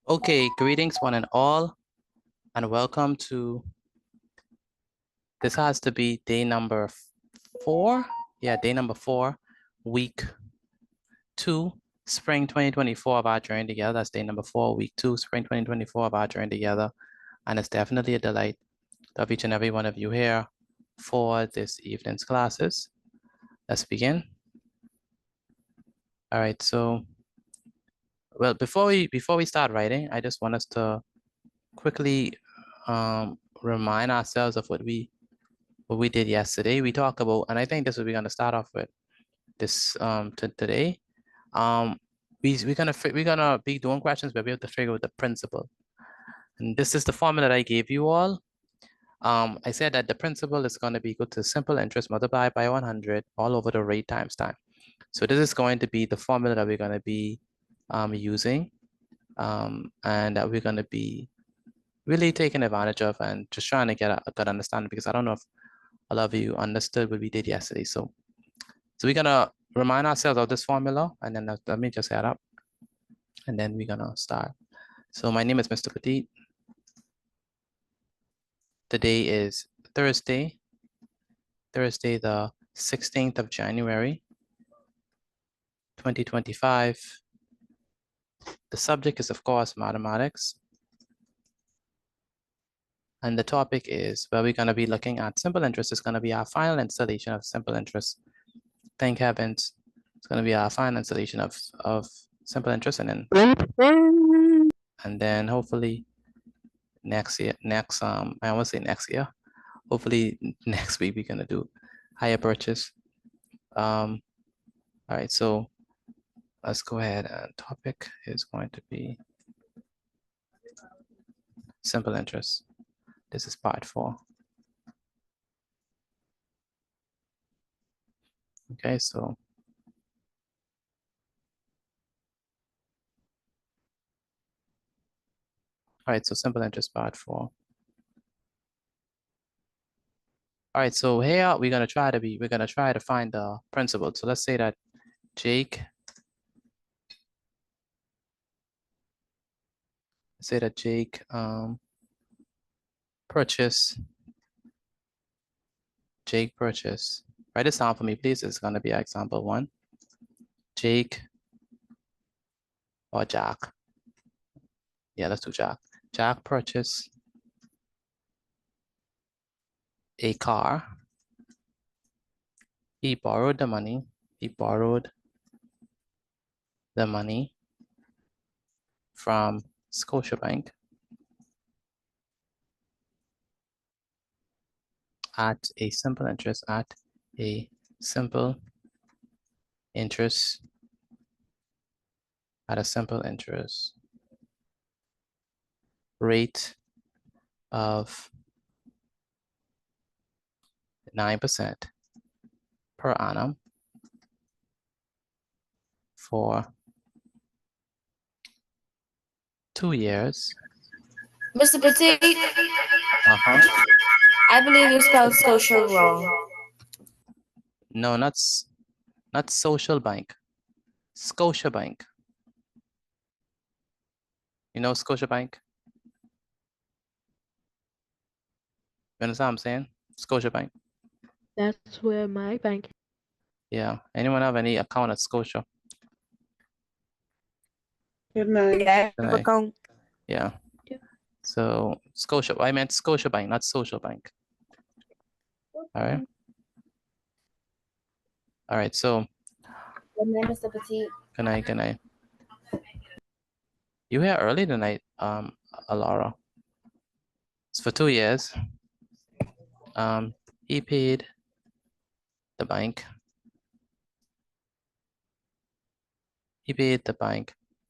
Okay, greetings one and all, and welcome to, this has to be day number 4. Yeah, day number 4, week 2, spring 2024 of our journey together. That's day number 4, week 2, spring 2024 of our journey together. And it's definitely a delight to have each and every one of you here for this evening's classes. Let's begin. All right, so, well, before we start writing, I just want us to quickly remind ourselves of what we did yesterday. We talked about, and I think this is what we're going to start off with this today. We're gonna be doing questions where we have to figure out the principle, and this is the formula that I gave you all. I said that the principle is going to be equal to simple interest multiplied by 100 all over the rate times time. So this is going to be the formula that we're going to be using, and that we're going to be really taking advantage of and just trying to get a good understanding, because I don't know if a lot of you understood what we did yesterday. So we're gonna remind ourselves of this formula, and then let me just add up, and then we're gonna start. So my name is Mr. Petit. Today is Thursday, the 16th of January, 2025. The subject is, of course, mathematics. And the topic is where we're gonna be looking at simple interest. Is gonna be our final installation of simple interest. Thank heavens. It's gonna be our final installation of simple interest, and then hopefully next year, I want to say next year, hopefully next week we're gonna do higher purchase. All right, so let's go ahead, and topic is going to be simple interest. This is part 4. Okay, so all right, so simple interest part 4. All right, so here we're gonna try to find the principal. So let's say that Jake, purchase. Jake purchase. Write this down for me, please. It's gonna be example 1. Jake or Jack. Yeah, let's do Jack. Jack purchased a car. He borrowed the money. From Scotiabank at a simple interest rate of 9% per annum for 2 years. Mr. Petit, I believe you spelled social wrong. No, not Social Bank. Scotiabank. You know Scotiabank? You understand what I'm saying? Scotiabank. That's where my bank. Yeah. Anyone have any account at Scotia? Good night. Yeah, Good night. account. Yeah. So Scotia, I meant Scotiabank, not Social Bank. All right. All right. So Good night, Mr. Petit. good night. You here early tonight, Alara. It's for 2 years. He paid the bank.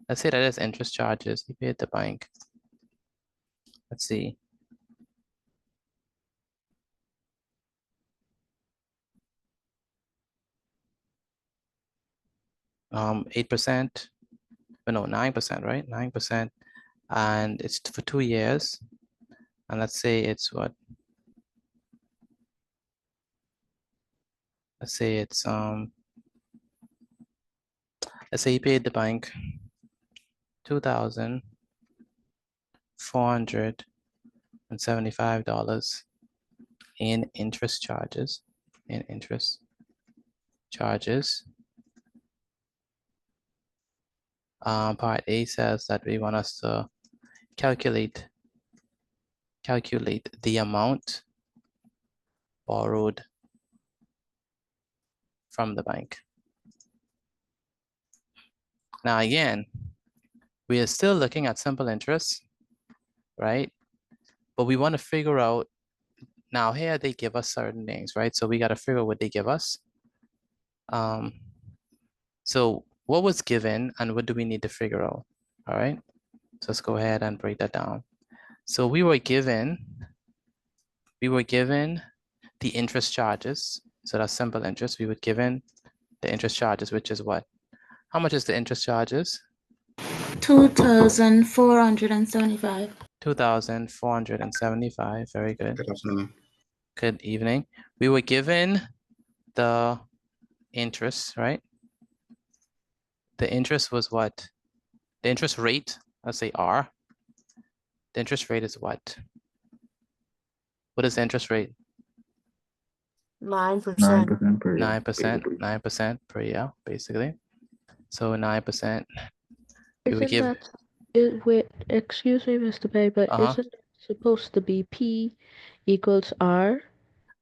Let's say that is interest charges. He paid the bank. Let's see. Um, 8%, no, 9%, right? 9%. And it's for 2 years. And let's say it's what? Let's say it's let's say he paid the bank 2,000 $475 in interest charges. Part A says that we want us to calculate the amount borrowed from the bank. Now again, we are still looking at simple interest, right? But we want to figure out, now here they give us certain things, right? So we got to figure out what they give us. So what was given and what do we need to figure out? All right, so let's go ahead and break that down. So we were given the interest charges. So that's simple interest. We were given the interest charges, which is what? How much is the interest charges? 2,475. 2,475. Very good. Good afternoon. Good evening. We were given the interest, right? The interest was what? The interest rate, let's say R. The interest rate is what? What is the interest rate? 9%. 9% per year. 9% per year, basically. So 9%. We would Isn't give, that wait, excuse me, Mr. Bay, but isn't it supposed to be P equals R?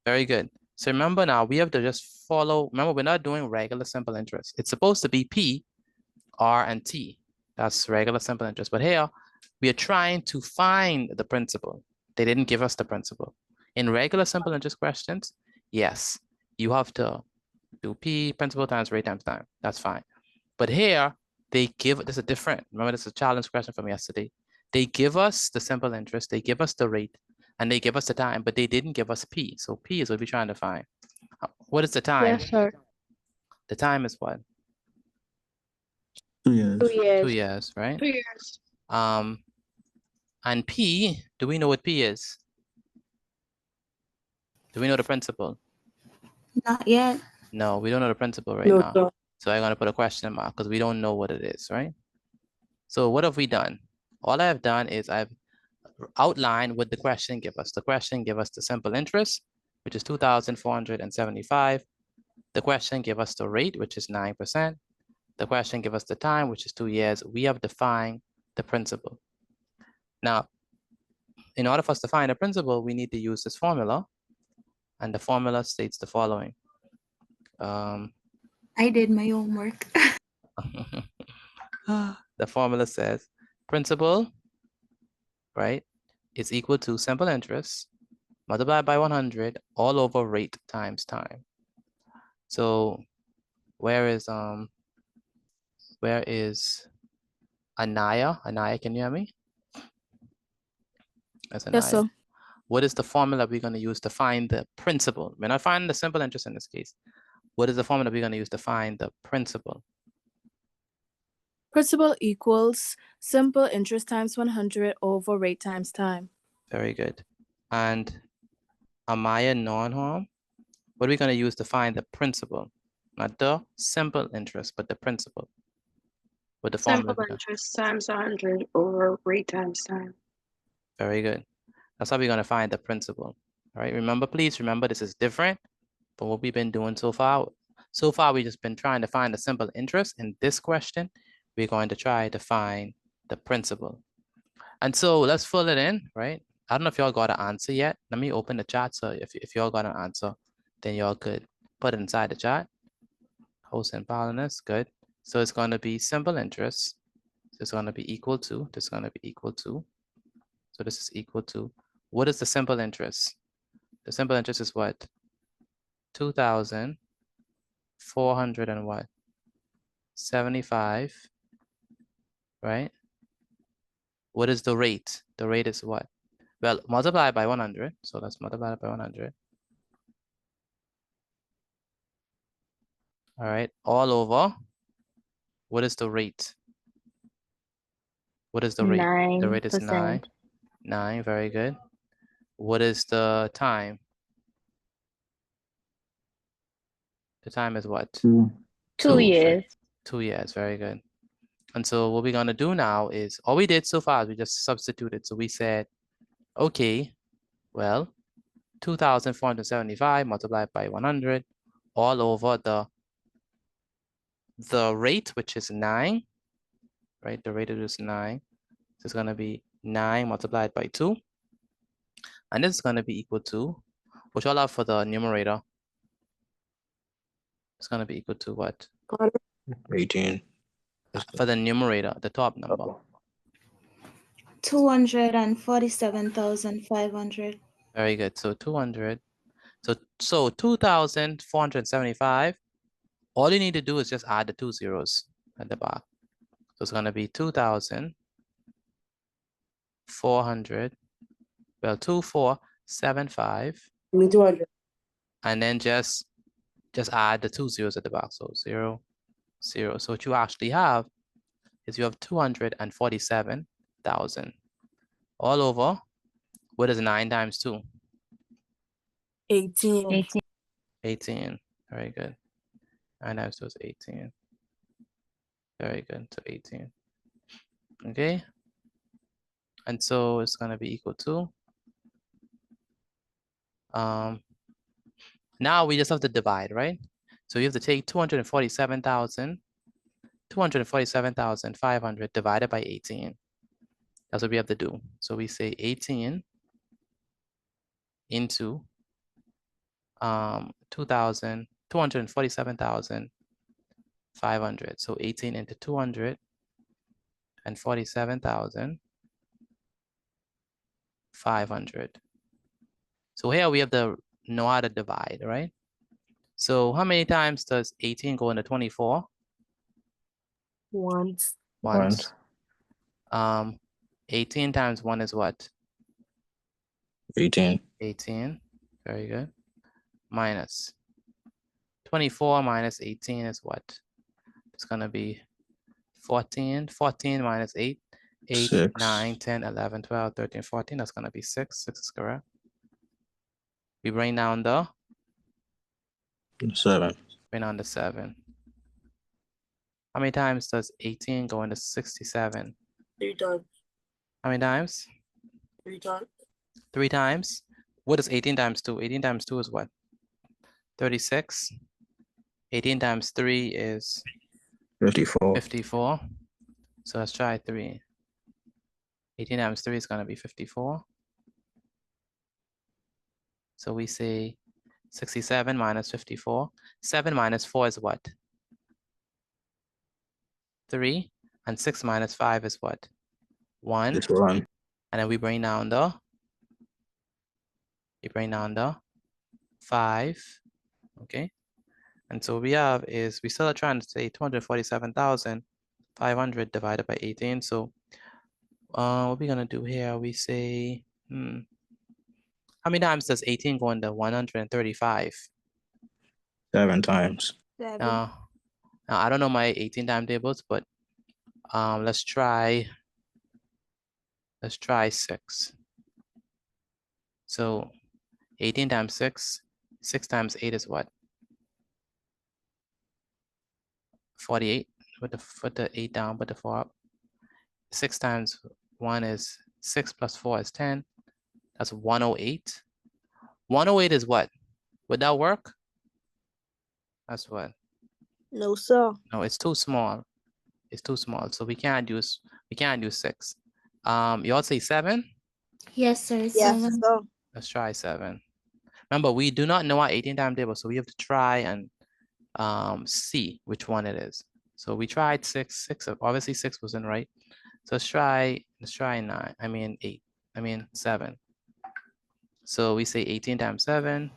very good. So remember now, we have to just follow, remember we're not doing regular simple interest. It's supposed to be P, R, and T. That's regular simple interest. But here, we are trying to find the principal. They didn't give us the principal. In regular simple interest questions, yes, you have to do P, principal times rate times time. That's fine. But here, they give, this is different. Remember, this is a challenge question from yesterday. They give us the simple interest, they give us the rate, and they give us the time, but they didn't give us P. So P is what we're trying to find. What is the time? Yes, sir. The time is what? 2 years. 2 years. 2 years, right? 2 years. And P, do we know what P is? Do we know the principal? Not yet. No, we don't know the principal right now. So I'm gonna put a question mark because we don't know what it is, right? So what have we done? All I have done is I've outlined what the question give us. The question give us the simple interest, which is 2,475. The question give us the rate, which is 9%. The question give us the time, which is 2 years. We have defined the principal. Now, in order for us to find the principal, we need to use this formula. And the formula states the following. I did my homework. The formula says principal, right, is equal to simple interest multiplied by 100 all over rate times time. So where is Anaya? Anaya, can you hear me? That's Anaya. Yes, sir. What is the formula we're going to use to find the principal? We're not finding the simple interest in this case. What is the formula we're going to use to find the principal? Principal equals simple interest times 100 over rate times time. Very good. And Amaya non-harm, what are we going to use to find the principal? Not the simple interest, but the principal. With the formula. Simple interest times 100 over rate times time. Very good. That's how we're going to find the principal. All right. Remember, please remember this is different from what we've been doing so far. So far, we've just been trying to find the simple interest. In this question, we're going to try to find the principal. And so let's fill it in, right? I don't know if y'all got an answer yet. Let me open the chat. So if y'all got an answer, then y'all could put it inside the chat. Host and Paulinus, good. So it's going to be simple interest. So it's going to be equal to, this is going to be equal to. So this is equal to, what is the simple interest? The simple interest is what? 2,400 and what? 75, right? What is the rate? The rate is what? Well, multiply by 100. So let's multiply by 100. All right, all over. What is the rate? What is the rate? The rate is 9. 9, very good. What is the time? The time is what? 2 years. 2 years, very good. And so what we're gonna do now is, all we did so far is we just substituted. So we said, okay, well, 2,475 multiplied by 100 all over the rate, which is 9, right? The rate is 9. So it's gonna be 9 multiplied by 2. And this is gonna be equal to, which all out for the numerator. It's gonna be equal to what? 18. For the numerator, the top number. 247,500. Very good. So 200. So 2,475. All you need to do is just add the 2 zeros at the back. So it's going to be 2,400. Well, 2,475. 200. And then just add the 2 zeros at the back. So 0, 0. So what you actually have is you have 247,000 all over. What is 9 times 2? 18. 18. Very good. 9 times 2 is 18. Very good. So 18. Okay. And so it's going to be equal to. Now we just have to divide, right? So you have to take 247,500 divided by 18. That's what we have to do. So we say 18 into 247,500. So 18 into 247,500. So here we have to know how to divide, right? So how many times does 18 go into 24? Once. Once. 18 times 1 is what? 18. 18. Very good. Minus 24 minus 18 is what? It's going to be 14. 14 minus 8. 8, 6. 9, 10, 11, 12, 13, 14. That's going to be 6. 6 is correct. We bring down the 7. Bring down the 7. How many times does 18 go into 67? 3 times. How many times? 3 times. 3 times. What is 18 times 2? 18 times 2 is what? 36. 18 times 3 is 54. 54. So let's try 3. 18 times 3 is going to be 54. So we say 67 minus 54. 7 minus 4 is what? 3. And 6 minus 5 is what? 1. It's 1. And then we bring down the 5. Okay. And so we have is, we still are trying to say 247,500 divided by 18. So what we're going to do here, we say, how many times does 18 go into 135? 7 times. 7. Now I don't know my 18 timetables, but let's try 6. So 18 times 6, 6 times 8 is what? 48. Put the 8 down, put the 4 up. 6 times 1 is 6 plus 4 is 10. That's 108. 108 is what? Would that work? That's what? No, sir. No, it's too small. It's too small. So we can't do 6. You all say 7? Yes, sir. Yes, 7. sir. Let's try 7. Remember, we do not know our 18 timetable, so we have to try and see which one it is. So we tried 6. Obviously 6 wasn't right. So let's try 9. I mean 8. I mean 7. So we say 18 times 7.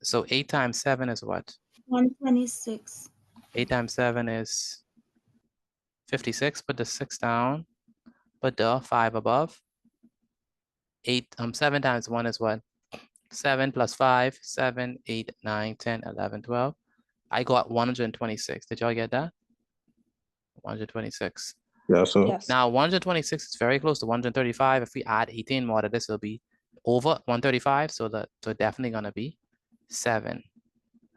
So 8 times 7 is what? 126. 8 times 7 is 56. Put the 6 down. Put the 5 above. 7 times 1 is what? 7 plus 5, 7, 8, 9, 10, 11, 12. I got 126. Did y'all get that? 126. Yeah, so Yes. Now 126 is very close to 135. If we add 18 more to this, it'll be over 135. So definitely gonna be 7.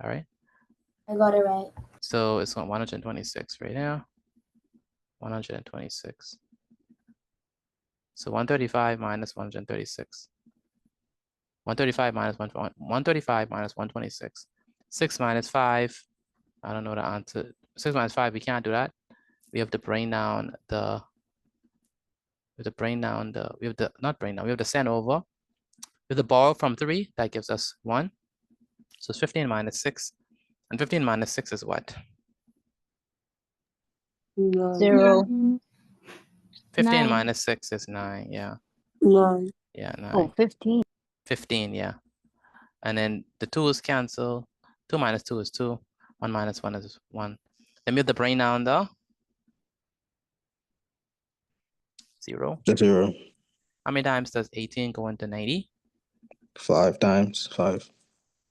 All right. I got it right. So it's on 126 right now. 126. So 135 minus 136. 135 minus 135 minus 126. 6 minus 5. I don't know the answer. 6 minus 5, we can't do that. We have to bring down the, we have to send over. We have to borrow from 3, that gives us 1. So it's 15 minus 6. And 15 minus 6 is what? 0. 15 9. minus 6 is 9, yeah. 9. Yeah, 9. Oh, 15. 15, yeah. And then the 2's cancel. 2 minus 2 is 2. 1 minus 1 is 1. Then we have to bring down the 0. 0. How many times does 18 go into 90? 5 times 5.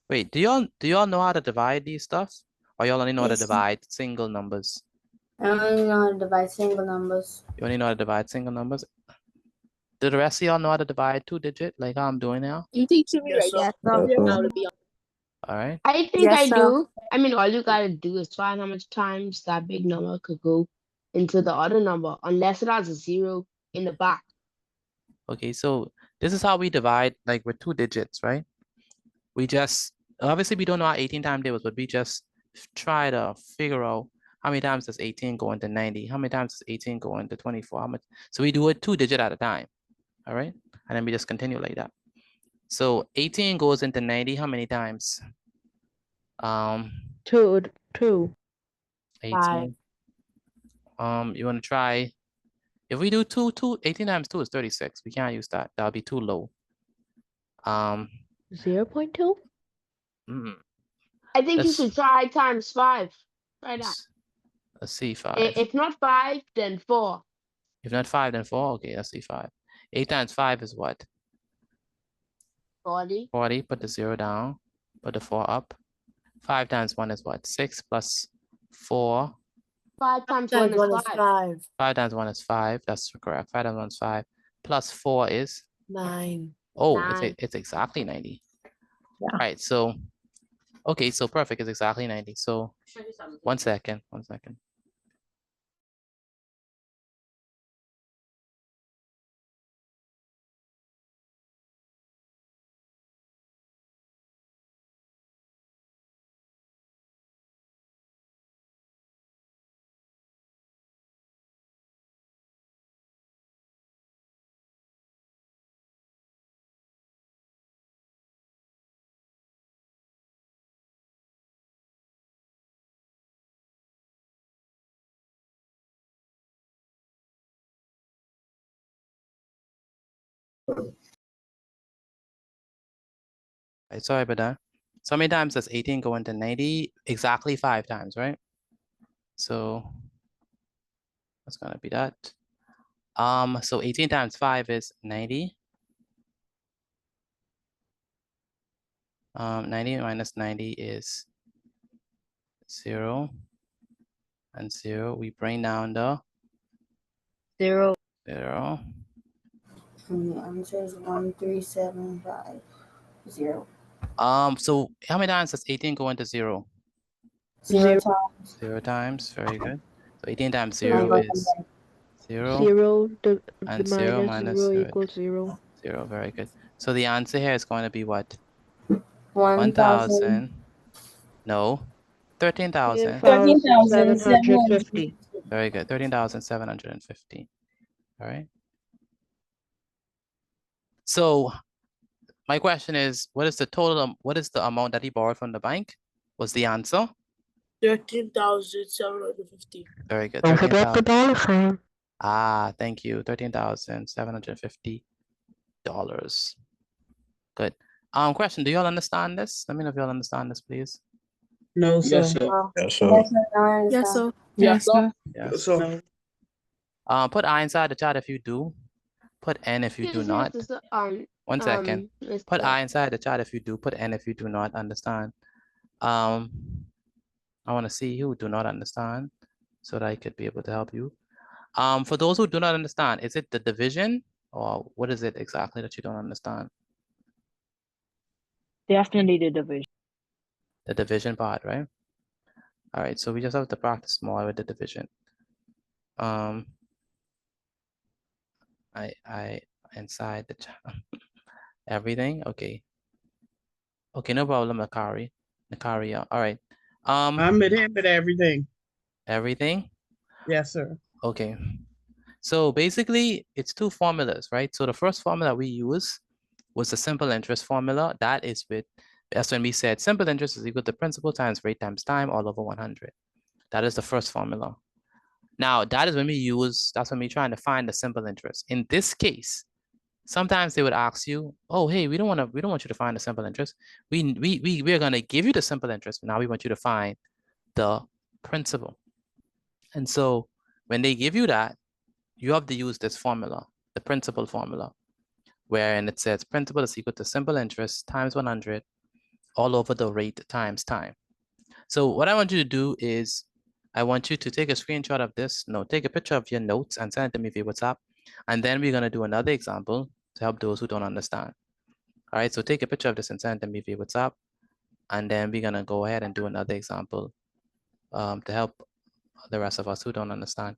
Wait, do y'all know how to divide these stuff? Or y'all only know how to Yes, sir. divide single numbers? I only know how to divide single numbers. You only know how to divide single numbers? Do the rest of y'all know how to divide 2-digit like how I'm doing now? You teaching me right Yes, now? sir. Yes, sir. All right. I think Yes, I sir. do. I mean, all you gotta do is find how much times that big number could go into the other number, unless it has a 0 in the back. Okay, so this is how we divide like with 2 digits, right? We just, obviously we don't know how 18 time tables, but we just try to figure out how many times does 18 go into 90? How many times does 18 go into 24? How much? So we do it 2 digit at a time, all right? And then we just continue like that. So 18 goes into 90, how many times? 2. 18. You wanna try, if we do 18 times 2 is 36. We can't use that, that'll be too low. 0.2. I think you Let's- should try times 5. Try that. Let's see, 5. If not 5, then 4. If not 5, then 4. Okay, let's see 5. 8 times 5 is what? 40. 40. Put the 0 down. Put the 4 up. 5 times 1 is what? 6 plus 4. 5 times 1 is 5. 5 times 1 is 5. That's correct. 5 times 1 is 5. Plus 4 is? 9. Oh, 9. it's exactly 90. Yeah. All right, so, okay, so perfect. It's exactly 90. So, 1 second. 1 second. Right, sorry about that. So how many times does 18 go into 90? Exactly 5 times, right? So that's gonna be that. So 18 times 5 is 90. 90 minus 90 is 0. And 0. We bring down the 0. 0. And the answer is 1375. 0. So how many times does 18 go into 0? 0 times. 0 times, very good. So 18 times I 0 got is them 0. 0. The And 0 minus 0 0. equals 0. 0, very good. So the answer here is going to be what? right. 1,000. No, 13,000. 13,750. Very good. 13,750. All right. So my question is, what is the total? What is the amount that he borrowed from the bank? Was the answer? 13,750. Very good. Don't forget the 13,000. dollar sign. Ah, thank you. $13,750. Good. Question, do y'all understand this? Let me know if y'all understand this, please. No, sir. Yes, sir. Yes, sir. Yes, sir. No, I Yes, understand. sir. Yes, sir. Yes. No. Put I inside the chat if you do. Put N if you do not. One second. Put I inside the chat if you do. Put N if you do not understand. I want to see who do not understand so that I could be able to help you. For those who do not understand, is it the division or what is it exactly that you don't understand? Definitely the division. The division part, right? All right, so we just have to practice more with the division. I inside the chat. Everything, okay. Okay, no problem, Nakaria. All right. I'm at him at everything. Everything? Yes, sir. Okay. So basically, it's two formulas, right? So the first formula we use was the simple interest formula. That's when we said simple interest is equal to principal times rate times time all over 100. That is the first formula. Now, that's when we're trying to find the simple interest. In this case, sometimes they would ask you, oh, hey, we don't want you to find the simple interest. We're gonna give you the simple interest, but now we want you to find the principal. And so when they give you that, you have to use this formula, the principal formula, wherein it says principal is equal to simple interest times 100 all over the rate times time. So what I want you to do is I want you to take a screenshot of this. No, take a picture of your notes and send it to me via WhatsApp. And then we're gonna do another example to help those who don't understand. All right, so take a picture of this and send it to me via WhatsApp. And then we're gonna go ahead and do another example to help the rest of us who don't understand.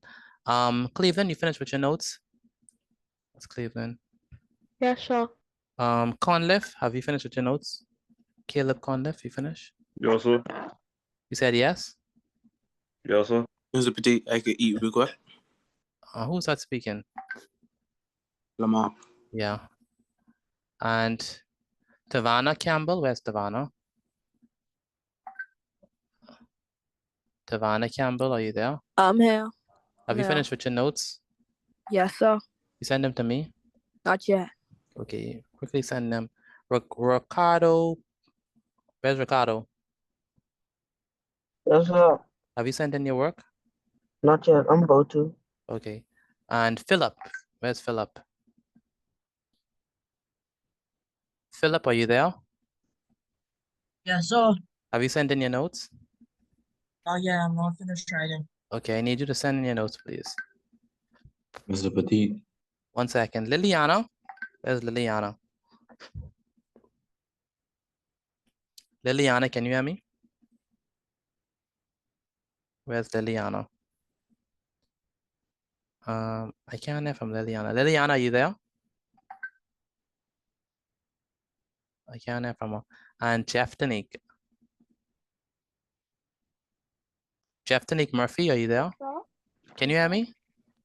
Cleveland, you finished with your notes? That's Cleveland. Yes, sir. Conliffe, have you finished with your notes? Caleb Conliffe, you finished? Yes, sir. You said yes? Yes, sir. Mr. Petit, I could eat real quick. Who's that speaking? Lamar. Yeah. And Tavana Campbell, where's Tavana? Tavana Campbell, are you there? I'm here. Have you Yeah. finished with your notes? Yes, sir. You send them to me? Not yet. Okay, quickly send them. Ricardo, where's Ricardo? Yes, sir. Have you sent in your work? Not yet. I'm about to. Okay. And Philip, where's Philip? Philip, are you there? Yes, sir. Have you sent in your notes? Oh, yeah, I'm not finished writing. Okay, I need you to send in your notes, please. Mr. Petit. 1 second. Liliana, where's Liliana? Liliana, can you hear me? Where's Liliana? I can't hear from Liliana. Liliana, are you there? I can't hear from her. And Jeff Tanique. Jeff Tanique Murphy, are you there? Sir? Can you hear me?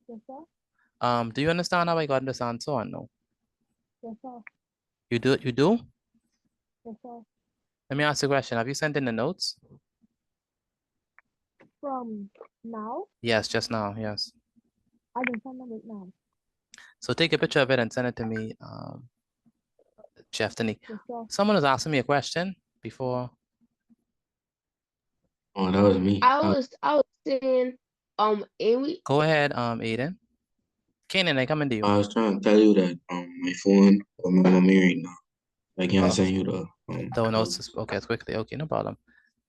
Yes, sir. Do you understand how I got this answer or no? Yes, sir. You do? You do? Yes, sir. Let me ask you a question. Have you sent in the notes? From now, Yes, just now. Yes. I can send them right now. So take a picture of it and send it to me, Jeff Tanique. Yes, sir. Someone was asking me a question before. Oh, that was me. I was saying, Amy. Go ahead, Aiden. Kanan, I come into you. I was trying to tell you that my phone, I'm married now. I can't send you the The notes. Okay, quickly. Okay, no problem.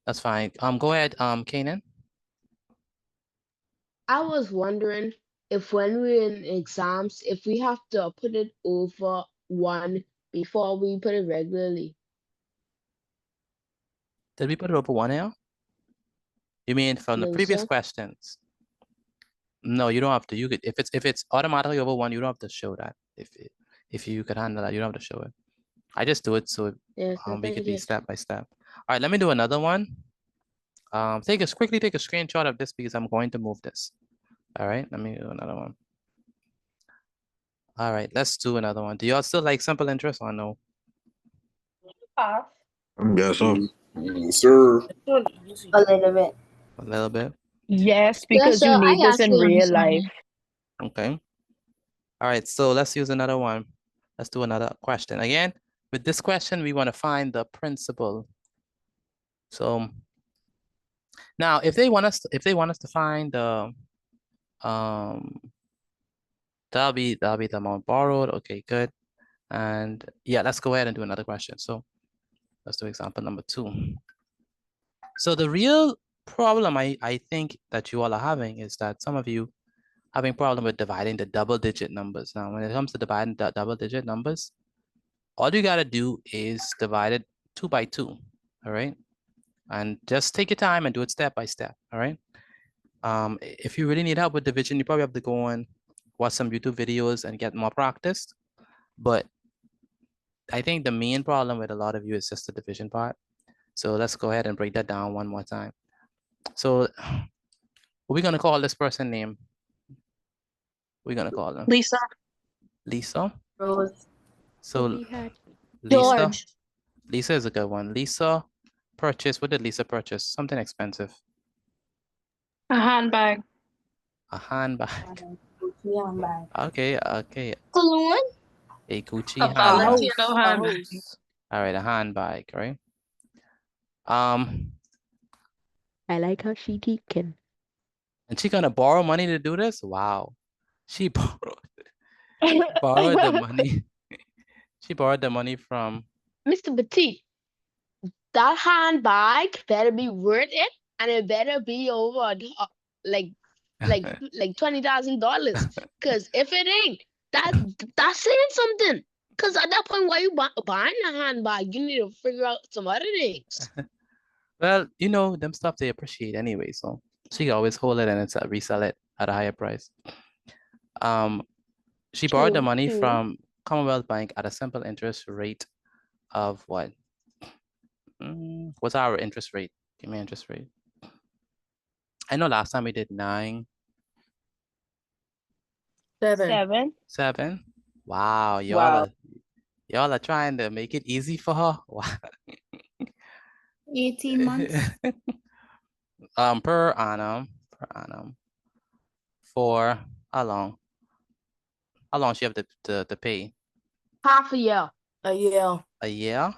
That's fine. Go ahead, Kanan. I was wondering if when we're in exams, if we have to put it over 1 before we put it regularly. Did we put it over 1 here? You mean from the No, previous sir. questions? No, you don't have to. You could, if it's automatically over 1, you don't have to show that. If you could handle that, you don't have to show it. I just do it so Yes, sir, we thank could be you. step by step. All right, let me do another one. Quickly take a screenshot of this because I'm going to move this. All right, let me do another one. All right, let's do another one. Do y'all still like simple interest or no? Yes, sir. Sir. A little bit. A little bit. Yes, because sir, you I need this in actually real understand life. Okay. All right, so let's use another one. Let's do another question. Again, with this question, we want to find the principal. So now if they want us to find the that'll be the amount borrowed. Okay, good. And yeah, let's go ahead and do another question. So let's do example number 2. So the real problem I think that you all are having is that some of you having problem with dividing the double-digit numbers. Now, when it comes to dividing the double-digit numbers, all you gotta do is divide it 2 by 2. All right. And just take your time and do it step by step, all right? If you really need help with division, you probably have to go and watch some YouTube videos and get more practice. But I think the main problem with a lot of you is just the division part. So let's go ahead and break that down one more time. So what we're gonna call this person name? We're gonna call them Lisa. Lisa. Rose. So We had Lisa, George. Lisa is a good one. Lisa purchased, what did Lisa purchase? Something expensive. A handbag. A handbag. Gucci handbag. Okay, okay. Cologne. A Gucci A handbag. Valentino handbag. All right, a handbag, right? I like how she teaking. And she gonna borrow money to do this? Wow. She borrowed the money. She borrowed the money from Mr. Petit, that handbag better be worth it, and it better be over like $20,000. Cause if it ain't, that's saying something. Cause at that point, why you buying a handbag? You need to figure out some other things. Well, you know, them stuff they appreciate anyway, so she can always hold it and it's resell it at a higher price. She borrowed the True, money true. from Commonwealth Bank at a simple interest rate of what? What's our interest rate? Give me interest rate. I know last time we did 9. 7. 7. Wow, Wow. y'all are trying to make it easy for her. Wow. 18 months. Per annum. For how long? How long she have to pay? Half a year. A year. A year?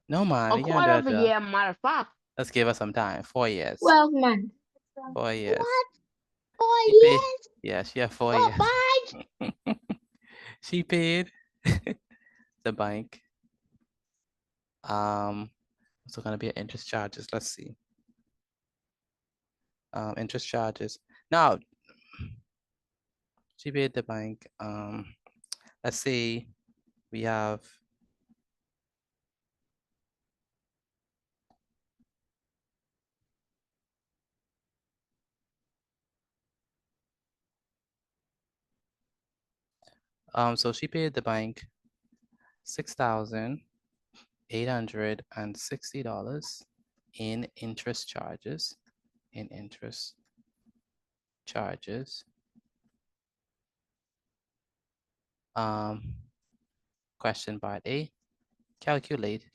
No man, A we can't quarter of do a that. year, matter of fact. Let's give her some time. 4 years. 12 months. 4 years. What? 4 She paid- years? Yeah, she had 4 Oh, years. bye. She paid the bank. So gonna be an interest charges. Let's see. Interest charges. Now, she paid the bank. Let's say we have so she paid the bank $6,860 in interest charges. Question part A, calculate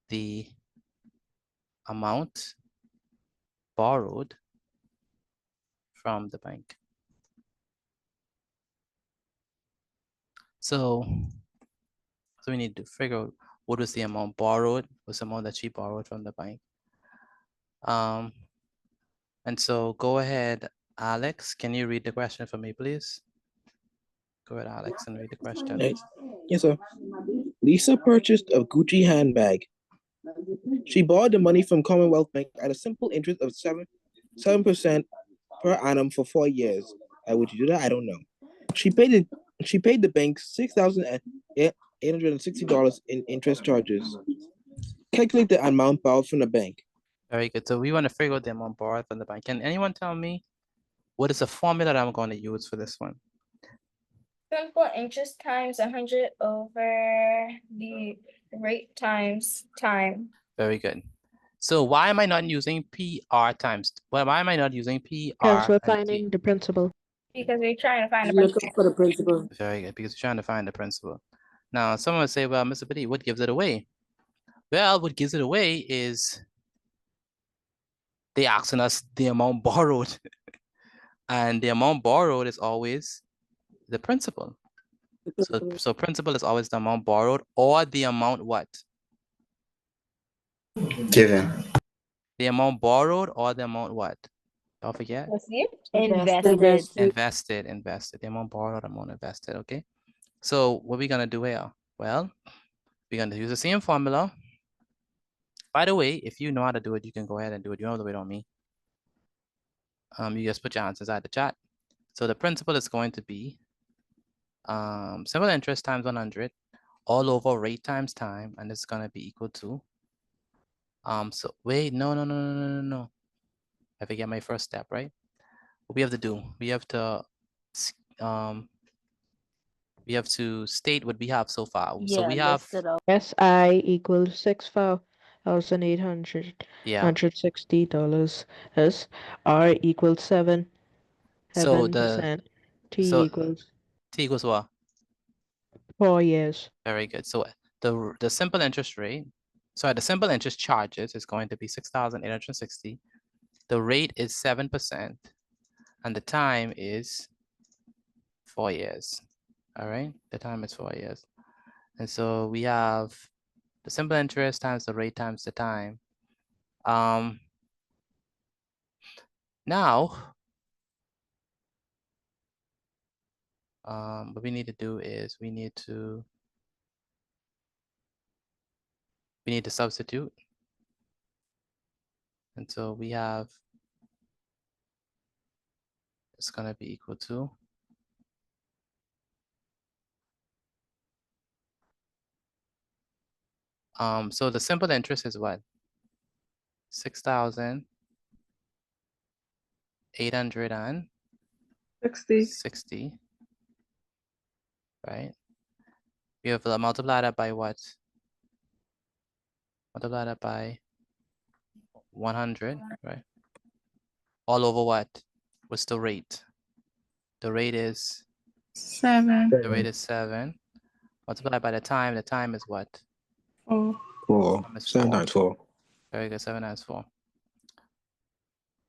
the amount borrowed from the bank. So we need to figure out what was the amount borrowed, what's the amount that she borrowed from the bank. And so go ahead, Alex, can you read the question for me, please? Go ahead, Alex, and read the question. Yes, sir. Lisa purchased a Gucci handbag. She borrowed the money from Commonwealth Bank at a simple interest of 7% per annum for 4 years. Would you do that? I don't know. She paid the bank $6,860 in interest charges. Calculate the amount borrowed from the bank. Very good. So we want to figure out the amount borrowed from the bank. Can anyone tell me what is the formula that I'm going to use for this one? Simple interest times 100 over the rate times time. Very good. So why am I not using PR times? Why am I not using PR? Because we're and T? finding the principal. Because we're trying to find the Looking principal. for the principal. Very good, because we're trying to find the principal. Now, someone would say, well, Mr. Petit, what gives it away? Well, what gives it away is they asking us the amount borrowed. And the amount borrowed is always the principal. So principal is always the amount borrowed or the amount what? Given. The amount borrowed or the amount what? Don't forget. Invested. Invested. The amount borrowed, amount invested, okay? So what are we gonna do here? Well, we're gonna use the same formula. By the way, if you know how to do it, you can go ahead and do it. You don't have to wait on me. You just put your answers at the chat. So the principal is going to be simple interest times 100 all over rate times time, and it's gonna be equal to So wait, no. I forget my first step, right? What we have to do, we have to state what we have so far. So we have, SI equals $6,860. S R equals 7%. so 7%. T so equals T equals what? 4 years. Very good. So the simple interest rate, sorry, the simple interest charges is going to be 6,860. The rate is 7%, and the time is 4 years. All right, the time is 4 years. And so we have the simple interest times the rate times the time. Now, what we need to do is we need to substitute. And so we have, it's gonna be equal to, so the simple interest is what? 6,860, right? We have to multiply that by what? Multiply that by 100, right? All over what? What's the rate? The rate is 7. the rate is 7. Multiply by the time is what? 4. 4. Time is 7 4. times 4. Very good, 7 times 4.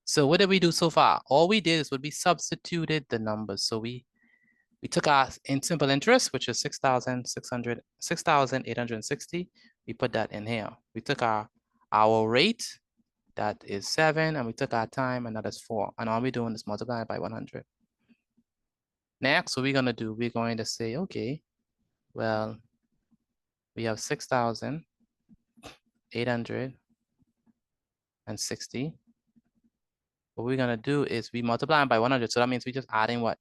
So what did we do so far? All we did is we substituted the numbers. So we took our in simple interest, which is 6,860. We put that in here. We took our rate, that is 7, and we took our time, and that is 4. And all we're doing is multiplying by 100. Next, what we're gonna do, we're going to say, okay, well, we have 6,860. What we're gonna do is we multiply by 100. So that means we're just adding what?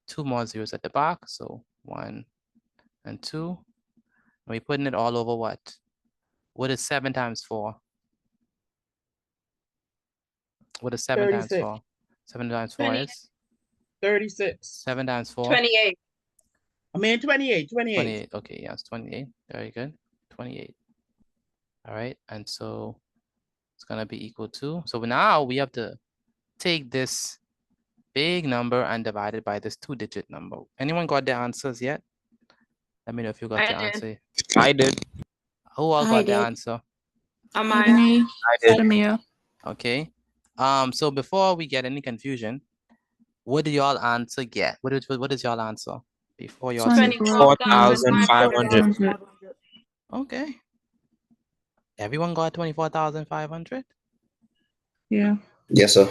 2 more zeros at the back. So 1 and 2. And we're putting it all over what? What is 7 times 4? What is 7 times 4? 7 times 4 is? 36. 7 times 4? 28. I mean 28. 28. Okay, yes, 28. Very good. 28. All right, and so it's gonna be equal to, so now we have to take this big number and divide it by this 2-digit number. Anyone got the answers yet? Let me know if you got the answer. I did. Who all got the answer? Me. Samia. Okay. So before we get any confusion, what did y'all answer get? What is y'all answer? Before y'all say 24,500. okay. Everyone got 24,500? Yeah. Yes, sir.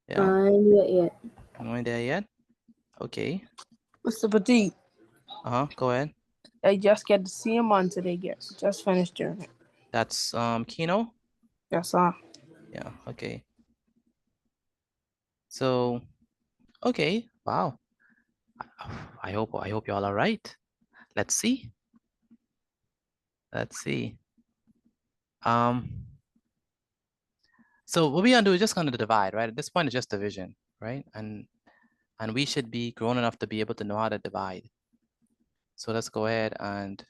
Yeah. I ain't do it yet. No idea yet? Okay. Mr. Petit, Go ahead. I just get the same answer they get. Just finished doing it. That's Kino? Yes, sir. Yeah, okay. So, okay, wow. I hope y'all are right. Let's see. Let's see. So what we're gonna do is just gonna divide, right? At this point, it's just division, right? And we should be grown enough to be able to know how to divide. So let's go ahead and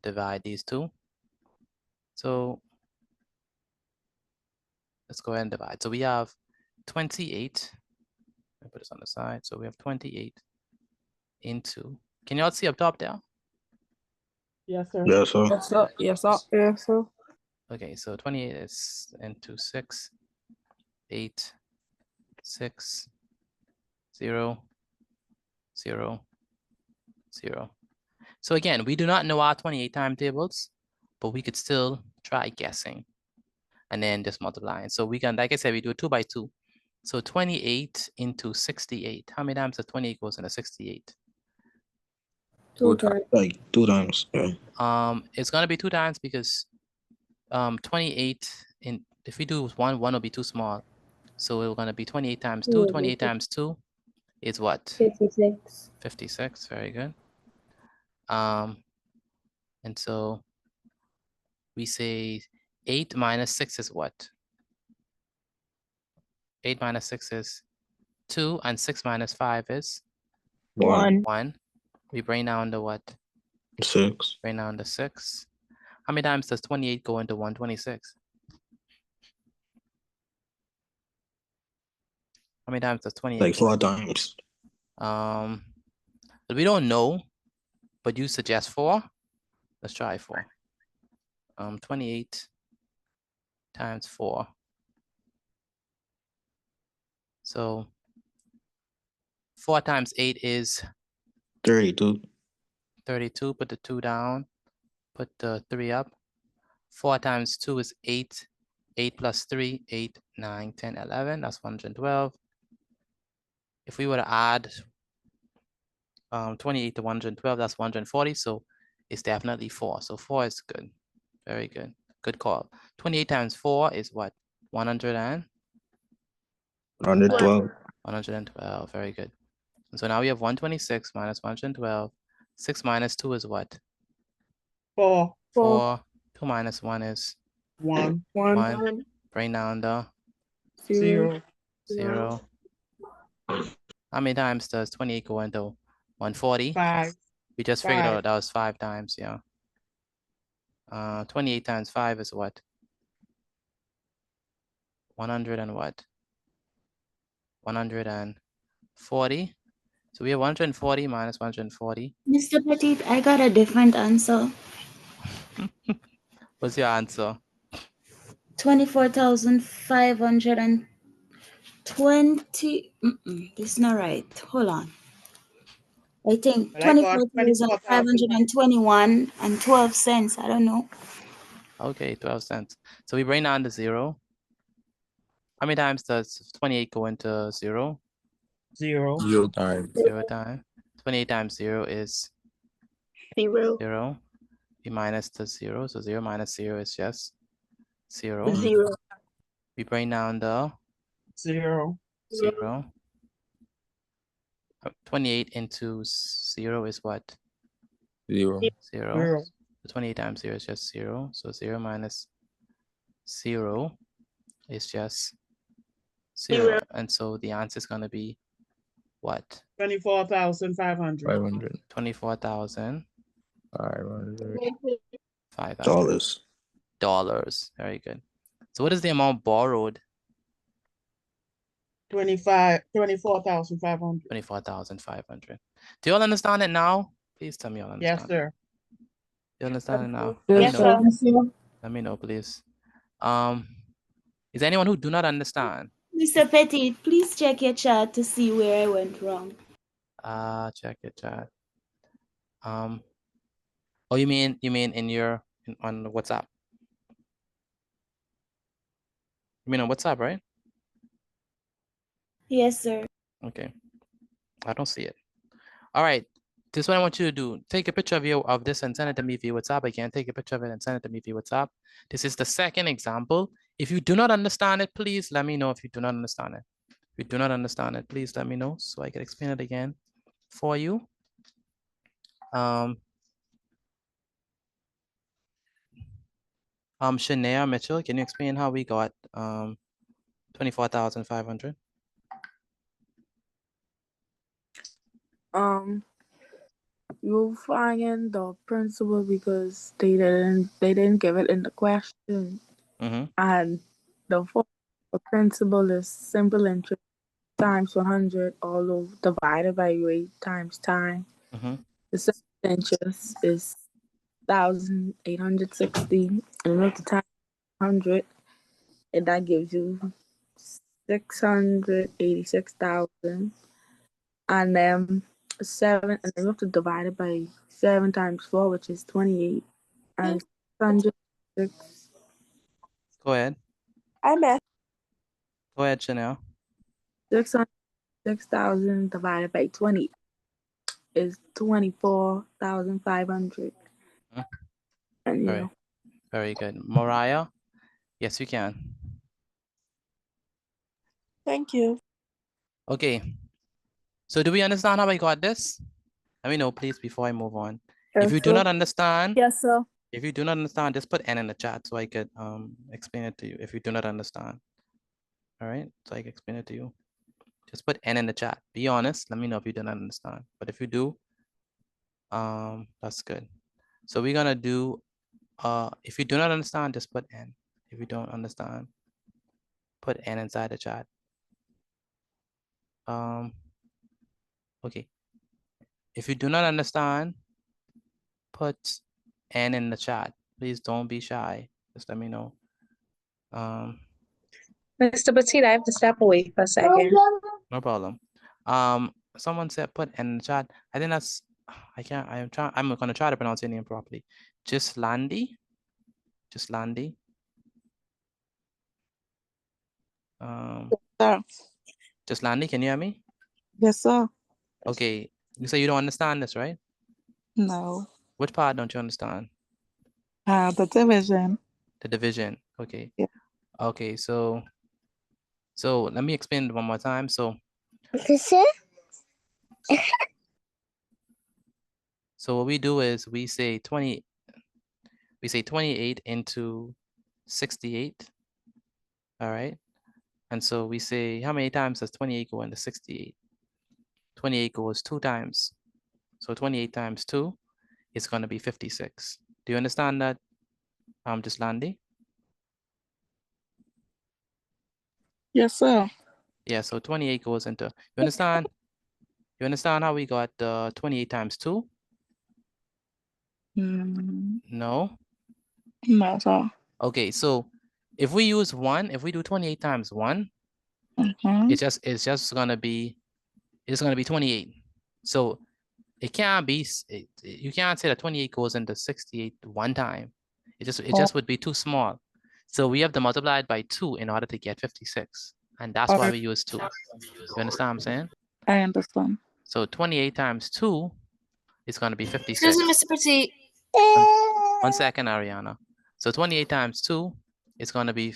divide these two. So let's go ahead and divide. So we have 28. Let me put this on the side. So we have 28 into, can y'all see up top there? Yes, sir. Yes, sir. Yes, sir. Yes, sir. Yes, sir. Okay, so 28 is into 6, 8, 6, 0, 0, 0. So again, we do not know our 28 timetables, but we could still try guessing and then just multiplying. So we can, like I said, we do it 2 by 2. So 28 into 68. How many times does 28 goes into 68? 2 times. Like 2 times. Yeah. It's gonna be 2 times because 28 in, if we do 1 will be too small. So it's gonna be 28 times 2. 28 times 2 is what? 56. 56. Very good. And so we say 8 minus 6 is what? 8 minus 6 is 2, and 6 minus 5 is 1. 1. We bring down the what? 6. Bring down the 6. How many times does 28 go into 126? How many times does 28 Like go 4 into- times. But we don't know, but you suggest 4. Let's try 4. 28 times 4. So 4 times 8 is 32. 32. Put the 2 down. Put the 3 up. 4 times 2 is 8. 8 plus 3, 8, 9, 10, 11. That's 112. If we were to add 28 to 112, that's 140. So it's definitely 4. So 4 is good. Very good. Good call. 28 times 4 is what? 100 and? 112. 112. Very good. And so now we have 126 minus 112. 6 minus 2 is what? 4. 4. 2 minus 1 is 1. 1. Bring down the 0. 0. How many times does 28 go into 140? 5. We just figured 5. out that was 5 times, yeah. 28 times 5 is what? 100 and what? 140. So we have 140 minus 140. Mr. Petit, I got a different answer. What's your answer? 24,520. This is not right. Hold on. I think But I got 24,521 and 12 cents. I don't know. Okay, 12 cents. So we bring down the 0. How many times does 28 go into 0? 0. 0 times. 0 times. 28 times 0 is 0. 0. We minus the 0. So 0 minus 0 is just 0. 0. We bring down the 0. 0. 28 into 0 is what? 0. 0. 0. So 28 times 0 is just 0. So 0 minus 0 is just 0. And so the answer is going to be what? 24,500. 500. 24,500 dollars. Very good. So what is the amount borrowed? 24,500. 24,500. Do you all understand it now? Please tell me you all understand. Yes, sir. You understand it now? Yes, sir. Let me know, please. Is there anyone who do not understand? Mr. Petit, please check your chat to see where I went wrong. Check your chat. Oh, you mean in your on WhatsApp? You mean on WhatsApp, right? Yes, sir. Okay. I don't see it. All right. This is what I want you to do. Take a picture of this and send it to me via WhatsApp again. Take a picture of it and send it to me via WhatsApp. This is the second example. If you do not understand it, please let me know if you do not understand it. If you do not understand it, please let me know so I can explain it again for you. Shania Mitchell, can you explain how we got 24,500? You'll find the principal because they didn't give it in the question. And the principal is simple interest times 100 all over divided by rate times time. The simple interest is 1,860 and you have to times 100 and that gives you 686,000 and then 7 and then you have to divide it by 7 times 4 which is 28 and 606. Go ahead. I'm at Go ahead, Chanel. 606,000 divided by 20 is 24,500. And you know. Very good. Mariah, yes, you can. Thank you. Okay. So do we understand how I got this? Let me know, please, before I move on. Yes, If you do sir. not understand, Yes, sir. If you do not understand, just put N in the chat so I could explain it to you. If you do not understand, all right, so I can explain it to you. Just put N in the chat. Be honest. Let me know if you do not understand. But if you do, that's good. So we're gonna do. If you do not understand, just put N. If you don't understand, put N inside the chat. Okay. If you do not understand, put N in the chat. Please don't be shy. Just let me know. Mr. Petit, I have to step away for a second. No problem. Someone said put N in the chat. I think that's. I can't. I'm gonna try to pronounce your name properly. Gislandi. Gislandi. Sir. Gislandi, can you hear me? Yes, sir. Okay. You say you don't understand this, right? No. Which part don't you understand? The division. The division. Okay. Yeah. Okay. So let me explain it one more time. So. So what we do is we say 28 into 68. All right. And so we say, how many times does 28 go into 68? 28 goes 2 times. So 28 times 2 is going to be 56. Do you understand that, Gislandi? Yes, sir. Yeah, so 28 goes into, you understand? You understand how we got 28 times 2? No? No, sir. Okay, so if we use 1, if we do 28 times 1, it's just gonna be 28. So it can't be, you can't say that 28 goes into 68 one time. It just would be too small. So we have to multiply it by 2 in order to get 56. And that's why we use 2. You understand what I'm saying? I understand. So 28 times 2 is going to be 56. Excuse me, Mr. Petit. One second, Ariana. So 28 times 2 is going to be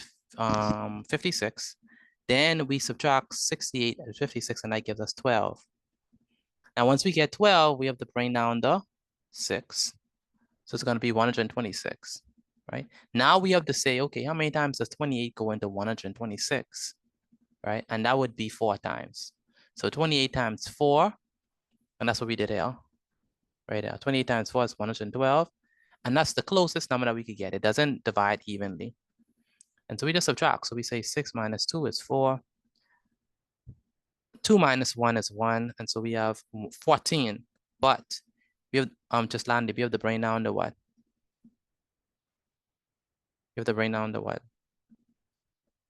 56. Then we subtract 68 and 56, and that gives us 12. Now, once we get 12, we have to bring down the 6. So it's going to be 126, right? Now we have to say, okay, how many times does 28 go into 126, right? And that would be 4 times. So 28 times 4, and that's what we did here, right there. 28 times 4 is 112, and that's the closest number that we could get. It doesn't divide evenly. And so we just subtract. So we say 6 minus 2 is 4. 2 minus 1 is 1, and so we have 14. But we have just landed. We have to bring down the what? You have to bring down the what?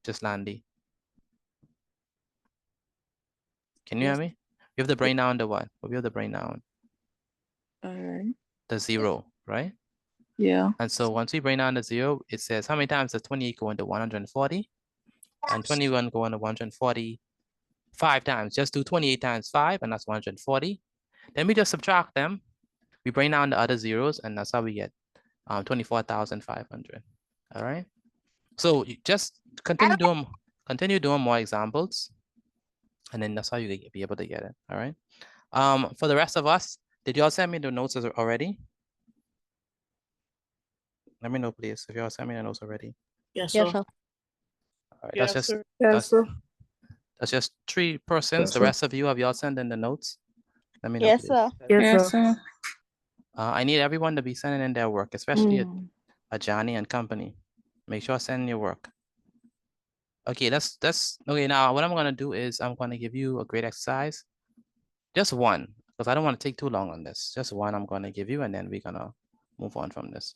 Just Landy. Can you hear me? We have to bring down the what? We have to bring down the 0, right? Yeah. And so once we bring down the 0, it says how many times does 28 go into 140? And 21 go into 140 5 times. Just do 28 times 5, and that's 140. Then we just subtract them. We bring down the other zeros, and that's how we get 24,500. All right. So you just continue doing more examples, and then that's how you be able to get it. All right. For the rest of us, did y'all send me the notes already? Let me know, please, if y'all sent me the notes already. Yes, Yes, sir. sir. All right, Yes, that's sir. that's just 3 persons. Yes, The sir. rest of you, have y'all sent in the notes? Let me know, Yes, please. sir. Yes, sir. I need everyone to be sending in their work, especially at Johnny and company. Make sure I send your work. Okay, that's okay. Now what I'm gonna do is I'm gonna give you a great exercise. Just one, because I don't want to take too long on this. Just one I'm gonna give you, and then we're gonna move on from this.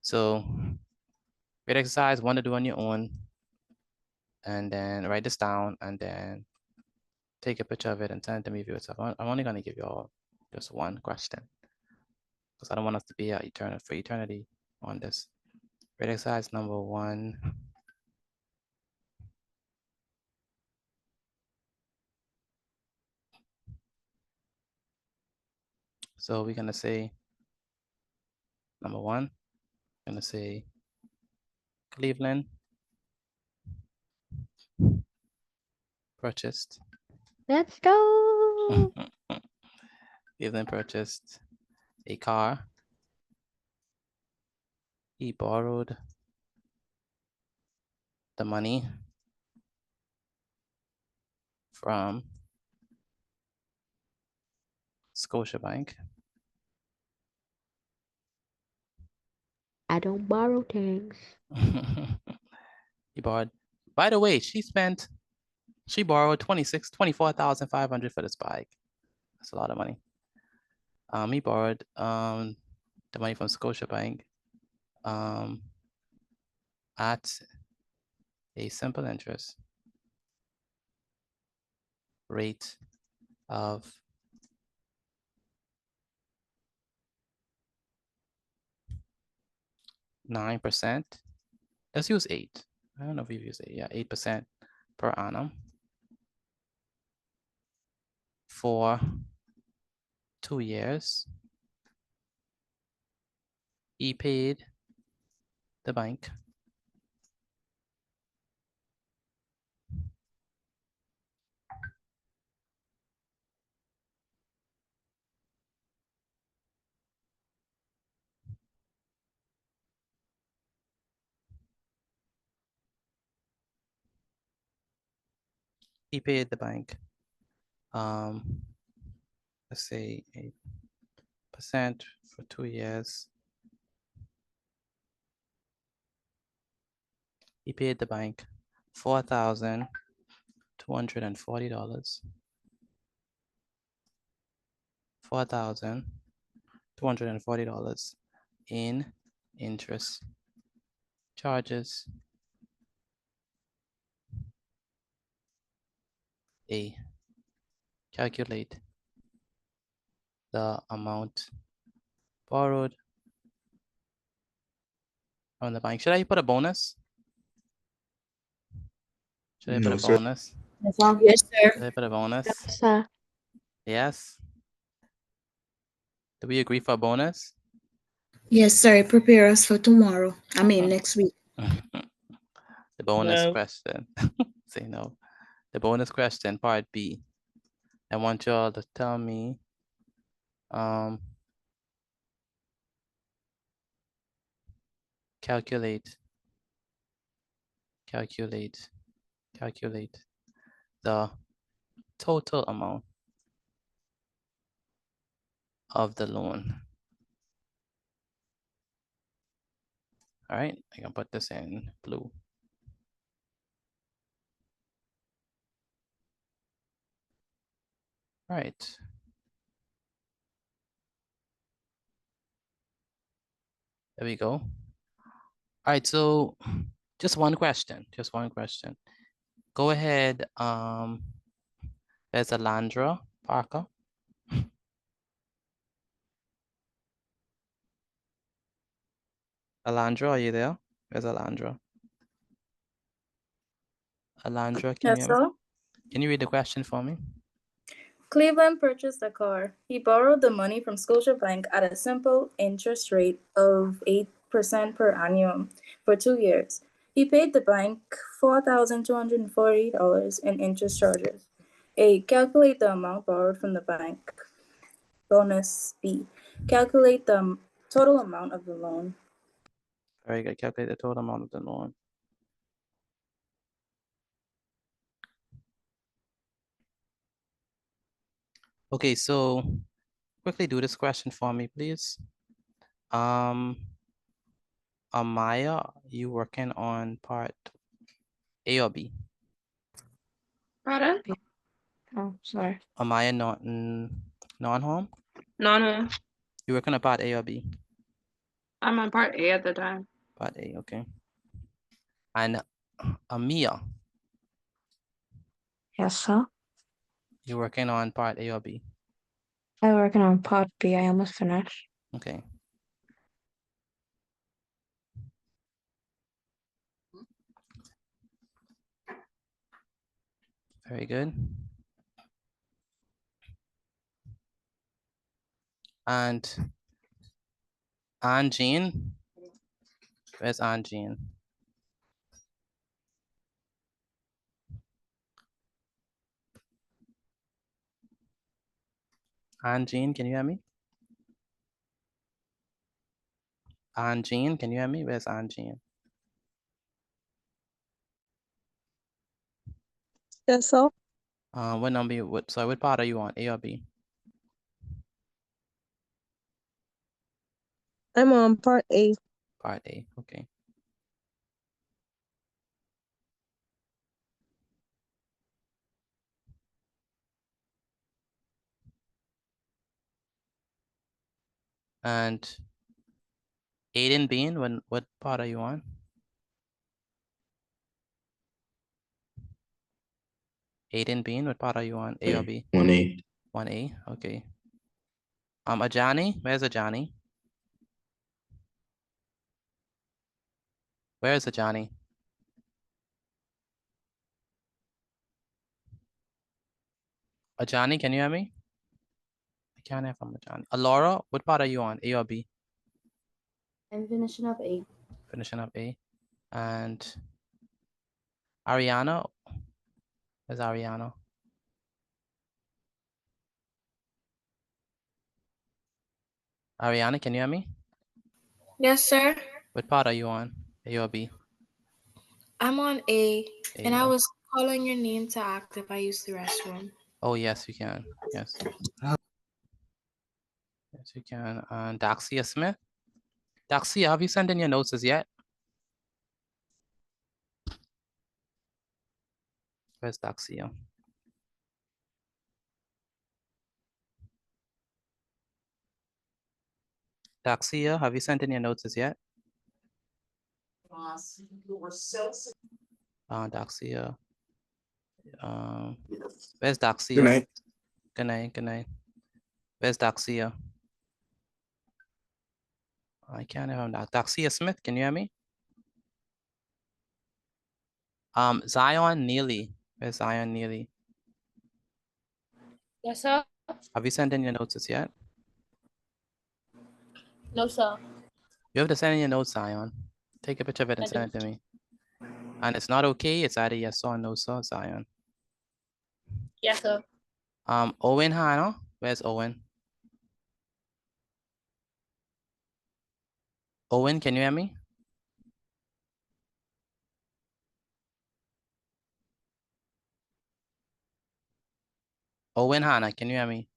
So great exercise, one to do on your own. And then write this down, and then take a picture of it and send it to me via WhatsApp. I'm only gonna give you all just one question, because I don't want us to be for eternity on this. Great exercise number 1. So we're gonna say number 1. I'm gonna say Cleveland purchased. Let's go. Mm-hmm. Cleveland purchased a car he borrowed the money from Scotiabank. I don't borrow things. He borrowed, by the way, she borrowed 24,500 for this bike. That's a lot of money. He borrowed the money from Scotiabank at a simple interest rate of 9%. Let's use 8. I don't know if we've used 8. Yeah, 8% per annum for 2 years. He paid the bank let's say 8% for 2 years. He paid the bank $4,240. $4,240 in interest charges. A. Calculate the amount borrowed from the bank. Should I put a bonus? Should I put No, a sir. bonus? Yes, sir. Should I put a bonus? Yes, sir. Yes. Do we agree for a bonus? Yes, sir. Prepare us for tomorrow. I mean, next week. The bonus No. question. Say no. The bonus question, part B. I want y'all to tell me calculate the total amount of the loan. All right, I can put this in blue. All right. There we go. All right, so just one question. Go ahead. There's Alandra Parker. Alandra, are you there? Where's Alandra? Alandra, Yes, sir. can you read the question for me? Cleveland purchased a car. He borrowed the money from Scotiabank at a simple interest rate of 8% per annum for 2 years. He paid the bank $4,240 in interest charges. A. Calculate the amount borrowed from the bank. Bonus B. Calculate the total amount of the loan. Very good. Calculate the total amount of the loan. Okay, so quickly do this question for me, please. Amaya, you working on part A or B? Pardon? Oh, sorry. Amaya, non-home? No. You working on part A or B? I'm on part A at the time. Part A, okay. And Amia, Yes, sir. you working on part A or B? I'm working on part B. I almost finished. Okay. Very good. And Ann Jean, where's Ann Jean? Ann Jean, can you hear me? Aunt Jean, can you hear me? Where's Aunt Jean? Yes, sir. What number sorry, what part are you on? A or B? I'm on part A. Part A, okay. And Aiden Bean, what part are you on? Aiden Bean, what part are you on? A or B? 1A. 1A, okay. Ajani, where's Ajani? Where is Ajani? Ajani, can you hear me? I can't hear from Ajani. Laura, what part are you on? A or B? I'm finishing up 8. Finishing up A. And Ariana, where's Ariana? Ariana, can you hear me? Yes, sir. What part are you on? A or B? I'm on A, and I A. was calling your name to ask if I used the restroom. Oh, yes, you can. Yes. Yes, you can. And Daxia Smith. Daxia, have you sent in your notes as yet? Where's Daxia? Daxia, have you sent in your notes as yet? Daxia. Where's Daxia? Good night. Good night. Good night. Where's Daxia? I can't hear him. Daxia Smith, can you hear me? Zion Neely. Where's Zion Neely? Yes, sir. Have you sent in your notes as yet? No, sir. You have to send in your notes, Zion. Take a picture of it and send it to me. And it's not okay. It's either yes or no, sir, Zion. Yes, sir. Owen Hannah. Where's Owen? Owen, can you hear me? Owen Hannah, can you hear me?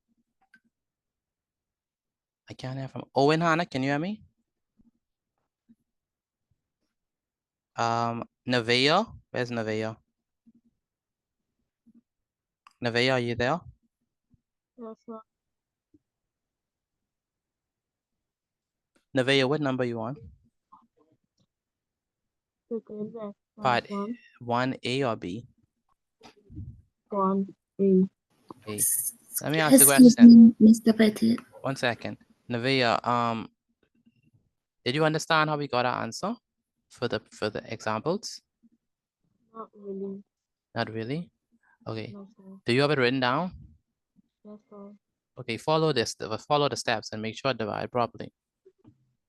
I can't hear from Owen Hannah, can you hear me? Nevaeh, where's Nevaeh? Nevaeh, are you there? Yes, sir. Nevaeh, what number you on? Part 1A or B? 1A. A. Let me ask the question. Mr. Petit. 1 second. Nevaeh, did you understand how we got our answer for the examples? Not really. Not really? Okay. No, sir. Do you have it written down? Yes, sir. Okay, follow the steps and make sure to divide properly.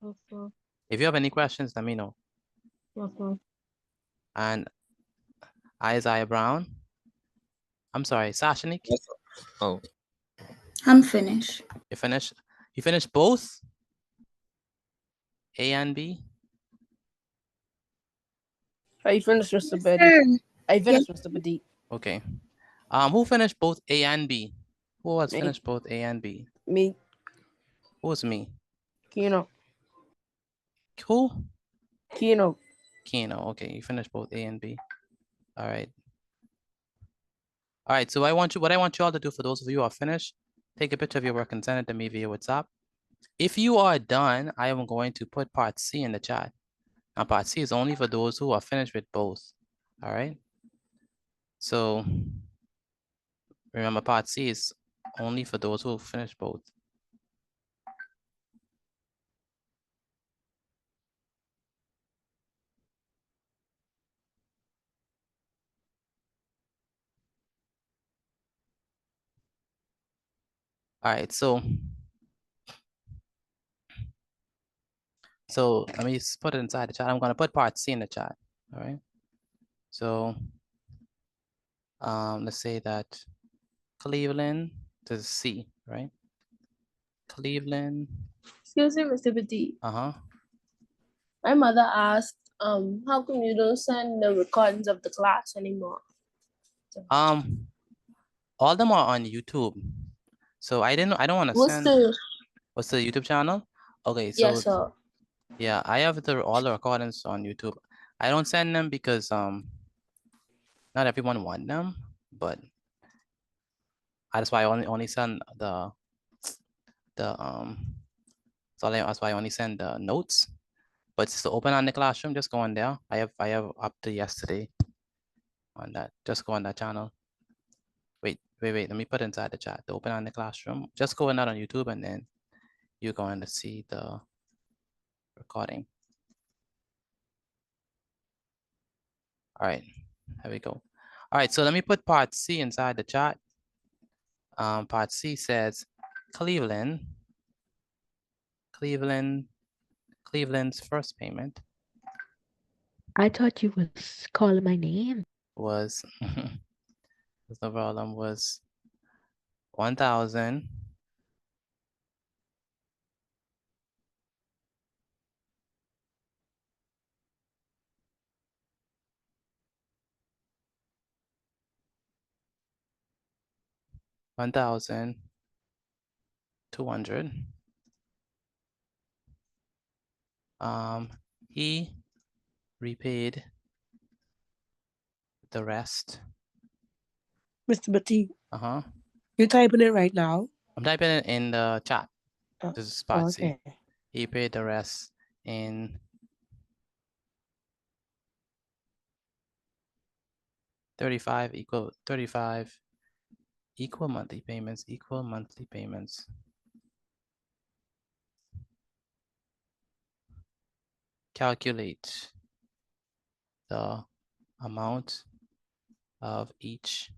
Yes, sir. If you have any questions, let me know. Yes, sir. And Isaiah Brown. I'm sorry, Sashanik. Yes, oh. I'm finished. You finished? You finished both? A and B? I finished Mr. Yes, Betty. sir. I finished Mr. Petit. Okay. Who finished both A and B? Who has Me. finished both A and B? Me. Who's me? Keno. Who? Keno. Keno. Okay, you finished both A and B. All right. All right, so what I want you all to do, for those of you who are finished, take a picture of your work and send it to me via WhatsApp. If you are done, I am going to put part C in the chat. Now, part C is only for those who are finished with both. All right. So remember, part C is only for those who finish both. All right, so let me just put it inside the chat. I'm gonna put part C in the chat. All right. So let's say that Cleveland to C, right? Cleveland. Excuse me, Mr. Petit. Uh-huh. My mother asked, how come you don't send the recordings of the class anymore? All them are on YouTube. So I don't want to send. What's the YouTube channel? Okay, so Yes, sir. yeah, I have all the recordings on YouTube. I don't send them because not everyone want them, but that's why I only send that's why I only send the notes. But it's to open on the classroom, just go on there. I have up to yesterday on that. Just go on that channel. Wait, let me put it inside the chat. To open on the classroom, just go on that on YouTube, and then you're going to see the recording. All right, there we go. All right, so let me put part C inside the chat. Part C says Cleveland's first payment I thought you was calling my name. was the problem was 1,000. $1,200. He repaid the rest. Mr. Batik, Uh-huh. you're typing it right now? I'm typing it in the chat. This is part C. Okay. He paid the rest in 35 equal monthly payments. Calculate the amount of each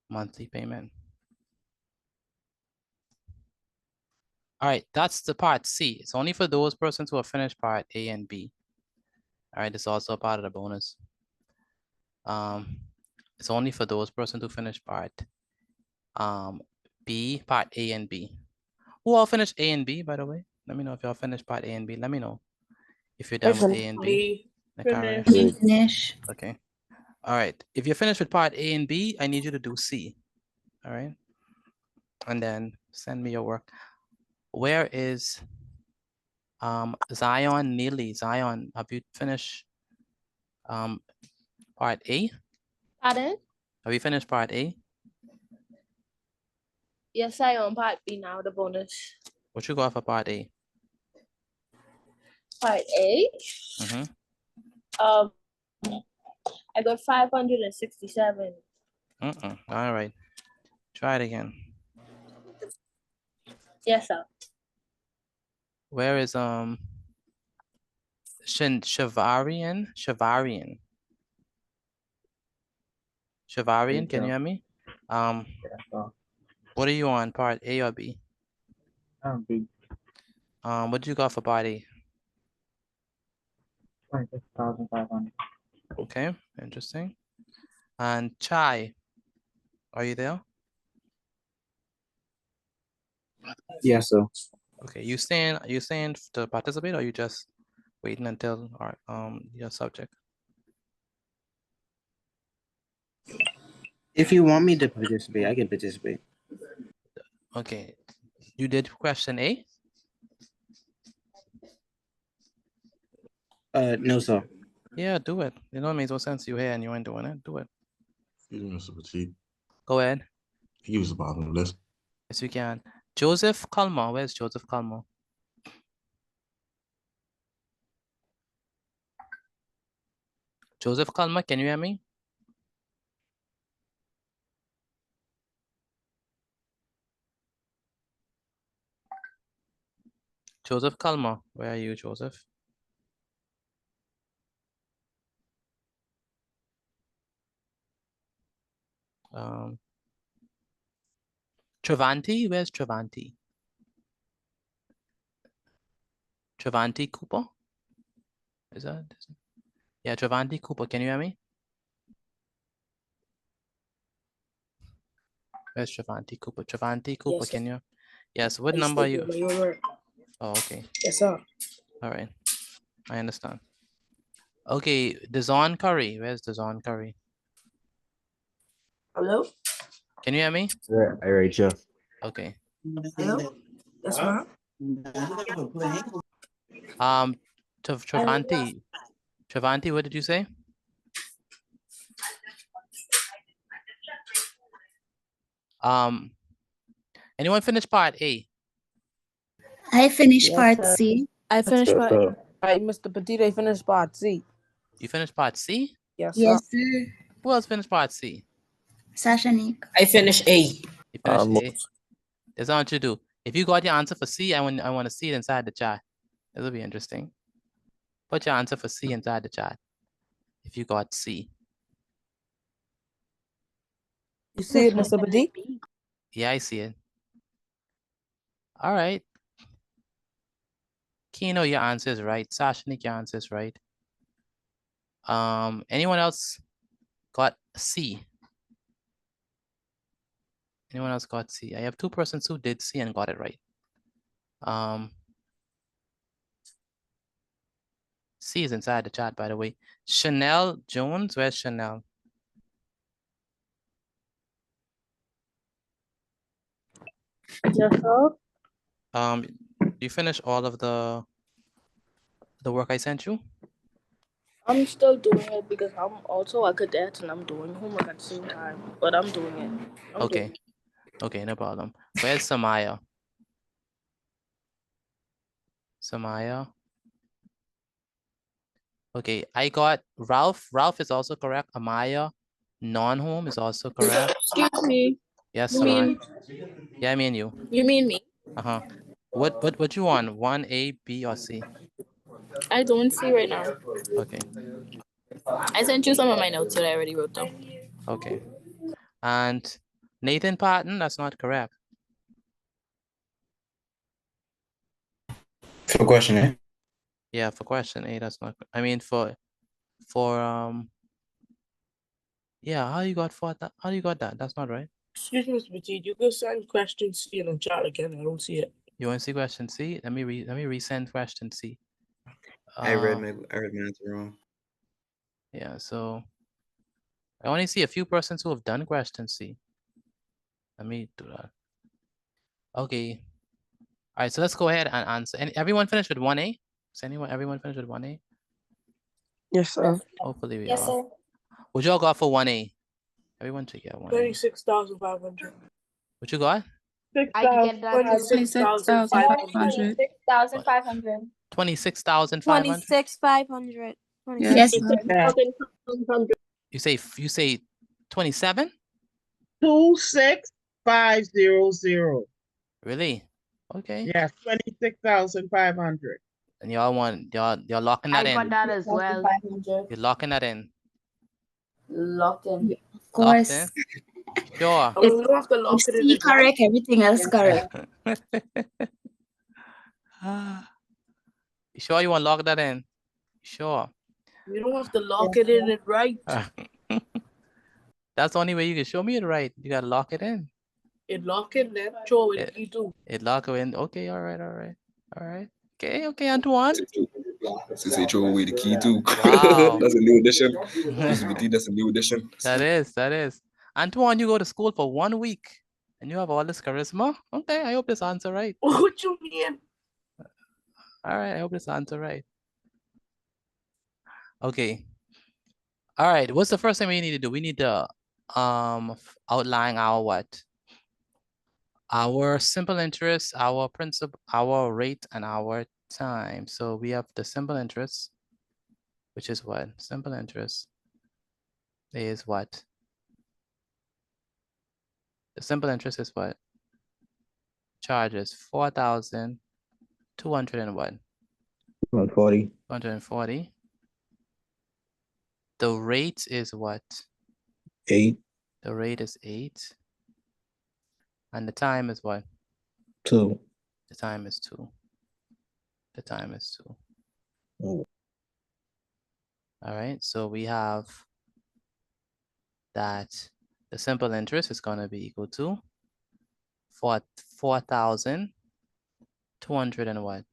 monthly payment. All right, that's the part C. It's only for those persons who have finished part A and B. All right, it's also a part of the bonus. It's only for those persons who finish part B, part A and B. Who all finished A and B, by the way? Let me know if y'all finished part A and B. Let me know if you're done with A and B. Finish. Okay. All right. If you're finished with part A and B, I need you to do C. All right. And then send me your work. Where is Zion Neely? Zion, have you finished part A? Pardon? Have you finished part A? Yes, I am part B now, the bonus. What you got for part A? Part A? I got 567. All right. Try it again. Yes, sir. Where is Shavarian, can you hear me? What are you on, part A or B? B. What do you got for part A? 26,500. Okay, interesting. And Chai, are you there? Yes, sir. Okay, you saying to participate, or you just waiting until your subject? If you want me to participate, I can participate. Okay, you did question A? No, sir. Yeah, do it. You know, it makes no sense you're here and you ain't doing it. Do it. Excuse me, Mr. Petit. Go ahead. Can you use the bottom of the list? Yes, we can. Joseph Kalma, where's Joseph Kalma? Joseph Kalma, can you hear me? Joseph Kalma, where are you, Joseph? Travanti, where's Travanti? Travanti Cooper? Is that? Yeah, Travanti Cooper, can you hear me? Where's Travanti Cooper? Travanti Cooper, Yes, can you? Yes, what number are you? Oh, okay. Yes, sir. All right. I understand. Okay, Dazon Curry. Where's Dazon Curry? Hello? Can you hear me? Yeah, I read you. Okay. Hello? Yes, ma'am. Travanti. Travanti, what did you say? Anyone finish part A? I finished Yes, part sir. C. I finished Yes, part. sir. Right, Mr. Petit, I finished part C. You finished part C? Yes, sir. Yes, sir. Who else finished part C? Sasha Nick. I finished A. You finished A. Most. That's not what you do. If you got your answer for C, I want to see it inside the chat. This will be interesting. Put your answer for C inside the chat. If you got C. You see it, Mr. Petit? Yeah, I see it. All right. Kino, your answer is right. Sashnik, your answer is right. Anyone else got C? Anyone else got C? I have 2 persons who did C and got it right. C is inside the chat, by the way. Chanel Jones, where's Chanel? Yes, sir. You finish all of the work I sent you? I'm still doing it because I'm also a cadet and I'm doing homework at the same time. But I'm doing it. Okay. Okay, no problem. Where's Samaya? Samaya. Okay, I got Ralph. Ralph is also correct. Amaya, non-home is also correct. Excuse me. Yes, You Samaya. mean Yeah, I mean you. you mean me? Uh-huh. What you want? 1A, B, or C? I don't see right now. Okay. I sent you some of my notes that I already wrote down. Okay. And Nathan Patton, that's not correct. For question A. Yeah, for question A, that's not. I mean for yeah, how you got that? How you got that? That's not right. Excuse me, Mr. Petit, you can send question C in the chat again. I don't see it. You want to see question C? Let me resend question C. I read my answer wrong. Yeah, so I only see a few persons who have done question C. Let me do that. Okay. All right, so let's go ahead and answer. And everyone finished with 1A? Is everyone finished with 1A? Yes, sir. Hopefully we Yes, are. sir. What y'all got for 1A? Everyone should get 1A. 26,500. What you got? I get that. 26,500. 26,500. 26,500? 26,500. Yes, sir. 26,500. You say 27? 26500. Really? Okay. Yes, 26,500. And y'all locking that I in. got that as well. 500. You're locking that in. Locked in. Of course. Sure. We don't have to lock it in C the correct, everything else correct. You sure you want to lock that in? Sure. We don't have to lock it in it right. That's the only way you can show me it right. You gotta lock it in. It lock in there. Show it key too. It lock it in. Okay, all right. Okay, Antoine. Since they throw away the key too. Wow. That's a new addition. That's a new addition. That is. Antoine, you go to school for 1 week and you have all this charisma. Okay, I hope this answer right. What you mean? All right, I hope this answer right. Okay. All right, what's the first thing we need to do? We need to outline our what? Our simple interest, our principal, our rate, and our time. So we have the simple interest, which is what? Simple interest is what? The simple interest is what? Charges 4,200 and what? 240. 240. The rate is what? 8. The rate is 8. And the time is what? 2. The time is 2. The time is 2. Oh. All right, so we have that the simple interest is going to be equal to 4,000 200 and what?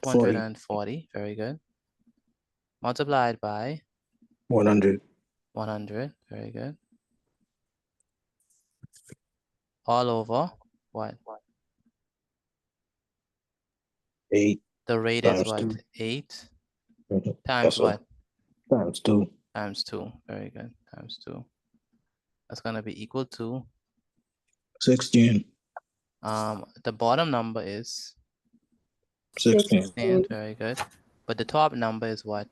40. 240. Very good. Multiplied by 100. 100. Very good. All over what? 8. The rate is Times what? 2. 8 Mhm. times That's all. what? Times 2. Times 2. Very good. Times 2. That's going to be equal to 16. the bottom number is 16. 16. Very good. But the top number is what?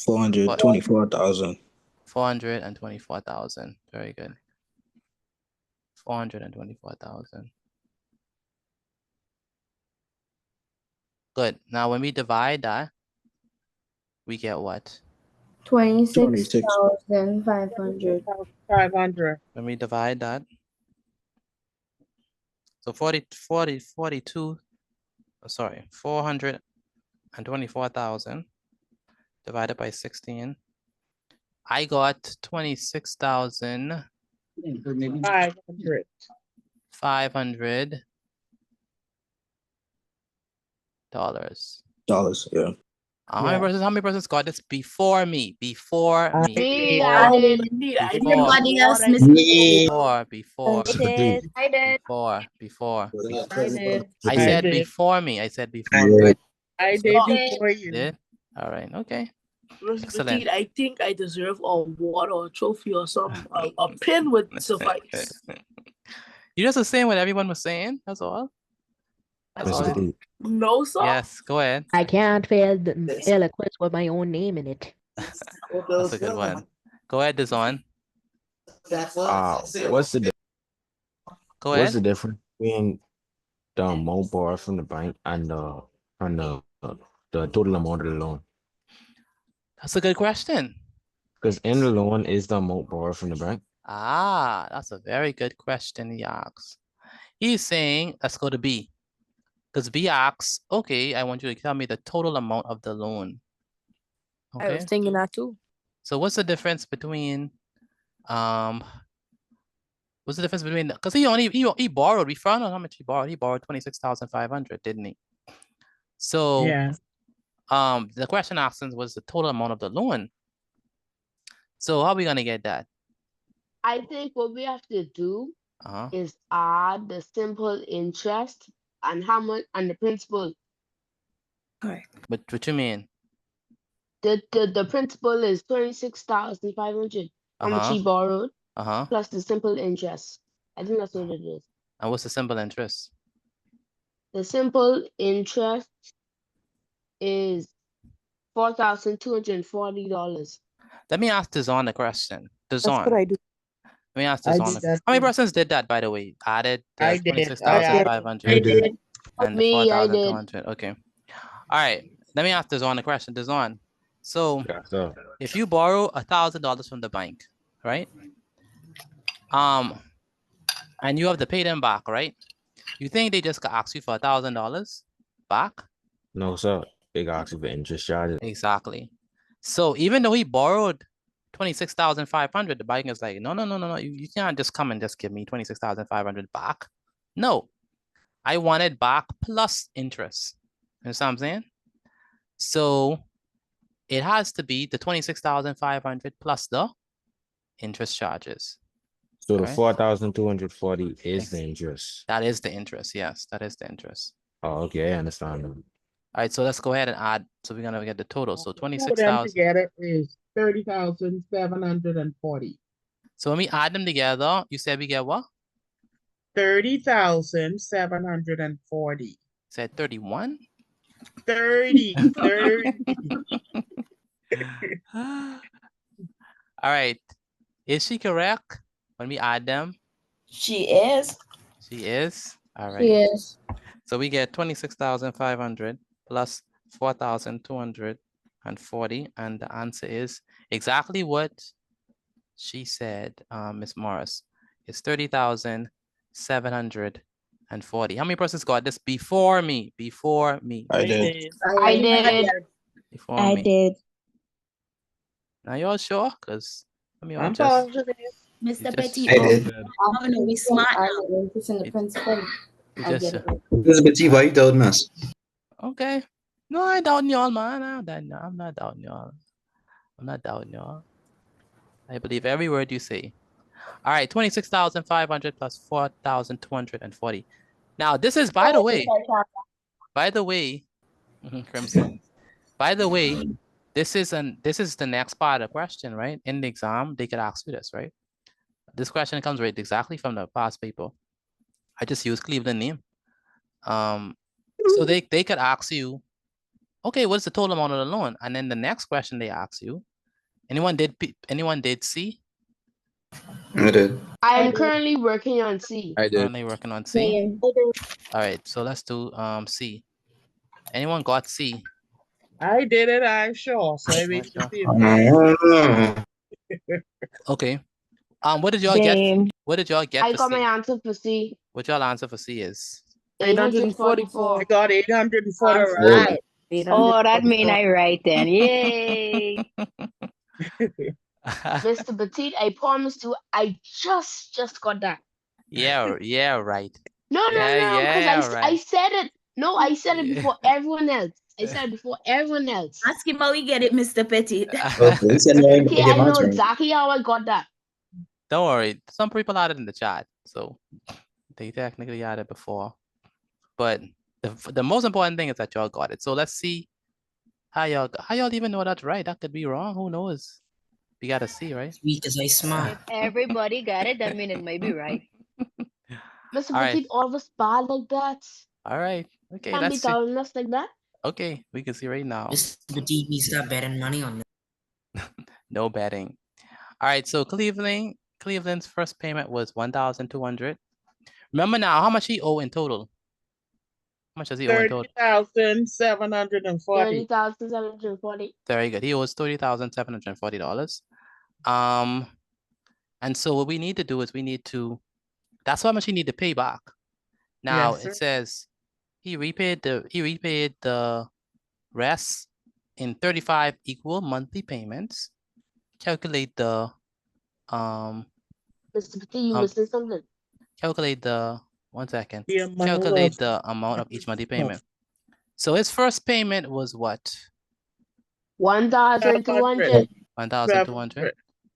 424,000. 424,000. Very good. 424,000. Good. Now when we divide that, we get what? 26,500. 500. When we divide that, so 424,000 divided by 16. I got 26,500 dollars. Yeah. How many persons got this before me? Before me. Me, Before. I did. Everybody else missed Before. I did. Before. I did. I I said did. before me. I said before me. I did before you. Did? All right. Okay. Miss Excellent. Petite, I think I deserve a award or a trophy or some a pin would suffice. You just the same what everyone was saying. That's all. That's Mr. all. Petit. No, sir. Yes. Go ahead. I can't fail the eloquence with my own name in it. That's a good one. Go ahead, Dazon. What's the Go what's the ahead. difference between the amount borrowed from the bank and the total amount of the loan? That's a good question. Because in the loan is the amount borrowed from the bank. Ah, that's a very good question he asks. He's saying, let's go to B. Because B asks, okay, I want you to tell me the total amount of the loan. I was Okay. thinking that too. So what's the difference between because he borrowed, we found out how much he borrowed. He borrowed 26,500, didn't he? So Yeah. the question asked was the total amount of the loan. So how are we gonna get that? I think what we have to do is add the simple interest and how much and the principal. But what you mean? The principal is 26,500. How much he borrowed plus the simple interest. I think that's what it is. And what's the simple interest? The simple interest is $4,240. Let me ask Dazon a question. That's what Dazon. I do. Let me ask I Dazon. did that How many too. persons did that, by the way? Added I the did. 26,500 I did. and the Me, I did. 4,200. Okay. All right. Let me ask Dazon a question. Dazon. So if you borrow $1,000 from the bank, right? And you have to pay them back, right? You think they just ask you for $1,000 back? No, sir. They got you for interest charges. Exactly. So even though he borrowed 26,500, the bank is like, no. You can't just come and just give me 26,500 back. No, I want it back plus interest. You understand what I'm saying? So it has to be the 26,500 plus the interest charges. So the Right? 4,240 is the interest. That is the interest. Yes, that is the interest. Oh, okay, I understand. All right, so let's go ahead and add. So we're gonna get the total. So All of them 26,000. together is 30,740. So when we add them together, you said we get what? 30,740. Said 31? 30. All right. Is she correct when we add them? She is. She is. All right. She is. So we get 26,500 plus 4,240, and the answer is exactly what she said, Miss Morris. It's 30,740. How many persons got this before me? Before me. I did. I did. Before I me. did. Now y'all sure? Because I mean, I'm just positive. Mr. just- Petit, I did. oh no, we smart now. Interest in the principal. We I'll just get it right. Elizabeth T, why you doubting us? okay. No, I ain't doubting y'all, man. I'm not doubting y'all. I'm not doubting y'all. I believe every word you say. All right, 26,500 plus 4,240. Now, this is, by the way, Crimson. By the way, this is the next part of the question, right? In the exam, they could ask you this, right? This question comes right exactly from the past paper. I just use Cleveland name. So they could ask you, okay, what's the total amount of the loan? And then the next question they ask you, anyone did C? I did. I am currently working on C. I did. Currently working on C. All right, so let's do C. Anyone got C? I did it, I'm sure. So I wait to see. Okay. What did y'all get? What did y'all get I for got C? my answer for C. What y'all answer for C is? 844. I got 844. Alright. Oh, that mean I right then. Yay. Mr. Petit, I promise you, I just got that. Yeah, right. No, because I right. said it. No, I said it before everyone else. I said it before everyone else. Ask him how we get it, Mr. Petit. Okay, so now Okay, I know exactly how I got that. Don't worry. Some people had it in the chat, so they technically had it before. But the most important thing is that y'all got it. So let's see how y'all even know that's right. That could be wrong. Who knows? We gotta see, right? Because I smart. If everybody got it, that means it might be right. Mr. All right. Petit, all of us bad like that. All right. Okay, Can't be let's see. telling us like that. Okay, we can see right now. Mr. Petit, we start betting money on it. No betting. All right, so Cleveland's first payment was 1,200. Remember now, how much he owe in total? How much does he owe in total? 30,740. 30,740. Very good. He owes $30,740. And so what we need to do is that's how much he need to pay back. Now Yes, sir. it says he repaid the rest in 35 equal monthly payments. Calculate the Mr. Petit, you missing something. calculate the 1 second. The amount Calculate of- the amount of each monthly payment. So his first payment was what? 1,200. 1,200.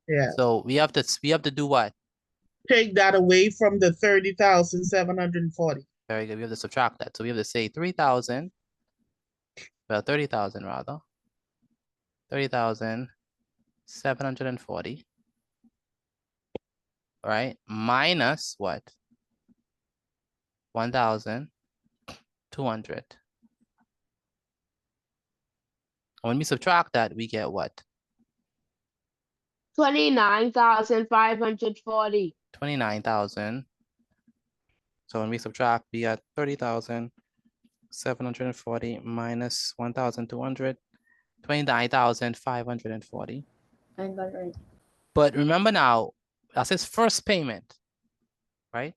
Yeah. So we have to do what? Take that away from the 30,740. Very good. We have to subtract that. So we have to say 30,000 rather. 30,740. All right. Minus what? 1,200. When we subtract that, we get what? 29,540. 29,000. So when we subtract, we got 30,740 minus 1,200, 29,540. I got it right. But remember now, that's his first payment, right?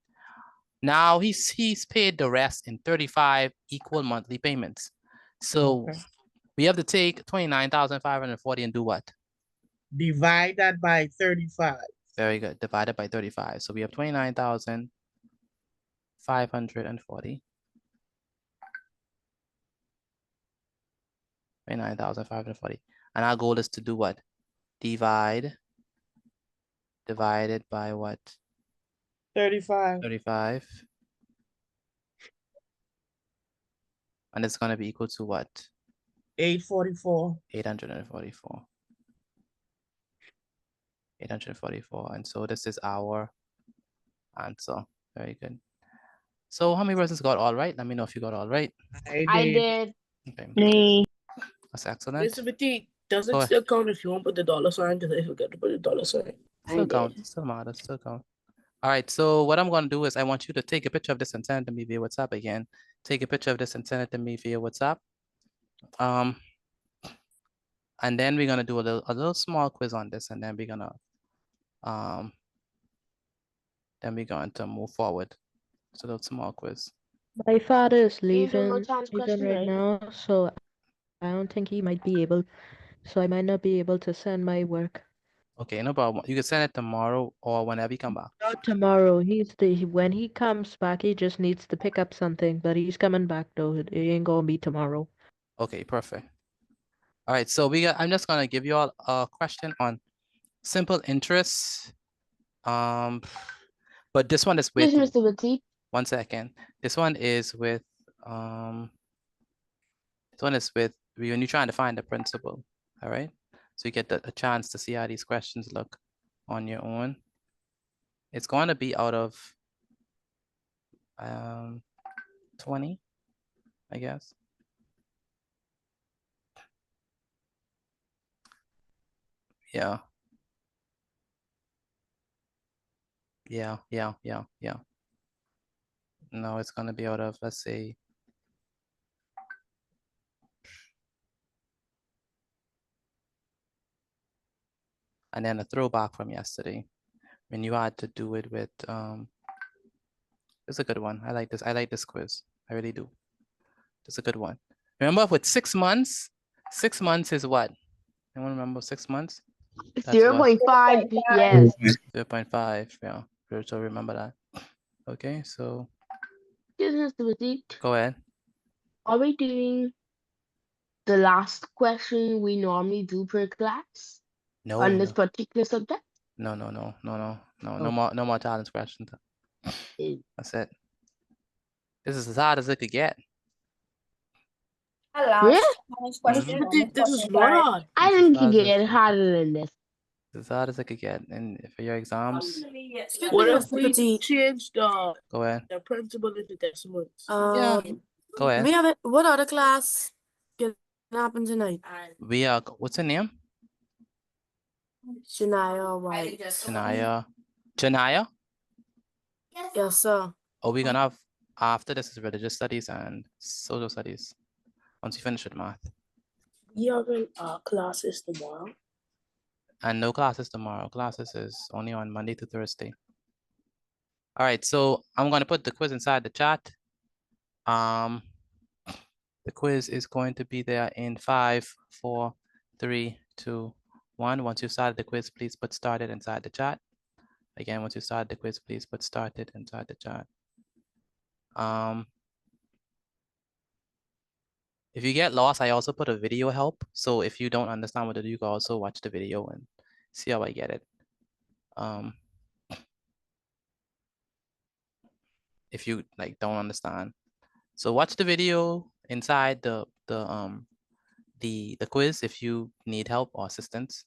Now he's paid the rest in 35 equal monthly payments. So we have to take 29,540 and do what? Divide that by 35. Very good. Divided by 35. So we have 29,540. 29,540. And our goal is to do what? Divided by what? 35. 35. And it's going to be equal to what? 844. 844. 844. And so this is our answer. Very good. So how many persons got all right? Let me know if you got all right. I did. Okay. Me. That's excellent. Mr. Petit, does it Go still count if you won't put the dollar sign? Because I forgot to put the dollar sign. Still count. Still matters. Still count. All right. So what I'm going to do is I want you to take a picture of this and send it to me via WhatsApp again. Take a picture of this and send it to me via WhatsApp. And then we're going to do a little small quiz on this, and then we're going to move forward. So a little small quiz. My father is You do no leaving chance question, right right? now, so I don't think he might be able. So I might not be able to send my work. Okay, no problem. You can send it tomorrow or whenever you come back. Not tomorrow. When he comes back, he just needs to pick up something, but he's coming back though. It ain't gonna be tomorrow. Okay, perfect. All right, so I'm just gonna give you all a question on simple interest. But this one is with, Yes, Mr. Petit. 1 second. This one is with when you're trying to find the principal. All right. So you get a chance to see how these questions look on your own. It's going to be out of 20, I guess. Yeah. Yeah. No, it's going to be out of, let's say, and then a throwback from yesterday when you had to do it with, it's a good one. I like this quiz. I really do. It's a good one. Remember with 6 months, 6 months is what? Anyone remember 6 months? 0.5, yes. 0.5, yeah. So remember that. Okay, so Yes, Mr. Petit. go ahead. Are we doing the last question we normally do per class No, on this particular subject? no more challenge questions. That's it. This is as hard as it could get. Really? This is not hard. I think you get harder than this. As hard as it could get. And for your exams, What if we change go ahead. the principal into decimals? Yeah, go ahead. We have it. What other class can happen tonight? We are, what's her name? Shania White. Janaya? Yes, sir. Oh, we're gonna have, after this is religious studies and social studies. Once you finish with math. We are in classes tomorrow. And no classes tomorrow. Classes is only on Monday to Thursday. All right, so I'm gonna put the quiz inside the chat. The quiz is going to be there in 5, 4, 3, 2, 1. Once you started the quiz, please put started inside the chat. Again, once you start the quiz, please put started inside the chat. If you get lost, I also put a video help. So if you don't understand what to do, you can also watch the video and see how I get it. If you don't understand. So watch the video inside the quiz if you need help or assistance.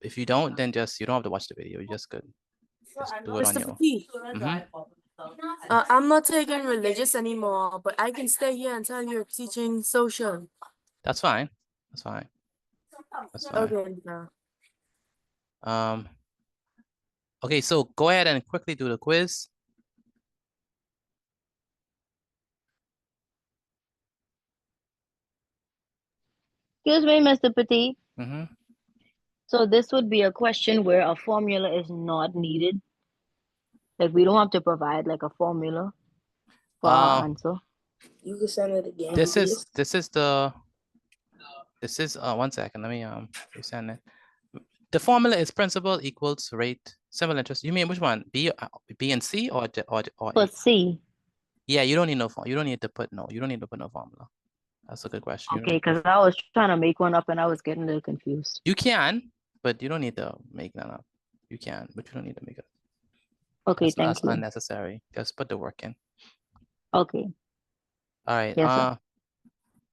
If you don't, then you don't have to watch the video. You just could just do it on your own. I'm not taking religious anymore, but I can stay here until you're teaching social. That's fine. That's fine. That's fine. Okay. No. Okay, so go ahead and quickly do the quiz. Excuse me, Mr. Petit. Mm-hmm. So this would be a question where a formula is not needed. Like we don't have to provide like a formula for our answer. You can send it again. This is 1 second. Let me resend it. The formula is principal equals rate, simple interest. You mean which one? B and C or For C. Yeah, you don't need you don't need to put no formula. That's a good question. Okay, because I was trying to make one up and I was getting a little confused. You can, but you don't need to make that up. You can, but you don't need to make it. Okay, thank you. That's unnecessary. Just put the work in. Okay. All right. Yes, sir.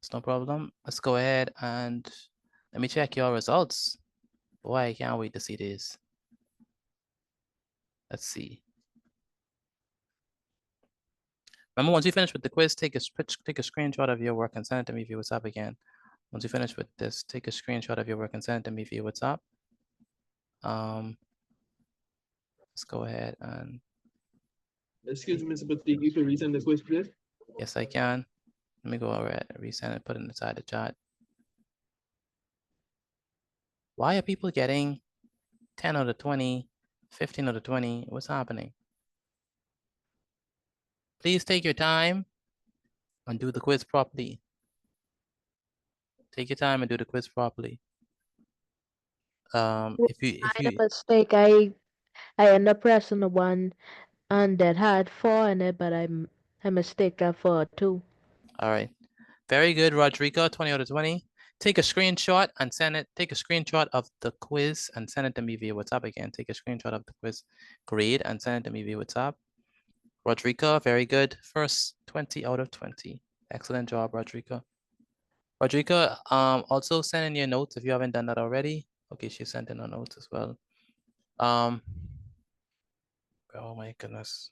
It's no problem. Let's go ahead and let me check your results. Boy, I can't wait to see this. Let's see. Remember, once you finish with the quiz, take a screenshot of your work and send it to me via WhatsApp again. Once you finish with this, take a screenshot of your work and send it to me via WhatsApp. Let's go ahead and. Excuse me, Mr. Petit, you can resend the quiz, please? Yes, I can. Let me go over it, resend it, put it inside the chat. Why are people getting 10 out of 20, 15 out of 20? What's happening? Please take your time and do the quiz properly. Take your time and do the quiz properly. if you I made a mistake. I ended up pressing the one and that had 4 in it, but I mistake that for 2. All right. Very good, Rodrigo, 20 out of 20. Take a screenshot and send it. Take a screenshot of the quiz and send it to me via WhatsApp again. Take a screenshot of the quiz grade and send it to me via WhatsApp. Rodrigo, very good. First 20 out of 20. Excellent job, Rodrigo. Rodrigo, also send in your notes if you haven't done that already. Okay, she sent in her notes as well. Oh my goodness.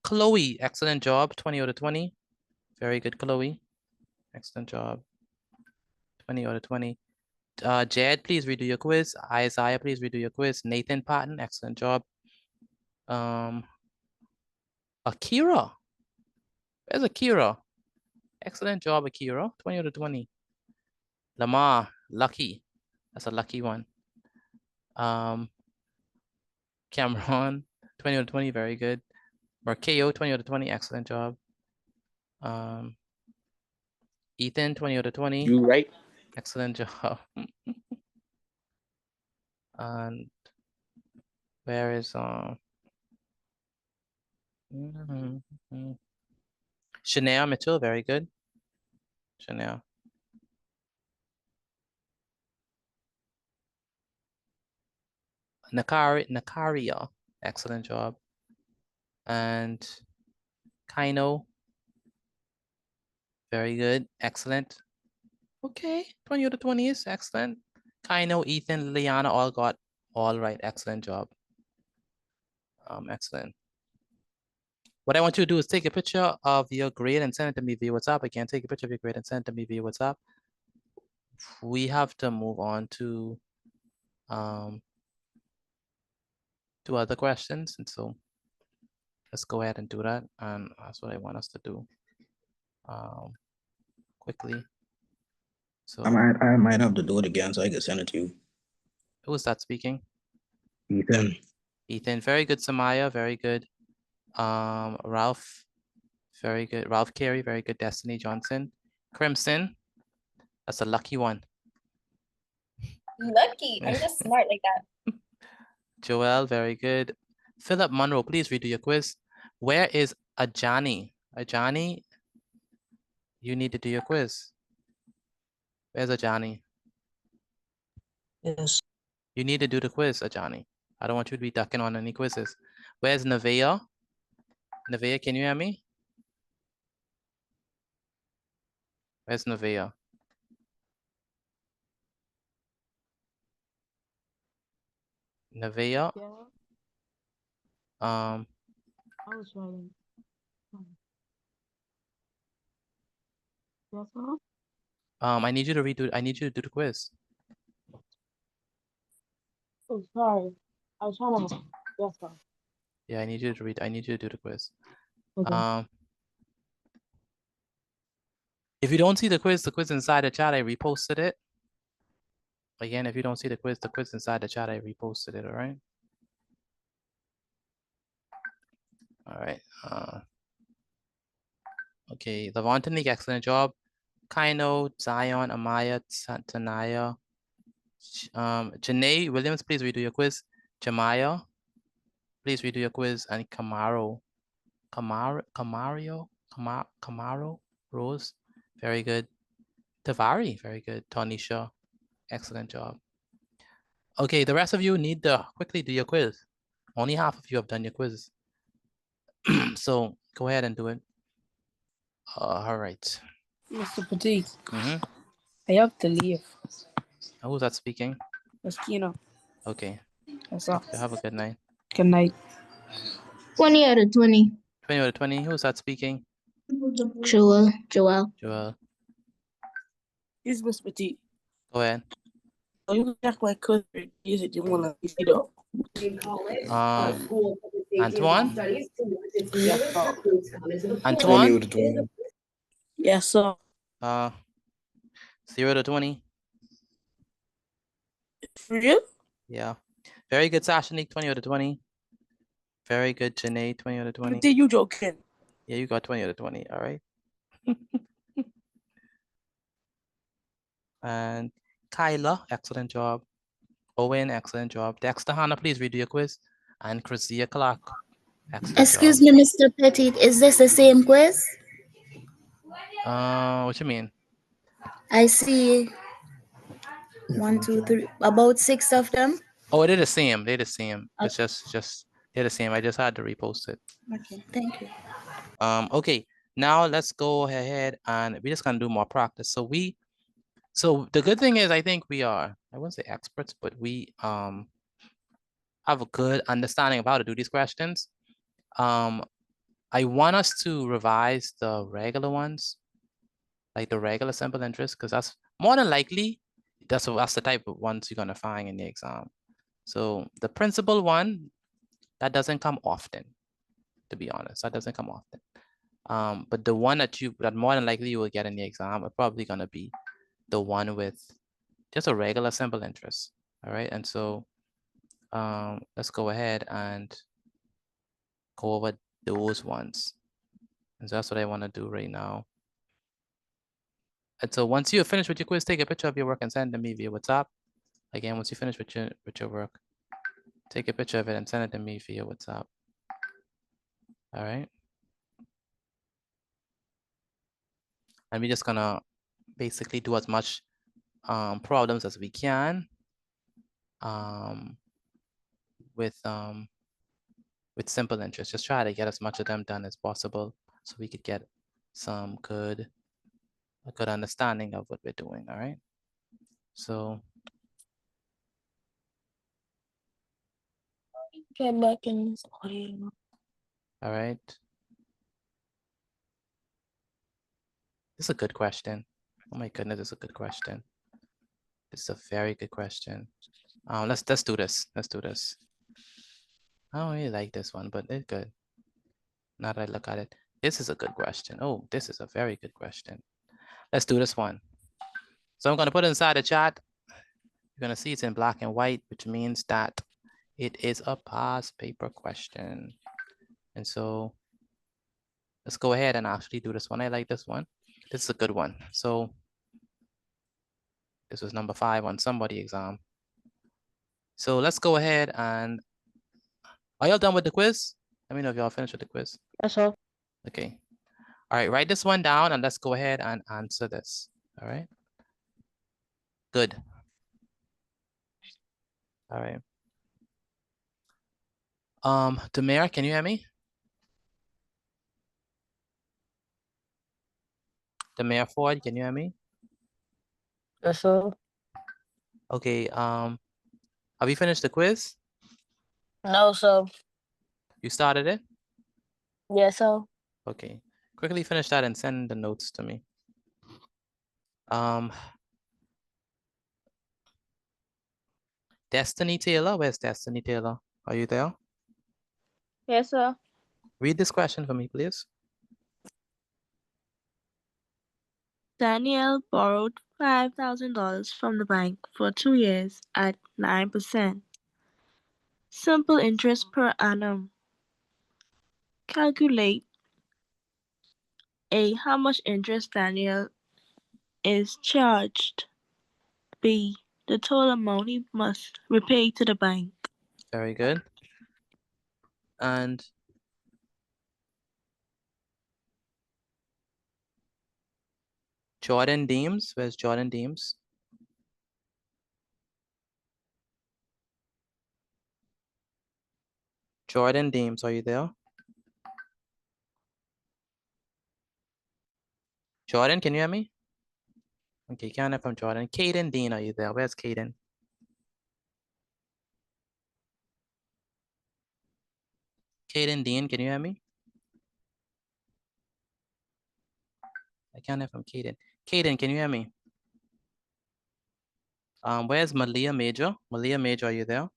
Chloe, excellent job, 20 out of 20. Very good, Chloe. Excellent job. 20 out of 20. Jed, please redo your quiz. Isaiah, please redo your quiz. Nathan Patton, excellent job. Akira. Where's Akira? Excellent job, Akira. 20 out of 20. Lamar, lucky. That's a lucky one. Cameron, 20 out of 20, very good. Markeo, 20 out of 20, excellent job. Ethan, 20 out of 20. You right. Excellent job. And where is Shania Mitchell, very good. Shania. Nakaria, excellent job. And Kaino, very good, excellent. Okay, 20 out of 20 is excellent. Kaino, Ethan, Liana all got all right, excellent job. Excellent. What I want you to do is take a picture of your grade and send it to me via WhatsApp. Again, take a picture of your grade and send it to me via WhatsApp. We have to move on to other questions, and so let's go ahead and do that. And that's what I want us to do quickly. So I might have to do it again so I can send it to you. who is that speaking? Ethan. Ethan, very good. Samaya, very good. Ralph, very good. Ralph Carey, very good. Destiny Johnson. Crimson, that's a lucky one. Lucky. I'm just smart like that. Joel, very good. Philip Monroe, please redo your quiz. Where is Ajani? Ajani, you need to do your quiz. Where's Ajani? Yes. You need to do the quiz, Ajani. I don't want you to be ducking on any quizzes. Where's Nevaeh? Nevaeh, can you hear me? Where's Nevaeh? Nevaeh? Yeah, Um, I was writing. Yes, ma'am? I need you to redo. I need you to do the quiz. Oh, sorry. I was trying to. Yes, ma'am. Yeah, I need you to read. I need you to do the quiz. Okay. If you don't see the quiz inside the chat, I reposted it. Again, if you don't see the quiz inside the chat, I reposted it. All right. All right. Okay, Levantinique, excellent job. Kaino, Zion, Amaya, Tanaya, Janae Williams, please redo your quiz. Jamaya, please redo your quiz. And Camaro, Rose, very good. Tavari, very good. Tonisha, excellent job. Okay, the rest of you need to quickly do your quiz. Only half of you have done your quizzes. So go ahead and do it. All right. Mr. Petit, Mm-hmm. I have to leave. Who's that speaking? Moschino. Okay. That's all. Have a good night. Good night. 20 out of 20. 20 out of 20. Who's that speaking? Joel. Joel. Here's Mr. Petit. Go ahead. Oh, you act like cousin. You said you want to let me know. Antoine? Yes, sir. Antoine? Yes, sir. 0 to 20. For real? Yeah. Very good, Sashanique, 20 out of 20. Very good, Janae, 20 out of 20. Did you joking? Yeah, you got 20 out of 20. All right. And Kyla, excellent job. Owen, excellent job. Dexter Hannah, please redo your quiz. And Chrisia Clark, excellent Excuse job. me, Mr. Petit, is this the same quiz? What you mean? I see 1, 2, 3, about 6 of them. Oh, they're the same. They're the same. It's Okay. just they're the same. I just had to repost it. Okay, thank you. Okay, now let's go ahead and we're just gonna do more practice. So the good thing is I think we are, I wouldn't say experts, but we have a good understanding of how to do these questions. I want us to revise the regular ones, like the regular simple interest, because that's more than likely, that's the type of ones you're gonna find in the exam. So the principal one, that doesn't come often, to be honest, that doesn't come often. But the one that more than likely you will get in the exam are probably gonna be the one with just a regular simple interest, all right? And so let's go ahead and go over those ones. And so that's what I wanna do right now. And so once you're finished with your quiz, take a picture of your work and send it to me via WhatsApp. Again, once you finish with your work, take a picture of it and send it to me via WhatsApp. All right. And we're just gonna basically do as much problems as we can with simple interest. Just try to get as much of them done as possible so we could get a good understanding of what we're doing. All right. So Get back in this audio. all right. This is a good question. Oh my goodness, it's a good question. It's a very good question. Let's do this. Let's do this. I don't really like this one, but it's good. Now that I look at it, this is a good question. Oh, this is a very good question. Let's do this one. So I'm gonna put it inside the chat. You're gonna see it's in black and white, which means that it is a past paper question. And so let's go ahead and actually do this one. I like this one. This is a good one. So this was number 5 on somebody exam. So let's go ahead and, are y'all done with the quiz? Let me know if y'all finished with the quiz. Yes, sir. Okay. All right, write this one down and let's go ahead and answer this. All right. Good. All right. Demir, can you hear me? Demir Ford, can you hear me? Yes, sir. Okay, have you finished the quiz? No, sir. You started it? Yes, sir. Okay, quickly finish that and send the notes to me. Destiny Taylor, where's Destiny Taylor? Are you there? Yes, sir. Read this question for me, please. Daniel borrowed $5,000 from the bank for 2 years at 9%. Simple interest per annum. Calculate A. How much interest Daniel is charged. B. The total amount he must repay to the bank. Very good. And Jordan Deems, where's Jordan Deems? Jordan Deems, are you there? Jordan, can you hear me? Okay, can't hear from Jordan. Caden Dean, are you there? Where's Caden? Caden Dean, can you hear me? I can't hear from Caden. Caden, can you hear me? Where's Malia Major? Malia Major, are you there?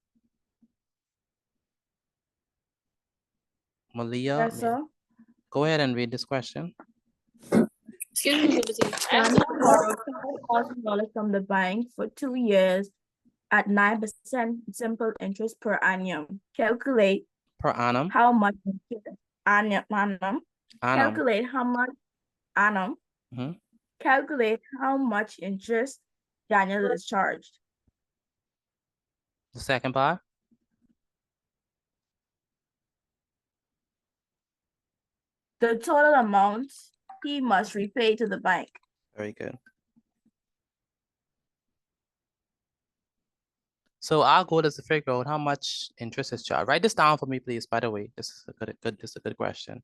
Malia, Yes, sir. go ahead and read this question. Excuse me, Liberty. Daniel borrowed $5,000 from the bank for 2 years at 9% simple interest per annum. Calculate Per annum. how much interest annum. Calculate how much annum. Mhm. Calculate how much interest Daniel is charged. The second part? The total amount he must repay to the bank. Very good. So our goal is to figure out how much interest is charged. Write this down for me, please. By the way, this is a good question.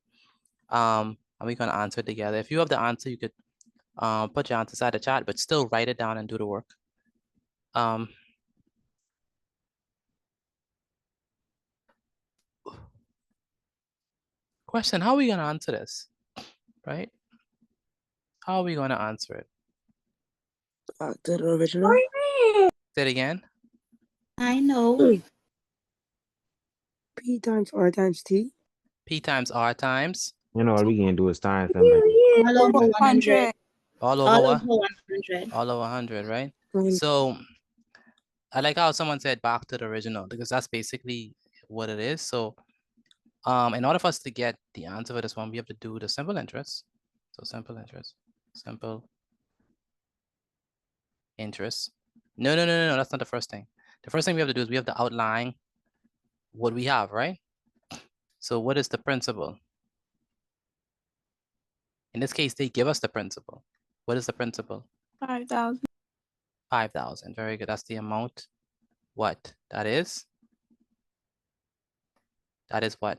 And we're gonna answer it together. If you have the answer, you could put your answer inside the chat, but still write it down and do the work. Question, how are we gonna answer this? Right? How are we gonna answer it? Back to the original. Say it again. I know. P times R times T. P times R times. You know, all we can do is times them. Like, All over 100. All All over over what? 100. All over 100, right? So I like how someone said back to the original, because that's basically what it is. So in order for us to get the answer for this one, we have to do the simple interest. So simple interest. No, that's not the first thing. The first thing we have to do is we have to outline what we have, right? So what is the principal? In this case, they give us the principal. What is the principal? 5,000. 5,000, very good. That's the amount. What? That is what?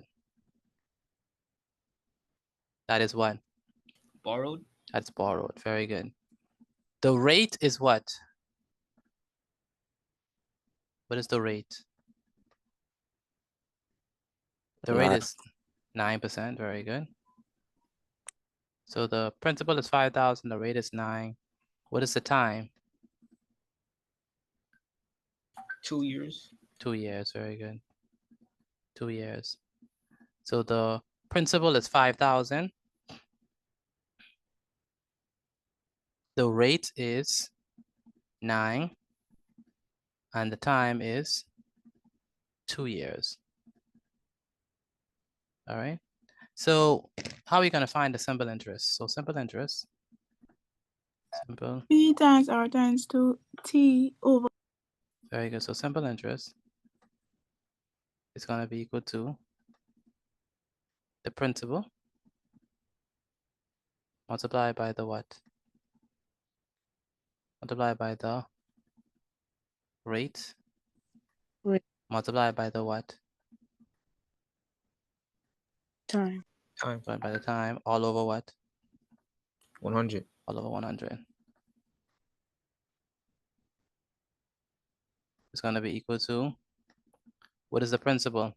That is what? Borrowed. That's borrowed, very good. The rate is what? What is the rate? The rate is 9%, very good. So the principal is 5,000, the rate is 9. What is the time? 2 years. 2 years, very good. 2 years. So the principal is 5,000. The rate is 9. And the time is 2 years. All right. So how are we going to find the simple interest? So simple interest. Simple. P times R times 2 T over. Very good. So simple interest is going to be equal to the principal multiplied by the what? Multiplied by the rate. Multiplied by the what? Time. Multiplied by the time, all over what? 100. All over 100. It's going to be equal to, what is the principal?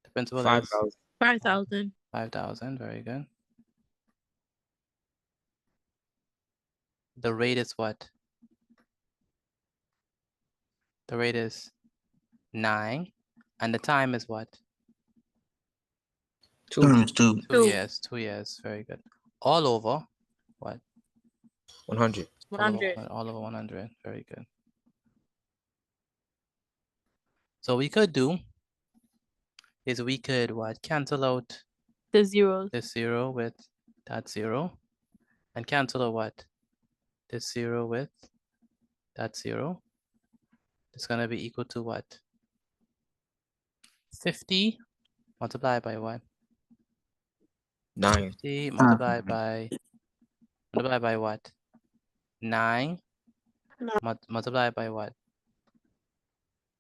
The principal 5,000. is 5,000. 5,000, very good. The rate is what? The rate is 9. And the time is what? 2 times 2. 2 years, 2 years, very good. All over what? 100. 100. All over 100, very good. So we could do is we could what? Cancel out The zeros. this 0 with that 0, and cancel out what? This 0 with that 0. It's gonna be equal to what? 50 multiplied by what? 9. 50 multiplied by what? 9 multiplied by what?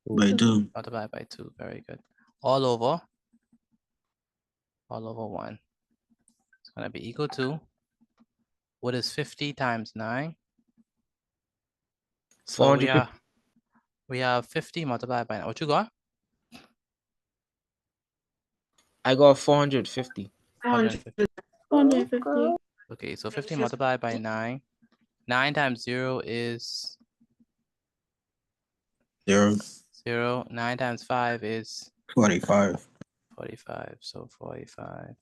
By 2. Multiplied by 2, very good. All over 1. It's gonna be equal to, what is 50 times 9? So 400. we have 50 multiplied by 9. What you got? I got 450. 150. Okay, so 50 multiplied by 9. 9 times 0 is 0. 0. 9 times 5 is 45. 45. So 45.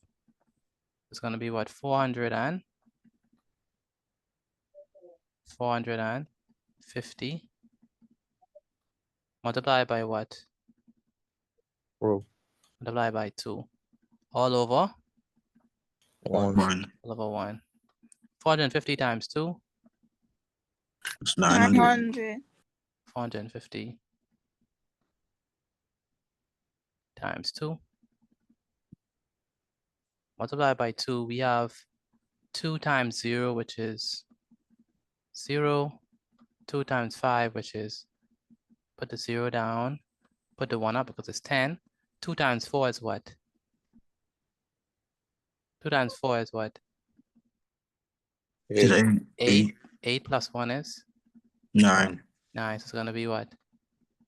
It's gonna be what? 450 multiplied by what? Multiplied by 2. All over 1. all over 1. 450 times 2. It's 900. 450 times 2. Multiply by 2, we have 2 times 0, which is 0. 2 times 5, which is, put the 0 down, put the 1 up because it's 10. 2 times 4 is what? 2 times 4 is what? 8. 8 plus 1 is? 9. 9. So it's going to be what?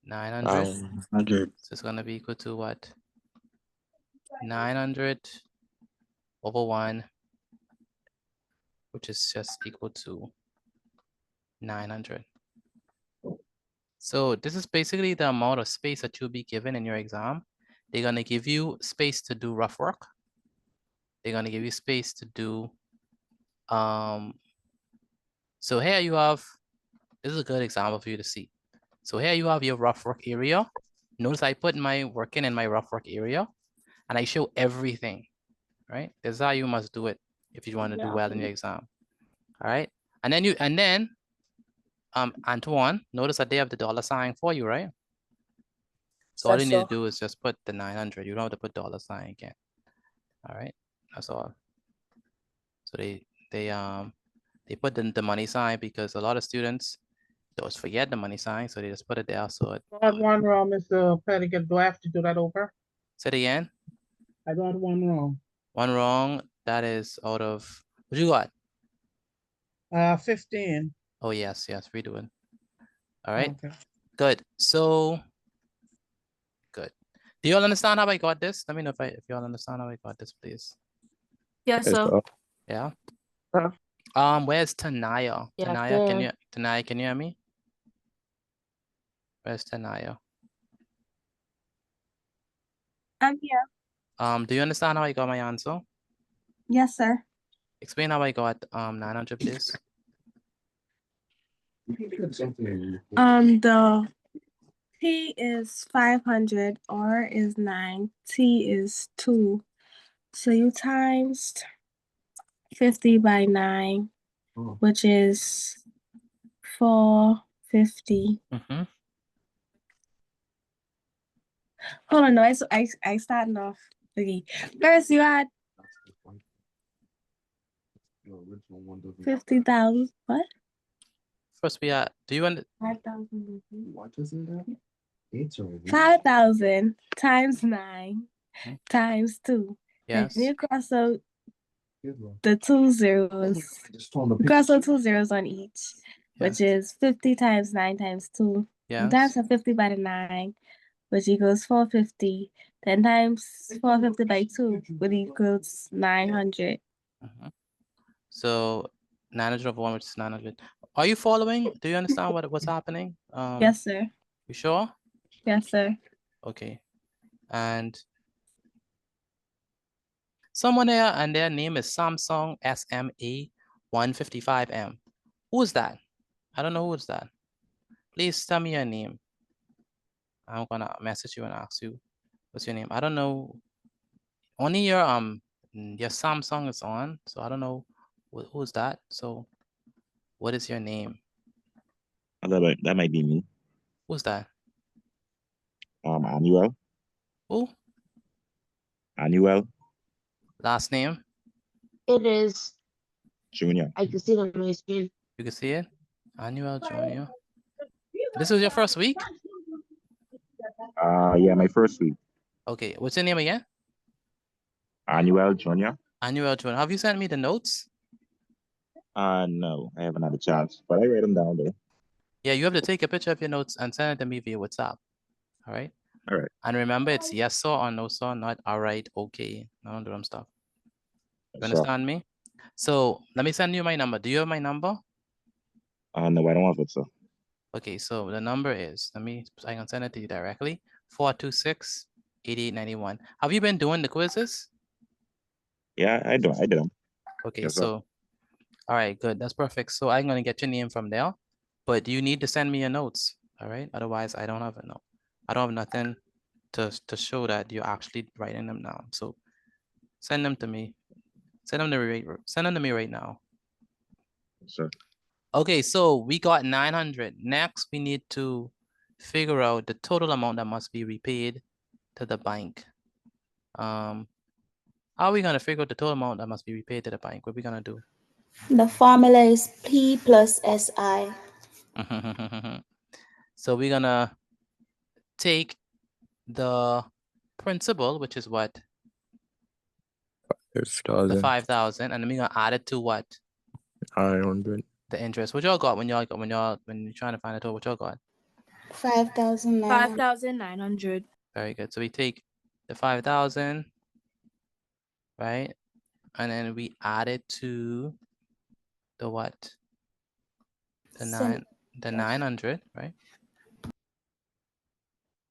900. 900. So it's going to be equal to what? 900 over 1, which is just equal to 900. So this is basically the amount of space that you'll be given in your exam. They're going to give you space to do rough work. They're going to give you space to do, so here you have, this is a good example for you to see. So here you have your rough work area. Notice I put my working in my rough work area and I show everything, right? This is how you must do it if you want to do well in your exam. All right. And then Antoine, notice that they have the dollar sign for you, right? So all you need to do is just put the 900. You don't have to put dollar sign again. All right, that's all. So they put the money sign because a lot of students don't forget the money sign, so they just put it there. So it, I got one wrong, Mr. Pettigan. Do I have to do that over? say it again. I got one wrong. One wrong. That is out of what you got? 15. Oh yes, redo it. All right, Okay. good. So good. Do you all understand how I got this? Let me know if you all understand how I got this, please. Yes, sir. Yeah. Where's Tanaya? Yes, Tanaya, can you hear me? Where's Tanaya? I'm here. Do you understand how I got my answer? Yes, sir. Explain how I got 900, please. The P is 500, R is 9, T is 2. So you times 50 by 9, which is 450. Hold on, no, I started off. Okay. First you had 50,000. What? First we are, do you want 5,000. 5,000 times 9 times 2. Yes. And you cross out the 2 zeros. Cross out 2 zeros on each, which is 50 times 9 times 2. Yes. Times 50 by the 9, which equals 450. Then times 450 by 2, which equals 900. So 900 over 1, which is 900. Are you following? Do you understand what's happening? Yes, sir. You sure? Yes, sir. Okay. And someone there, and their name is Samsung SMA155M. Who is that? I don't know who is that. Please tell me your name. I'm gonna message you and ask you what's your name. I don't know. Only your Samsung is on, so I don't know who's that. So what is your name? That might be me. Who's that? Annuel. Who? Annuel. Last name? It is Junior. I can see it on my screen. You can see it? Annuel Junior. This was your first week? Yeah, my first week. Okay, what's your name again? Annuel Junior. Annuel Junior. Have you sent me the notes? No, I haven't had a chance, but I write them down though. Yeah, you have to take a picture of your notes and send it to me via WhatsApp. All right? All right. And remember, it's yes sir or no sir, not all right, okay. None of them stuff. You understand me? So let me send you my number. Do you have my number? No, I don't have it, sir. Okay, so the number is, I can send it to you directly, 426-8891. Have you been doing the quizzes? Yeah, I did them. Okay, Yes, so, all right, good. That's perfect. So I'm gonna get your name from there, but you need to send me your notes, all right? Otherwise, I don't have a note. I don't have nothing to show that you're actually writing them down. So send them to me. Send them to me right now. Sure. Okay, so we got 900. Next, we need to figure out the total amount that must be repaid to the bank. How are we gonna figure out the total amount that must be repaid to the bank? What are we gonna do? The formula is P plus SI. So we're gonna take the principal, which is what? The 5,000, and then we're gonna add it to what? 900. The interest. What y'all got when you're trying to find a total? What y'all got? 5,900. 5,900. Very good. So we take the 5,000, right? And then we add it to the what? The Sim- 900, right?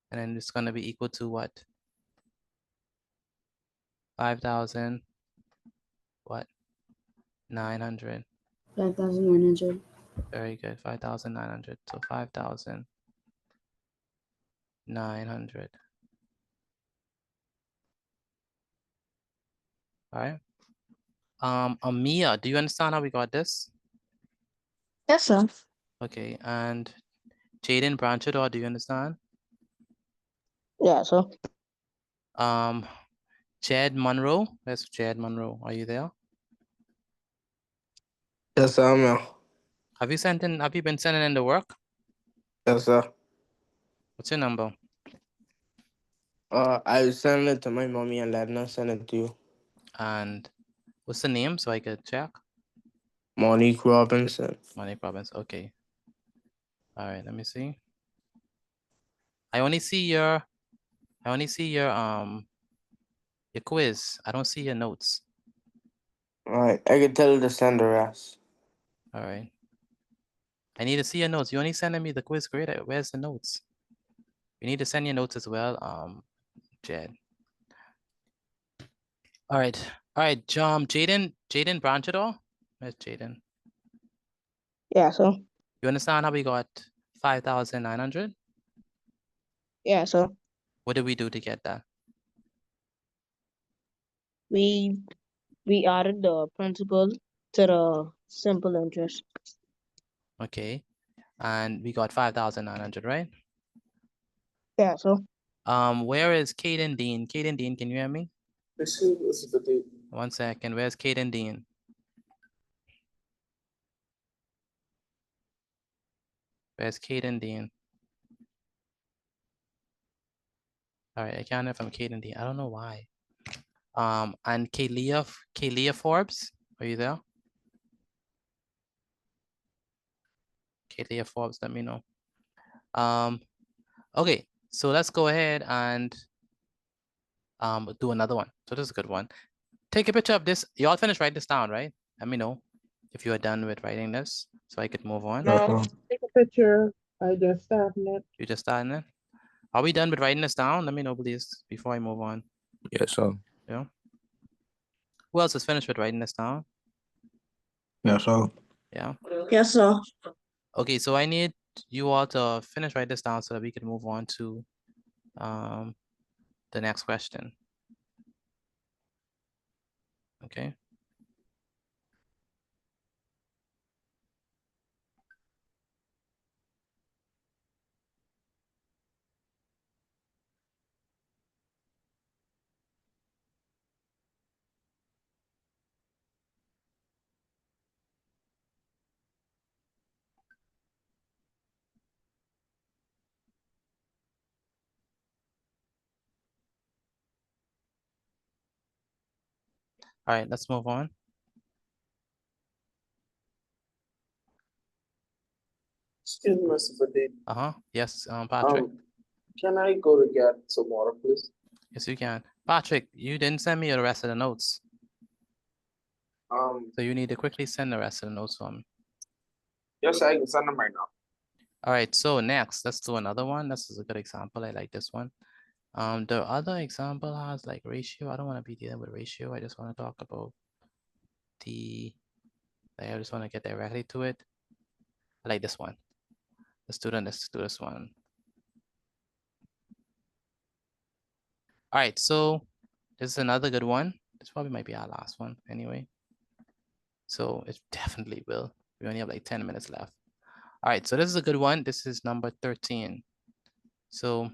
And then it's gonna be equal to what? 5,000, what? 900. 5,900. Very good. 5,900. So 5,900. All right. Amia, do you understand how we got this? Yes, sir. Okay, and Jaden Branchador, do you understand? Yeah, sir. Jed Monroe, where's Jed Monroe? Are you there? Yes, sir, I'm here. Have you been sending in the work? Yes, sir. What's your number? I sent it to my mommy and let her send it to you. And what's the name so I could check? Monique Robinson. Monique Robbins, okay. All right, let me see. I only see your quiz. I don't see your notes. All right, I can tell her to send the rest. All right. I need to see your notes. You only sending me the quiz grade. Where's the notes? You need to send your notes as well, Jed. All right. Jaden Branchador. Where's Jaden? Yeah, sir. You understand how we got 5,900? Yeah, sir. What did we do to get that? We added the principal to the simple interest. Okay. And we got 5,900, right? Yeah, sir. Where is Caden Dean? Caden Dean, can you hear me? Excuse me, 1 second. Where's Caden Dean? Where's Caden Dean? All right, I can't hear from Caden Dean. I don't know why. And Kalia Forbes, are you there? Kalia Forbes, let me know. Okay, so let's go ahead and do another one. So this is a good one. Take a picture of this. You all finished writing this down, right? Let me know if you are done with writing this so I could move on. No, take a picture. I just started it. You just starting it? Are we done with writing this down? Let me know, please, before I move on. Yes, sir. Yeah. Who else is finished with writing this down? Yes, sir. Yeah. Yes, sir. Okay, so I need you all to finish write this down so that we can move on to the next question. Okay. All right, let's move on. Excuse me, Mr. Fadid. Yes, Patrick. Can I go to get some water, please? Yes, you can. Patrick, you didn't send me the rest of the notes. So you need to quickly send the rest of the notes for me. Yes, I can send them right now. All right, so next, let's do another one. This is a good example. I like this one. The other example has like ratio. I don't want to be dealing with ratio. I just want to talk about I just want to get directly to it. I like this one. Let's do this one. All right, so this is another good one. This probably might be our last one anyway. So it definitely will. We only have like 10 minutes left. All right, so this is a good one. This is number 13. So,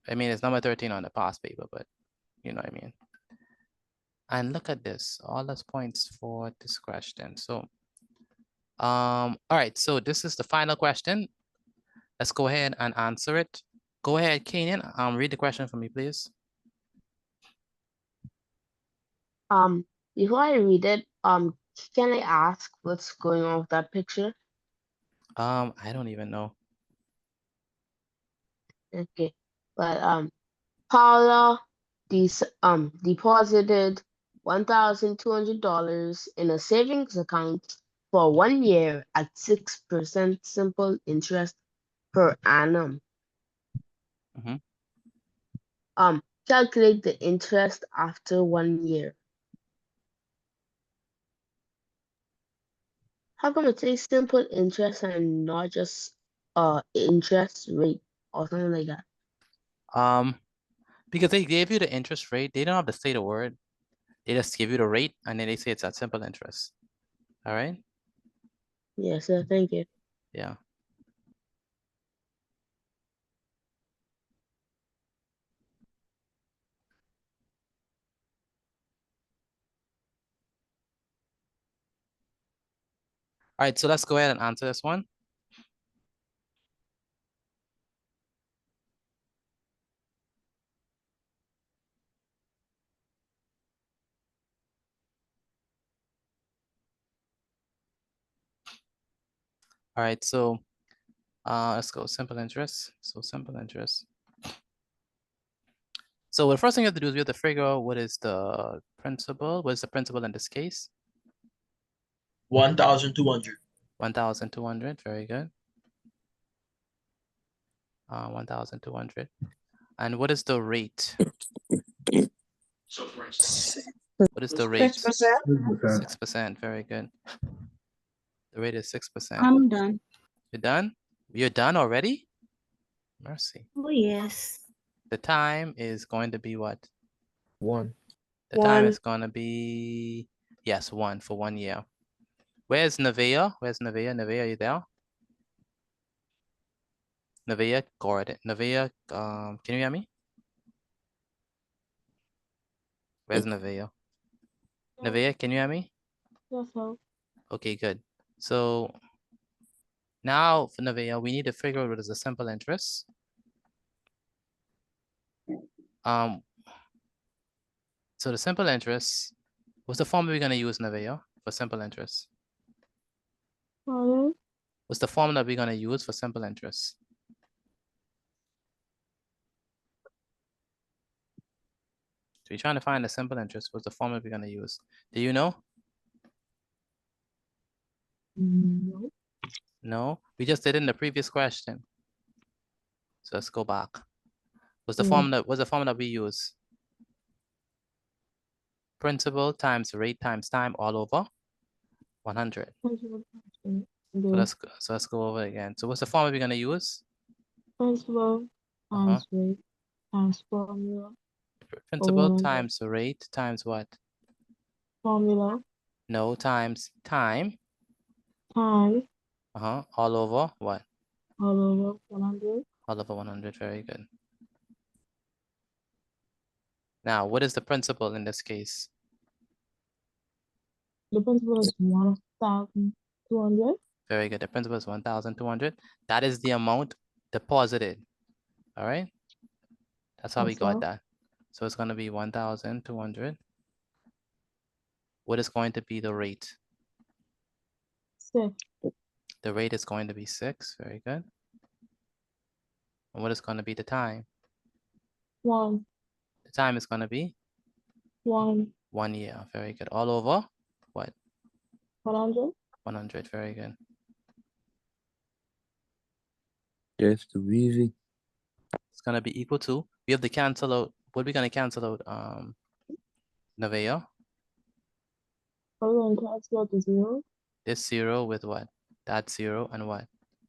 I mean, it's number 13 on the past paper, but you know what I mean. And look at this, all those points for this question. So, all right, so this is the final question. Let's go ahead and answer it. Go ahead, Kenyon, read the question for me, please. Before I read it, can I ask what's going on with that picture? I don't even know. Okay, but Paula deposited $1,200 in a savings account for 1 year at 6% simple interest per annum. Calculate the interest after 1 year. How come it says simple interest and not just interest rate or something like that? Because they gave you the interest rate, they don't have to say the word. They just give you the rate and then they say it's at simple interest. All right? Yes, sir. Thank you. Yeah. All right, so let's go ahead and answer this one. All right, so let's go simple interest. So simple interest. So the first thing you have to do is we have to figure out what is the principal. What is the principal in this case? 1,200. 1,200, very good. 1,200. And what is the rate? What is the rate? 6%. 6%, very good. The rate is 6%. I'm done. You're done? You're done already? Mercy. Oh, yes. The time is going to be what? 1. The time is going to be, yes, 1 for 1 year. Where's Nevaeh? Where's Nevaeh? Nevaeh, are you there? Nevaeh, Gordon. Nevaeh, can you hear me? Where's Nevaeh? Nevaeh, can you hear me? Yes, sir. Okay, good. So now for Nevaeh, we need to figure out what is the simple interest. So the simple interest, what's the formula we're going to use, Nevaeh, for simple interest? Pardon? What's the formula we're going to use for simple interest? So we're trying to find the simple interest. What's the formula we're going to use? Do you know? No. No, we just did it in the previous question. So let's go back. What's the formula we use? Principal times rate times time all over 100. So let's go over again. So what's the formula we're going to use? Principal times rate times formula. Principal times rate times what? Formula. No, times time. Time. All over what? All over 100. All over 100, very good. Now, what is the principal in this case? The principal is 1,200. Very good. The principal is 1,200. That is the amount deposited. All right. That's how we got that. So it's going to be 1,200. What is going to be the rate? 6. The rate is going to be 6. Very good. And what is going to be the time? 1. The time is going to be? 1. 1 year. Very good. All over what? 100. 100. Very good. Yes, too easy. It's going to be equal to, we have to cancel out, what are we going to cancel out, Nevaeh? Are we going to cancel out the 0? This 0 with what? That 0 and what?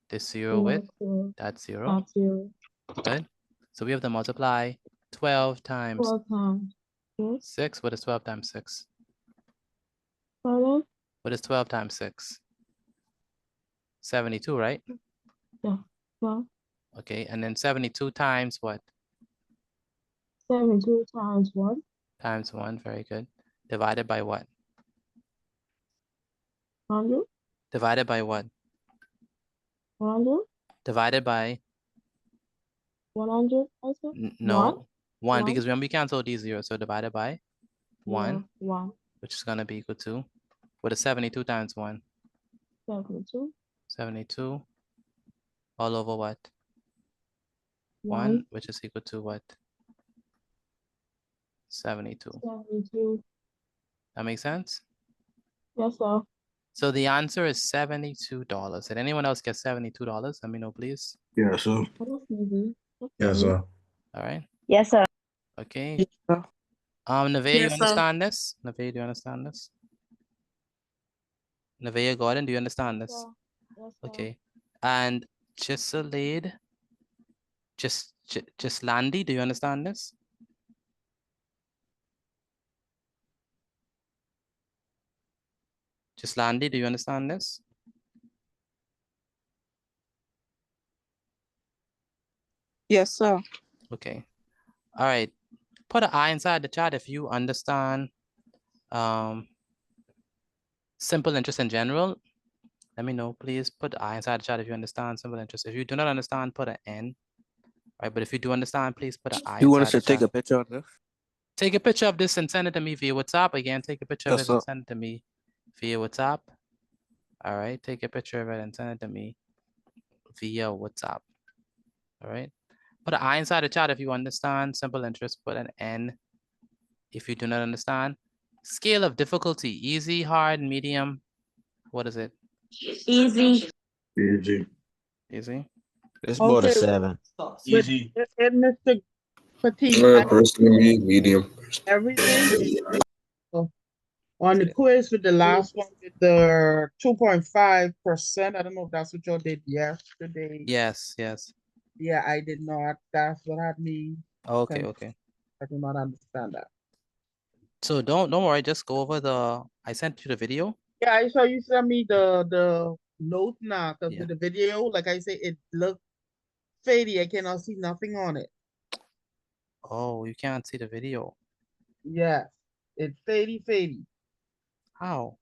This 0 with that 0. That 0. Good. So we have to multiply 12 times 12 times 6. What is 12 times 6? Pardon? What is 12 times 6? 72, right? Yeah. Well, Okay, and then 72 times what? 72 times 1. Times 1, very good. Divided by what? 100. Divided by what? 100. Divided by 100, I said. no, 1, One. because when we cancel these zeros, so divided by 1, Yeah, 1. which is gonna be equal to, what is 72 times 1? 72. 72 all over what? 1, 1. which is equal to what? 72. 72. That makes sense? Yes, sir. So the answer is $72. Did anyone else get $72? Let me know, please. Yeah, so. Oh, that's easy. That's Yes, easy. sir. All right. Yes, sir. Okay. Nevaeh, you Yes, sir. understand this? Nevaeh, do you understand this? Nevaeh Gordon, do you understand this? Sir. Yes, sir. Okay. And Chisalade, just Landy, do you understand this? Just Landy, do you understand this? Yes, sir. Okay. All right. Put an I inside the chat if you understand simple interest in general. Let me know, please. Put the I inside the chat if you understand simple interest. If you do not understand, put an N. Right, but if you do understand, please put an I You want us inside to the take a chat. picture of this? Take a picture of this and send it to me via WhatsApp. Again, take a picture of Yes, it and sir. send it to me via WhatsApp. All right, take a picture of it and send it to me via WhatsApp. All right. Put an I inside the chat if you understand simple interest. Put an N if you do not understand. Scale of difficulty: easy, hard, medium. What is it? Easy. Easy. Easy. It's about a Okay. 7. Easy. And Mr. Petit, Personally, medium. everything is on the quiz with the last one with the 2.5%. I don't know if that's what y'all did yesterday. Yes, yes. Yeah, I did not. That's what had me. Okay, okay. I do not understand that. So don't worry, just go over I sent you the video. Yeah, I saw you sent me the note now because Yeah. with the video, like I say, it looked fadey. I cannot see nothing on it. Oh, you can't see the video. Yes, it's fadey. How?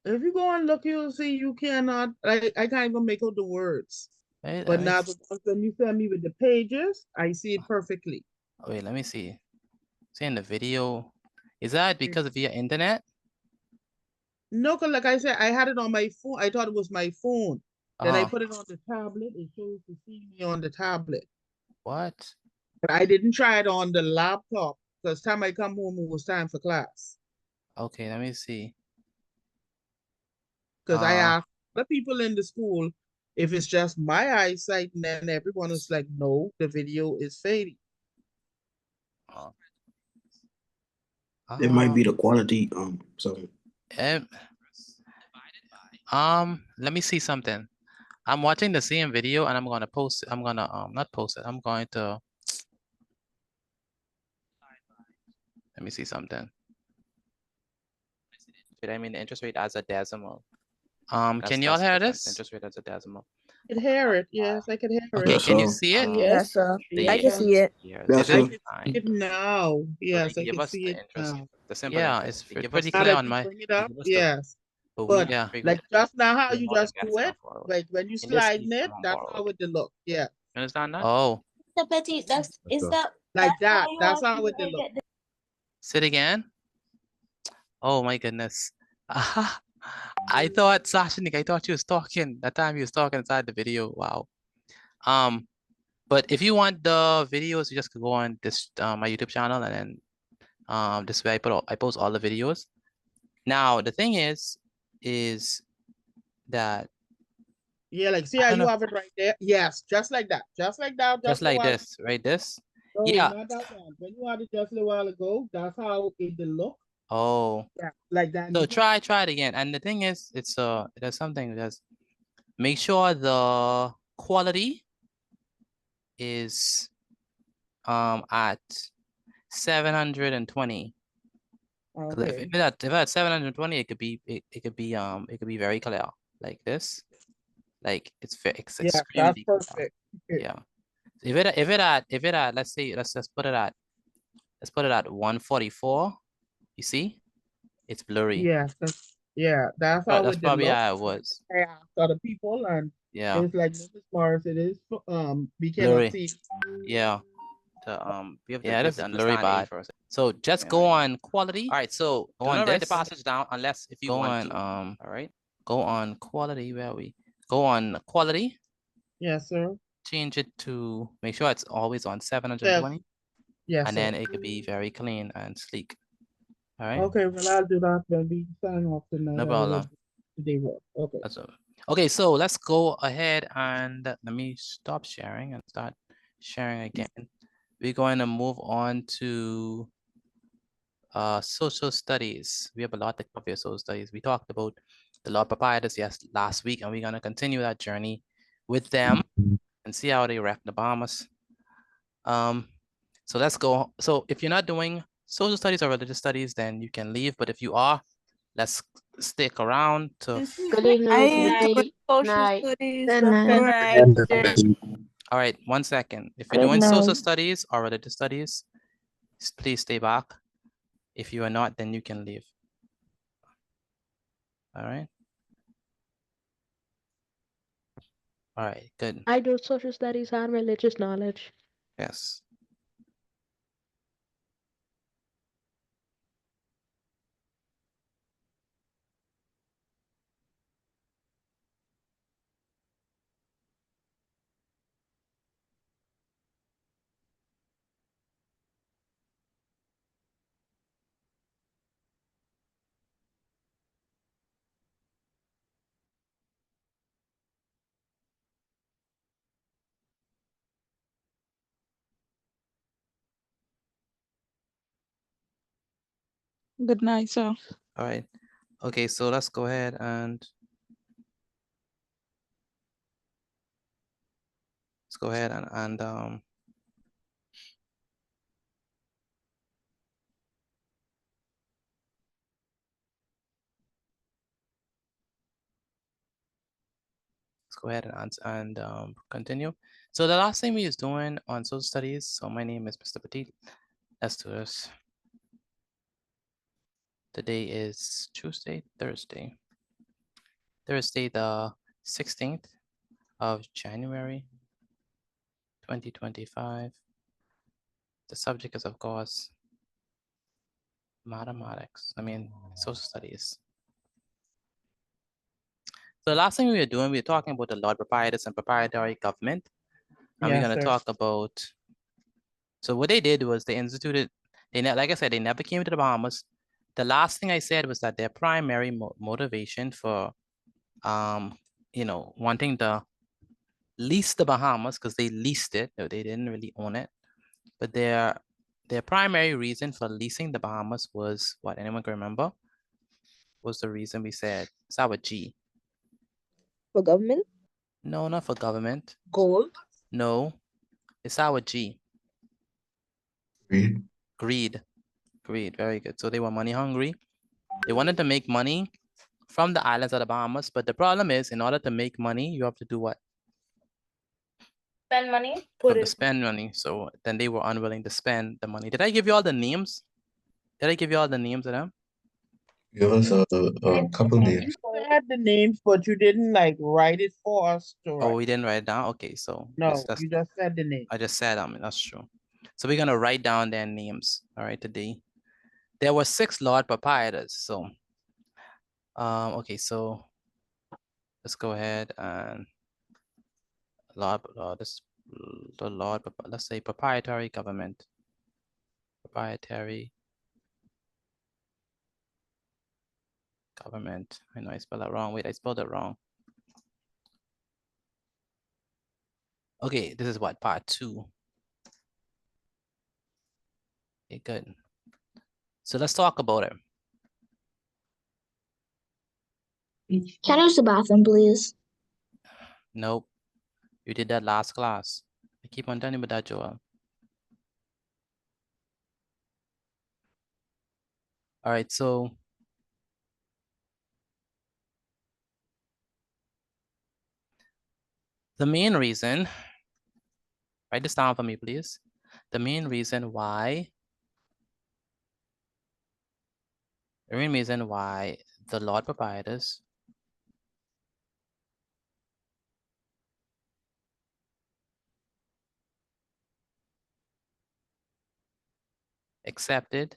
If you go and look, you'll see you cannot. I can't even make out the words. Wait, But let me now s- when you send me with the pages, I see it perfectly. wait, let me see. See in the video. Is that because of your internet? No, cause like I said, I had it on my phone. I thought it was my phone. Then I Uh-huh. put it on the tablet. It shows to see me on the tablet. What? But I didn't try it on the laptop because time I come home, it was time for class. Okay, let me see. Because I asked the people in the school if it's just my eyesight, and then everyone is like, no, the video is fading. It might be the quality. So Let me see something. I'm watching the same video and I'm gonna post it. I'm gonna not post it. I'm going to let me see something. Did I mean the interest rate as a decimal? Can y'all hear this? Interest rate as a decimal. I could hear it. Yes, I could hear Okay, it. can you see it? Yes, sir. The I can see it. years. Yes, Is I it? can see it now. Yes, I Give can us see the it interest, now. the simple Yeah, interest. it's They give pretty Now clear that on you my. bring it up, Give us the- yes. But But yeah, like just now how we're you more than just do guests now it, for like when you in this slide case, it, someone that's borrowed. how it look. Yeah. You understand that? Oh, Mr. Petit, is that Like that. why you That's want how to it look. get the sit again. Oh my goodness. I thought Sashnik, I thought you was talking. That time you was talking inside the video. Wow. But if you want the videos, you just go on this my YouTube channel and then this way I post all the videos. Now the thing is that Yeah, like see how you have it right there? Yes, just like that. Just like that. just like this, right? This. No, Yeah. not that one. When you had it just a little while ago, that's how it did look. Oh. Yeah, like that. So try it again. And the thing is, there's something that's make sure the quality is at 720. 'Cause if Okay. it had 720, it could be very clear like this. Like it's Yeah, that's extremely clear. perfect. Yeah. If it had, let's say, let's put it at 144. You see, it's blurry. Yes, that's how That's it probably looked. how it was. I asked other people, and it Yeah, was like, Mrs. Morris, it is we blurry. cannot see. Yeah. We have Yeah, to this is very understand A bad. first. So just Yeah, go I know. on quality. All right, so Do go on not write the this. passage down unless if you Go want on to. All right. go on quality. Where are we? Go on quality. Yes, sir. Change it to make sure it's always on Yes, 720, yes, and sir. then it could be very clean and sleek. All right, Okay, well, I'll do that when we sign off tonight. no problem. Today work. Okay. That's all. Okay, so let's go ahead and let me stop sharing and start sharing again. We're going to move on to social studies. We have a lot to cover social studies. We talked about the law proprietors last week, and we're going to continue that journey with them and see how they rep the Bahamas. So let's go. So if you're not doing social studies or religious studies, then you can leave. But if you are, let's stick around to. Good evening. Night. All right, 1 second. If you're Good doing social night. studies or religious studies, please stay back. If you are not, then you can leave. All right. All right, good. I do social studies and religious knowledge. Yes. Good night, sir. All right. Okay, so let's go ahead and go ahead and answer and continue. So the last thing we was doing on social studies. So my name is Mr. Petit. Let's do this. Today is Thursday, the 16th of January, 2025. The subject is, of course, mathematics. Social studies. So the last thing we were doing, we were talking about the law proprietors and proprietary government. And we're Yes, going to sir. talk about, so what they did was they instituted, like I said, they never came to the Bahamas. The last thing I said was that their primary motivation for, wanting to lease the Bahamas, because they leased it, they didn't really own it. But their primary reason for leasing the Bahamas was what? Anyone can remember? What was the reason we said? Start with G. For government? No, not for government. Gold? No, it's start with G. Greed. Very good. So they were money hungry. They wanted to make money from the islands of the Bahamas, but the problem is, in order to make money, you have to do what? Spend money? You have to spend money. So then they were unwilling to spend the money. Did I give you all the names? Did I give you all the names of them? Give us a couple You names. had the names, but you didn't like write it for us to Oh, write. we didn't write it down? Okay, so No, that's you just said the name. I just said, that's true. So we're gonna write down their names, all right, today. There were 6 Lord proprietors. So, okay, so let's go ahead and let's say proprietary government. Proprietary government. I know I spelled that wrong. Wait, I spelled it wrong. Okay, this is what, part 2. Okay, good. So let's talk about it. Can I use the bathroom, please? Nope. You did that last class. I keep on telling you about that, Joel. All right, so the main reason, write this down for me, please. The main reason why the lot proprietors accepted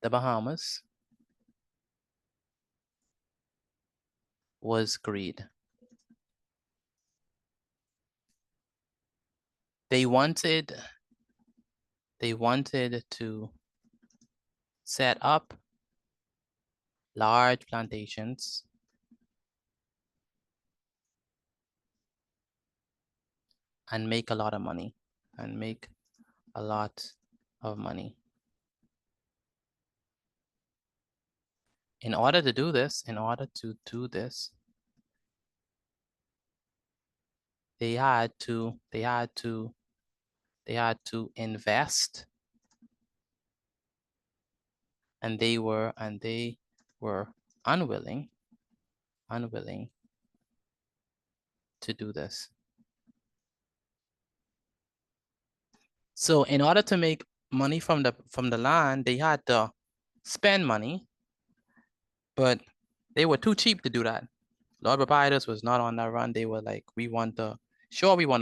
the Bahamas was greed. They wanted to set up large plantations and make a lot of money, In order to do this, they had to invest, and they were unwilling to do this. So in order to make money from the land, they had to spend money, but they were too cheap to do that. Lot proprietors was not on that run. They were like, we want to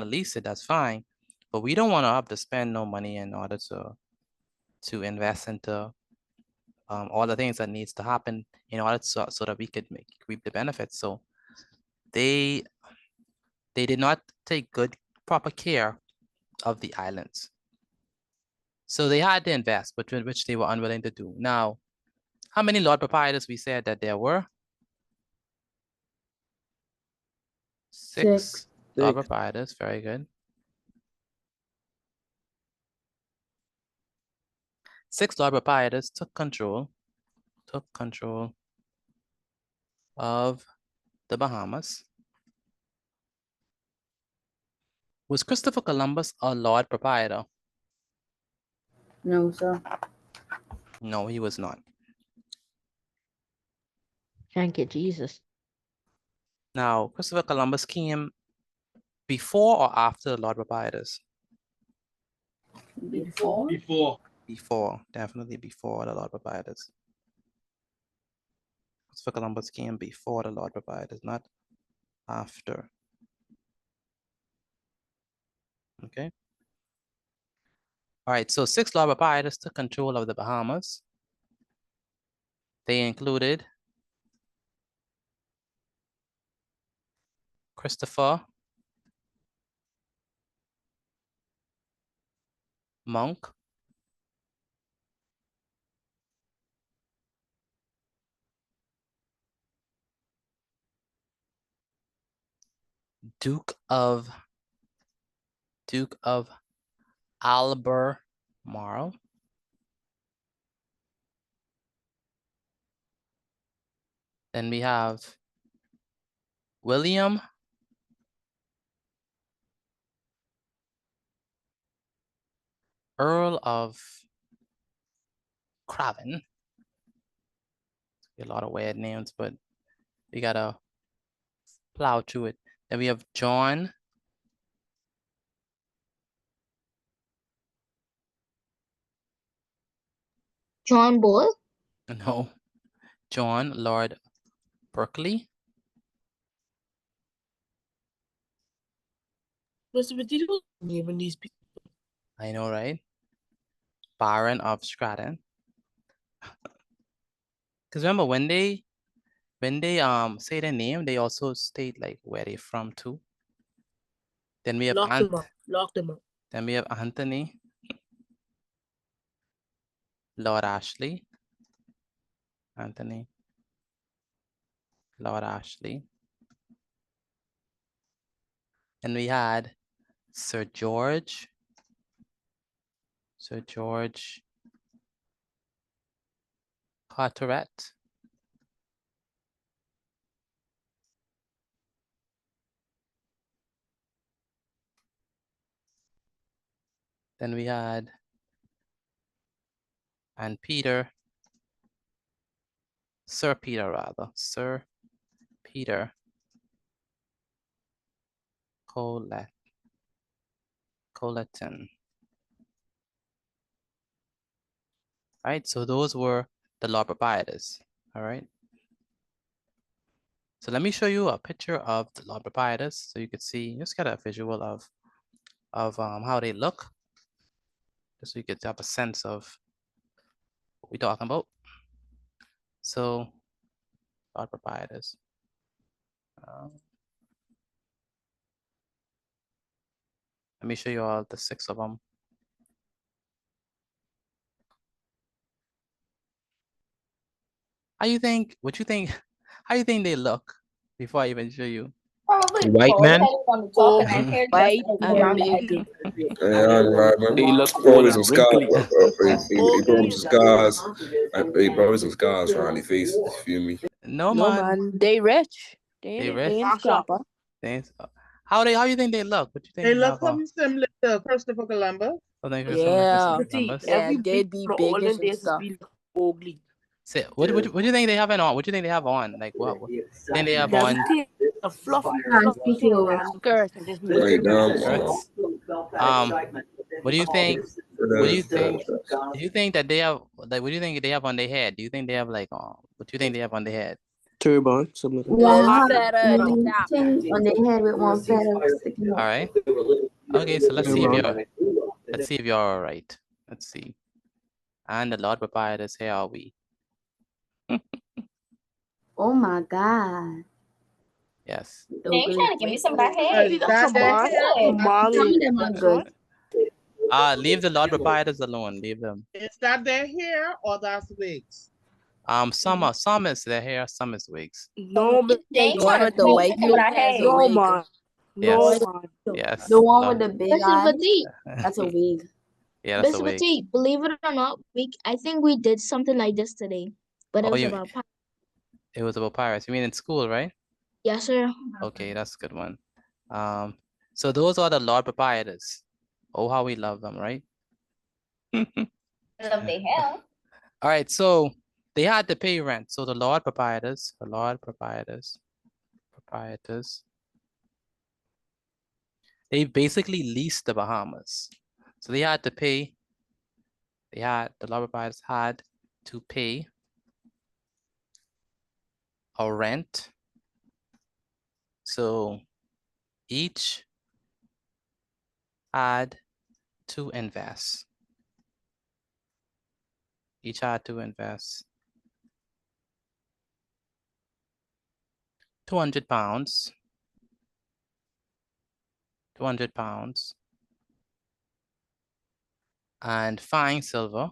lease it, that's fine, but we don't want to have to spend no money in order to invest into all the things that needs to happen in order so that we could reap the benefits. So they did not take proper care of the islands. So they had to invest, but which they were unwilling to do. Now, how many lot proprietors we said that there were? Six lot proprietors, very good. 6 lot proprietors took control of the Bahamas. Was Christopher Columbus a lot proprietor? No, sir. No, he was not. Thank you, Jesus. Now, Christopher Columbus came before or after the lot proprietors? Before, definitely before the lot proprietors. Christopher Columbus came before the lot proprietors, not after. Okay. All right, so 6 lot proprietors took control of the Bahamas. They included Christopher Monk, Duke of Albemarle, then we have William Earl of Craven. A lot of weird names, but we gotta plow through it. Then we have John Ball? No, John Lord Berkeley. Mr. Petito naming these people. I know, right? Baron of Stratton. Because remember, when they say their name, they also state like where they're from too. Then we have Lock them up. Then we have Anthony Lord Ashley. Anthony Lord Ashley. And we had Sir George Carteret. Then we had and Sir Peter rather, Sir Peter Colleton. All right, so those were the Lord Proprietors. All right. So let me show you a picture of the Lord Proprietors so you could see, just get a visual of how they look, just so you could have a sense of what we're talking about. So, Lord Proprietors. Let me show you all the 6 of them. What you think, how you think they look before I even show you? Probably White man? White and White and big. He look Probably old some and scars. wrinkly. He probably some scars. He probably some scars around his face. You feel me? No, No man. man, they rich. They They rich? ain't scrapper. How you think they look? What you think They they look have on? something similar to Christopher Columbus. Oh, thank you so Yeah. much, Columbus. Yeah, Every they'd big be from the biggish olden and days is stuff. be ugly. Say, what do you think they have on? What do you think they have on? Like what think they have on? Everything, a fluffy thing around the Skirt and just Right now, Shirts? What do you think? What do you think? Do you think that they have like? What do you think they have on their head? Do you think they have like? What do you think they have on their head? Turban, something like that. one feather at the one top. thing on the head with one feather sticking All out. right. Okay, so let's see if Turban. you're all right. Let's see. And the Lord Proprietors, here are we. Oh my God. Yes. They ain't trying to give me some bad Is head. that their hair? Some of them are good. Leave the Lord Proprietors alone. Leave them. Is that their hair or that's wigs? Some is their hair, some is wigs. No, but They ain't The one trying with to the give white me some look bad has head. a no wig. man. Yes. No man. Yes. The one Love- with the big Mr. eyes. Petit, That's a wig. Yeah, that's a Mr. wig. Petit, believe it or not, I think we did something like this today, but it Oh, was you- about It was about pirates. You mean in school, right? yes, sir. Okay, that's a good one. So those are the Lord Proprietors. Oh, how we love them, right? Love their hair. All right, so they had to pay rent. So the Lord Proprietors, they basically leased the Bahamas. So they had to pay, the Lord Proprietors had to pay a rent. So each had to invest. Each had to invest 200 pounds. 200 pounds. And fine silver.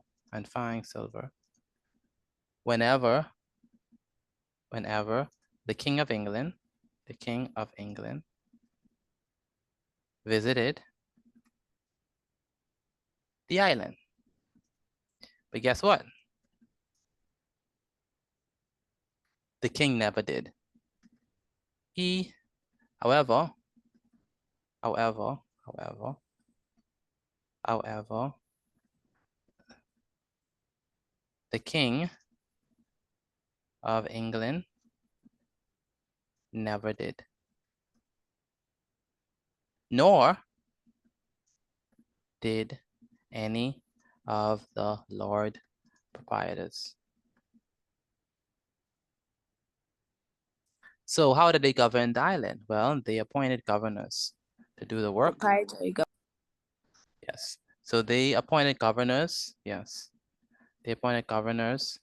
Whenever the King of England visited the island. But guess what? The king never did. He, however, the King of England never did. Nor did any of the Lord Proprietors. So how did they govern the island? Well, they appointed governors to do the work. Yes. So they appointed governors. Yes. They appointed governors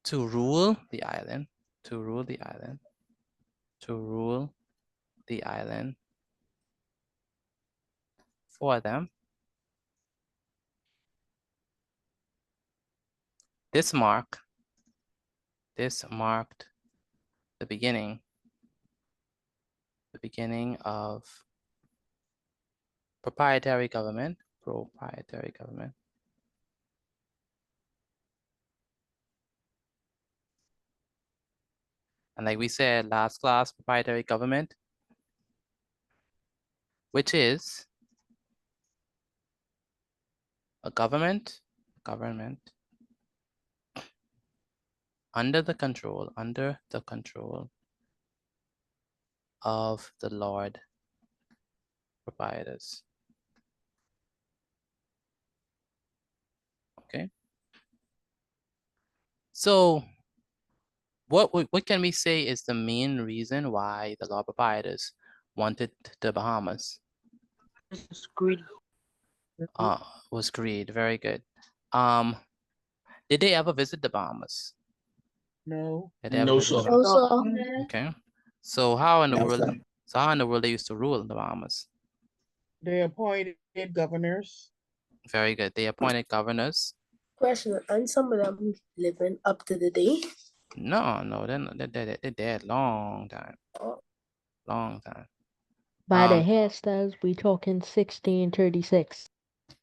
to rule the island, for them. This marked the beginning of proprietary government. And like we said last class, proprietary government, which is a government government under the control of the Lord proprietors. Okay. So what can we say is the main reason why the Lord proprietors wanted the Bahamas? It's greedy. Was greed. Very good. Did they ever visit the Bahamas? No. Did they ever No, visit sir. them? Also, Okay. So how in the No, world? sir. So how in the world they used to rule the Bahamas? They appointed governors. Very good. They appointed governors. Question, and some of them living up to the day. No, they're dead long time. Oh. Long time. By the hairstyles, we talking 1636.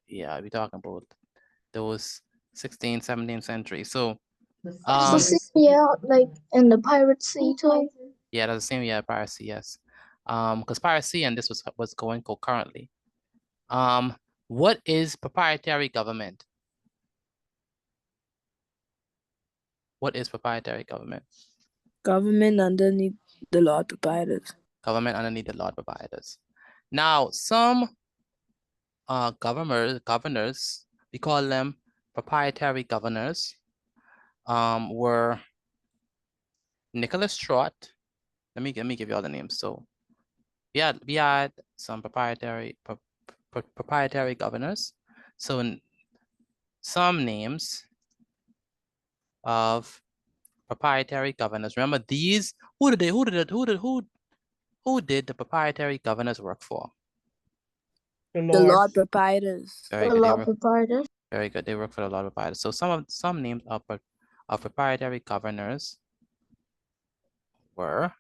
Yeah, we're talking about those 16th, 17th century. So it's the same year, like in the Pirate Sea too. yeah, that's the same year piracy, yes. Because piracy and this was going concurrently. What is proprietary government? What is proprietary government? Government underneath the Lord proprietors. Government underneath the Lord proprietors. Now, some governors, we call them proprietary governors, were Nicholas Trott. Let me give you all the names. So we had some proprietary governors. So in some names of proprietary governors. Remember these? Who did the proprietary governors work for? The Lord proprietors. Very The good. Lord proprietors. Very good. They work for the Lord proprietors. So some names of proprietary governors were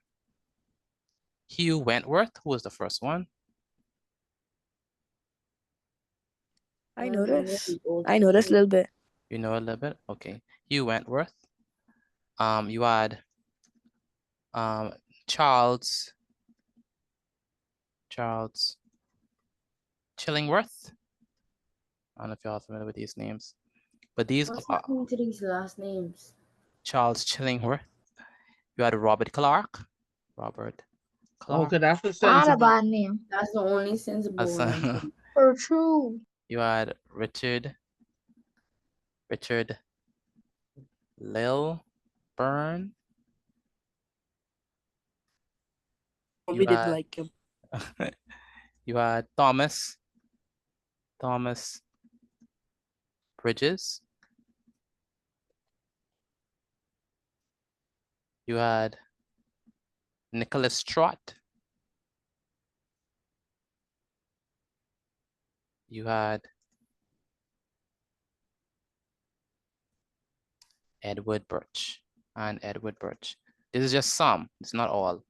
Hugh Wentworth, who was the first one. I know this. I know this a little bit. You know a little bit? Okay. Hugh Wentworth. You had Charles Chillingworth. I don't know if y'all are familiar with these names, but these What's are happening to these last names? Charles Chillingworth. You had Robert Clark. Okay, that's the Not a sensible. bad name. That's the only sensible one. For true. You had Richard Lilburn. We didn't like him. You had Thomas Bridges. You had Nicholas Trott. You had Edward Birch. This is just some. It's not all.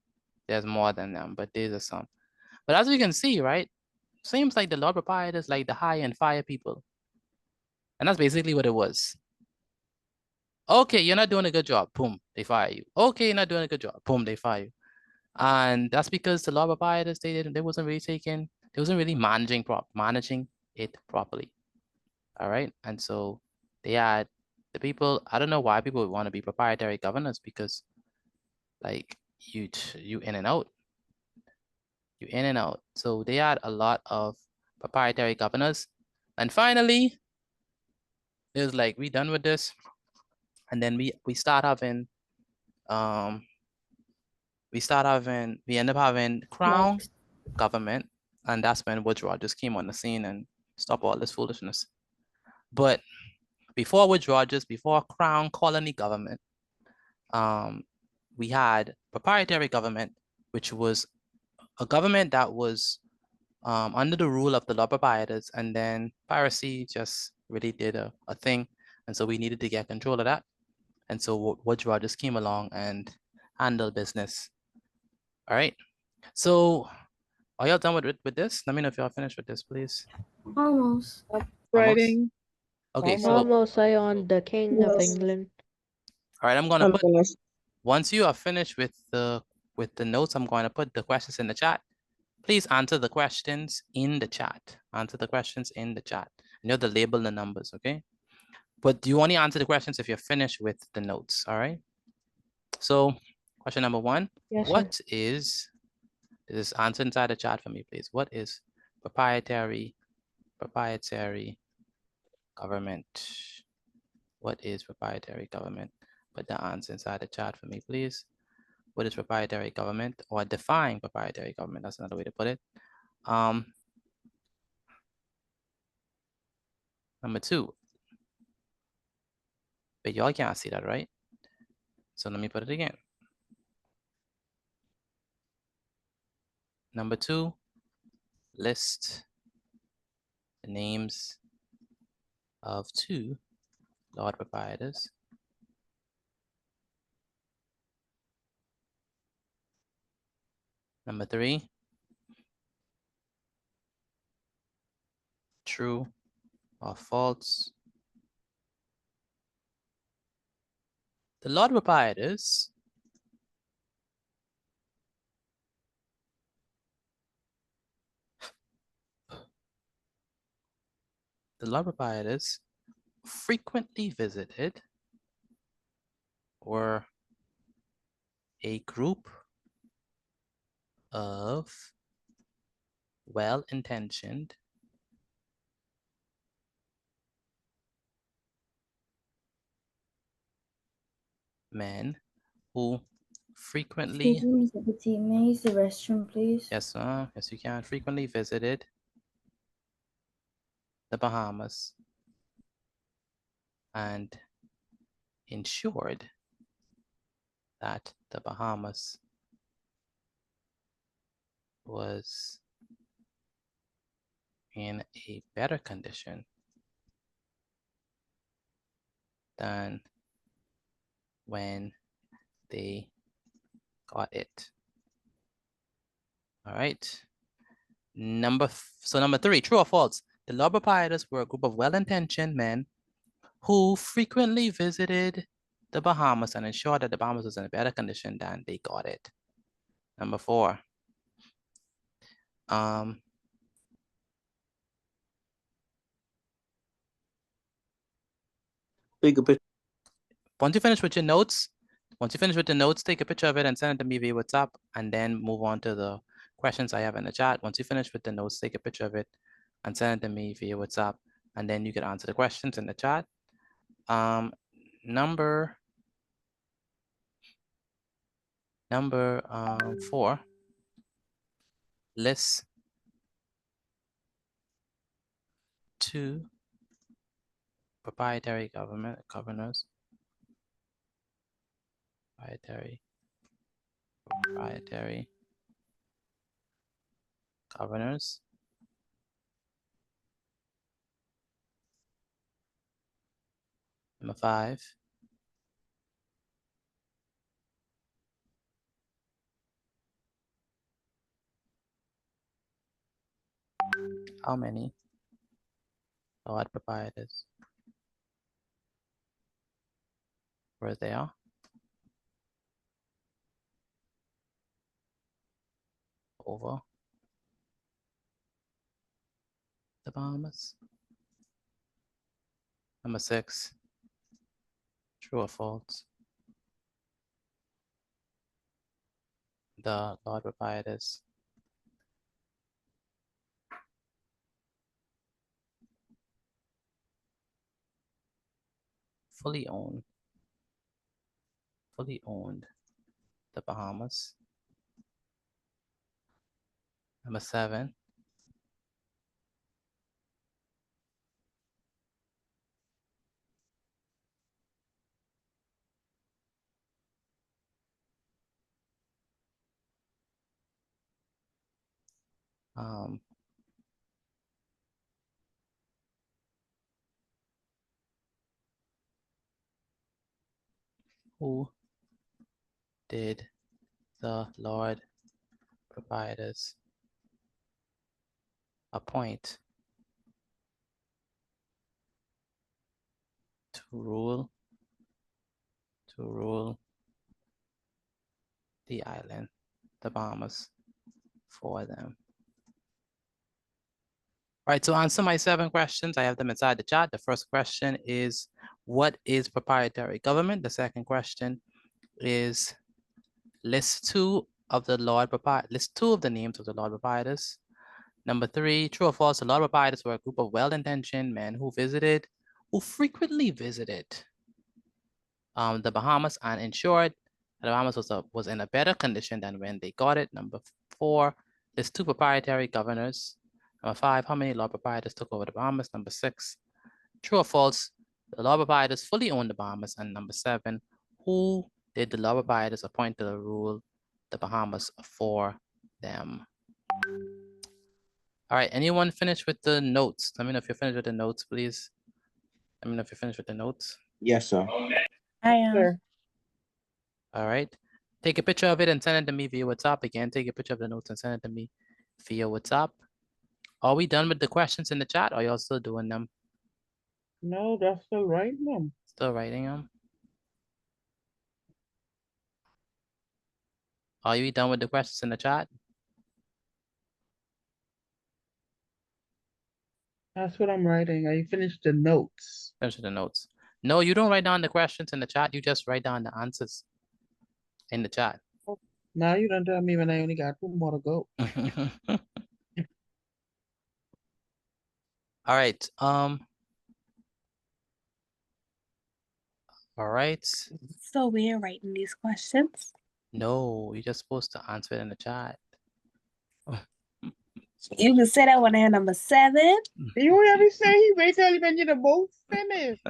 There's more than them, but these are some. But as we can see, right, seems like the Lord proprietors like the high and fire people. And that's basically what it was. Okay, you're not doing a good job. Boom, they fire you. Okay, you're not doing a good job. Boom, they fire you. And that's because the Lord proprietors, they wasn't really managing it properly. All right. And so they had the people, I don't know why people would want to be proprietary governors, because like you in and out. You're in and out. So they had a lot of proprietary governors. And finally, it was like, we done with this. And then we end up having Crown government. And that's when Woodes Rogers came on the scene and stopped all this foolishness. But before Woodes Rogers, before Crown colony government, we had proprietary government, which was a government that was under the rule of the Lord proprietors, and then piracy just really did a thing. And so we needed to get control of that. And so Woodes Rogers came along and handled business. All right. So are y'all done with this? Let me know if y'all finished with this, please. Almost. Writing. Okay, so Almost I on the King of England. all right, I'm gonna put, once you are finished with the notes, I'm going to put the questions in the chat. Please answer the questions in the chat. Answer the questions in the chat. You know, the label the numbers, okay? But you only answer the questions if you're finished with the notes, all right? So question number 1, Yes, sir. what is, this answer inside the chat for me, please. What is proprietary government? What is proprietary government? Put the answer inside the chat for me, please. What is proprietary government, or define proprietary government? That's another way to put it. Number 2, but y'all can't see that, right? So let me put it again. Number 2, list the names of 2 Lord proprietors. Number 3, true or false. The Lord proprietors frequently visited were a group of well-intentioned men who frequently, Excuse me, Mr. Petit, may I use the restroom, please? yes, yes you can, frequently visited the Bahamas and ensured that the Bahamas was in a better condition than when they got it. All right. Number 3, true or false? The Lord proprietors were a group of well-intentioned men who frequently visited the Bahamas and ensured that the Bahamas was in a better condition than they got it. Number 4. Take a picture. Once you finish with your notes, take a picture of it and send it to me via WhatsApp, and then move on to the questions I have in the chat. Once you finish with the notes, take a picture of it and send it to me via WhatsApp, and then you can answer the questions in the chat. Number 4, list 2 proprietary governors. Proprietary governors. Number 5. How many Lord proprietors were there? Over the Bahamas. Number 6, true or false? The Lord proprietors fully owned the Bahamas. Number 7, who did the Lord proprietors appoint to rule the island, the Bahamas, for them? All right, to answer my 7 questions, I have them inside the chat. The first question is, what is proprietary government? The second question is, list 2 of the names of the Lord Proprietors. Number 3, true or false, the Lord Proprietors were a group of well-intentioned men who frequently visited the Bahamas and ensured that the Bahamas was in a better condition than when they got it. Number 4, there's 2 proprietary governors. Number 5, how many Lord Proprietors took over the Bahamas? Number 6, true or false, the Lord Proprietors fully owned the Bahamas. And number 7, who did the Lord Proprietors appoint to rule the Bahamas for them? All right, anyone finished with the notes? Let me know if you're finished with the notes, please. Let me know if you're finished with the notes. Yes, sir. I am. Sure. All right. Take a picture of it and send it to me via WhatsApp. Again, take a picture of the notes and send it to me via WhatsApp. Are we done with the questions in the chat? Or are y'all still doing them? No, that's still right now. Still writing them? Are you done with the questions in the chat? That's what I'm writing. I finished the notes. Finish with the notes. No, you don't write down the questions in the chat. You just write down the answers in the chat. Now you don't tell me when I only got 2 more to go. All right. All right. So we're writing these questions. No, you're just supposed to answer it in the chat. You can say that when I have number 7. You already say he wait till when you're the both finished.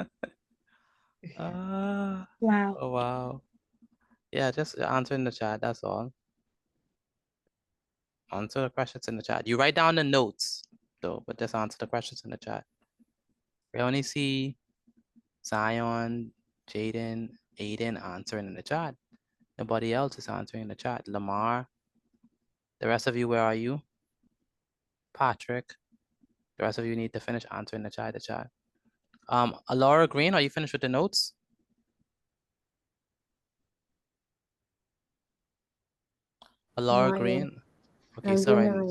Wow. Oh, wow. Yeah, just answer in the chat. That's all. Answer the questions in the chat. You write down the notes, though, but just answer the questions in the chat. We only see Zion, Jaden, Aiden answering in the chat. Nobody else is answering in the chat. Lamar, the rest of you, where are you? Patrick, the rest of you need to finish answering the chat. Alora Green, are you finished with the notes? Alora Not yet. Green. Okay, I'm still gonna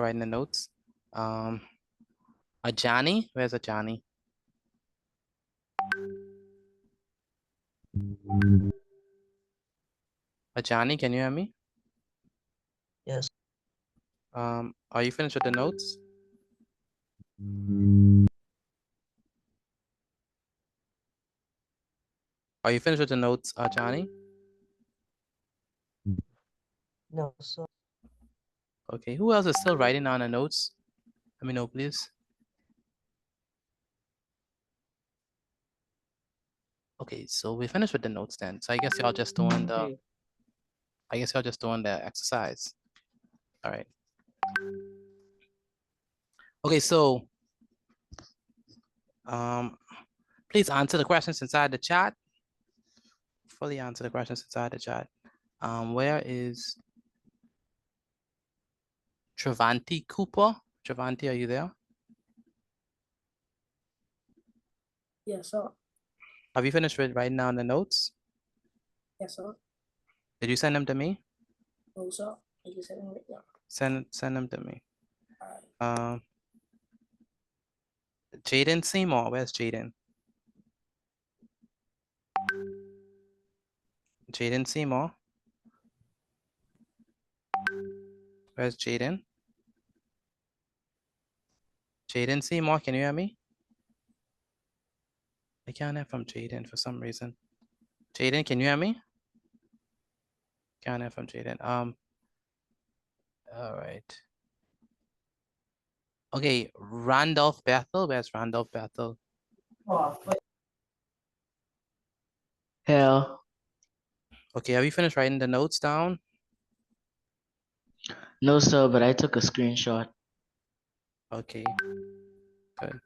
writing the notes. Ajani, where's Ajani? Ajani, can you hear me? Yes. Are you finished with the notes? Are you finished with the notes, Ajani? No, sir. Okay, who else is still writing down the notes? Let me know, please. Okay, so we finished with the notes then. So I guess y'all just doing the exercise. All right. Okay, so please answer the questions inside the chat. Fully answer the questions inside the chat. Where is Travanti Cooper? Travanti, are you there? Yes, sir. Have you finished with writing down the notes? Yes, sir. Did you send them to me? No, sir. I just said it right now. Send them to me. Jaden Seymour, where's Jaden? Jaden Seymour. Where's Jaden? Jaden Seymour, can you hear me? I can't hear from Jaden for some reason. Jaden, can you hear me? Can't hear from Jaden. All right. Okay, Randolph Bethel. Where's Randolph Bethel? Hell. Okay, have you finished writing the notes down? No, sir, but I took a screenshot. Okay, good.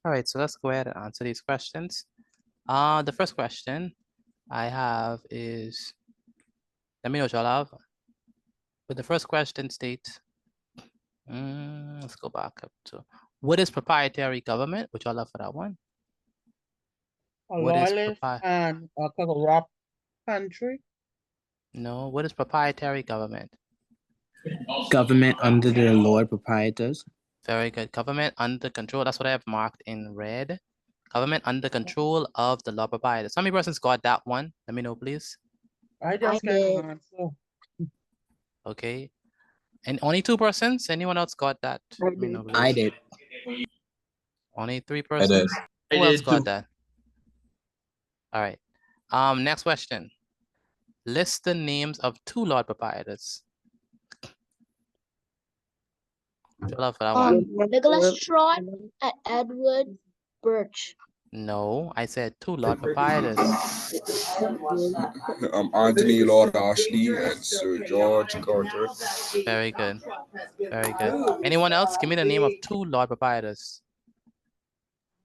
All right, so let's go ahead and answer these questions. The first question I have is, let me know what y'all have. But the first question states, let's go back up to, what is proprietary government? Which y'all have for that one? A What is lawless and a corrupt country. No, what is proprietary government? Government under the Lord proprietors. Very good. Government under control. That's what I have marked in red. Government under control of the law proprietors. How many persons got that one? Let me know, please. I just can't answer. Okay. And only 2 persons? Anyone else got that? Let me know, I please. did. Only 3 I did. persons? I Who else did got too. that? All right. Next question. List the names of 2 Lord proprietors. Love for that one. Nicholas Trott and Edward Birch. No, I said 2 Lord proprietors. Anthony Lord Ashley and Sir George Carter. Very good. Very good. Anyone else? Give me the name of 2 Lord proprietors.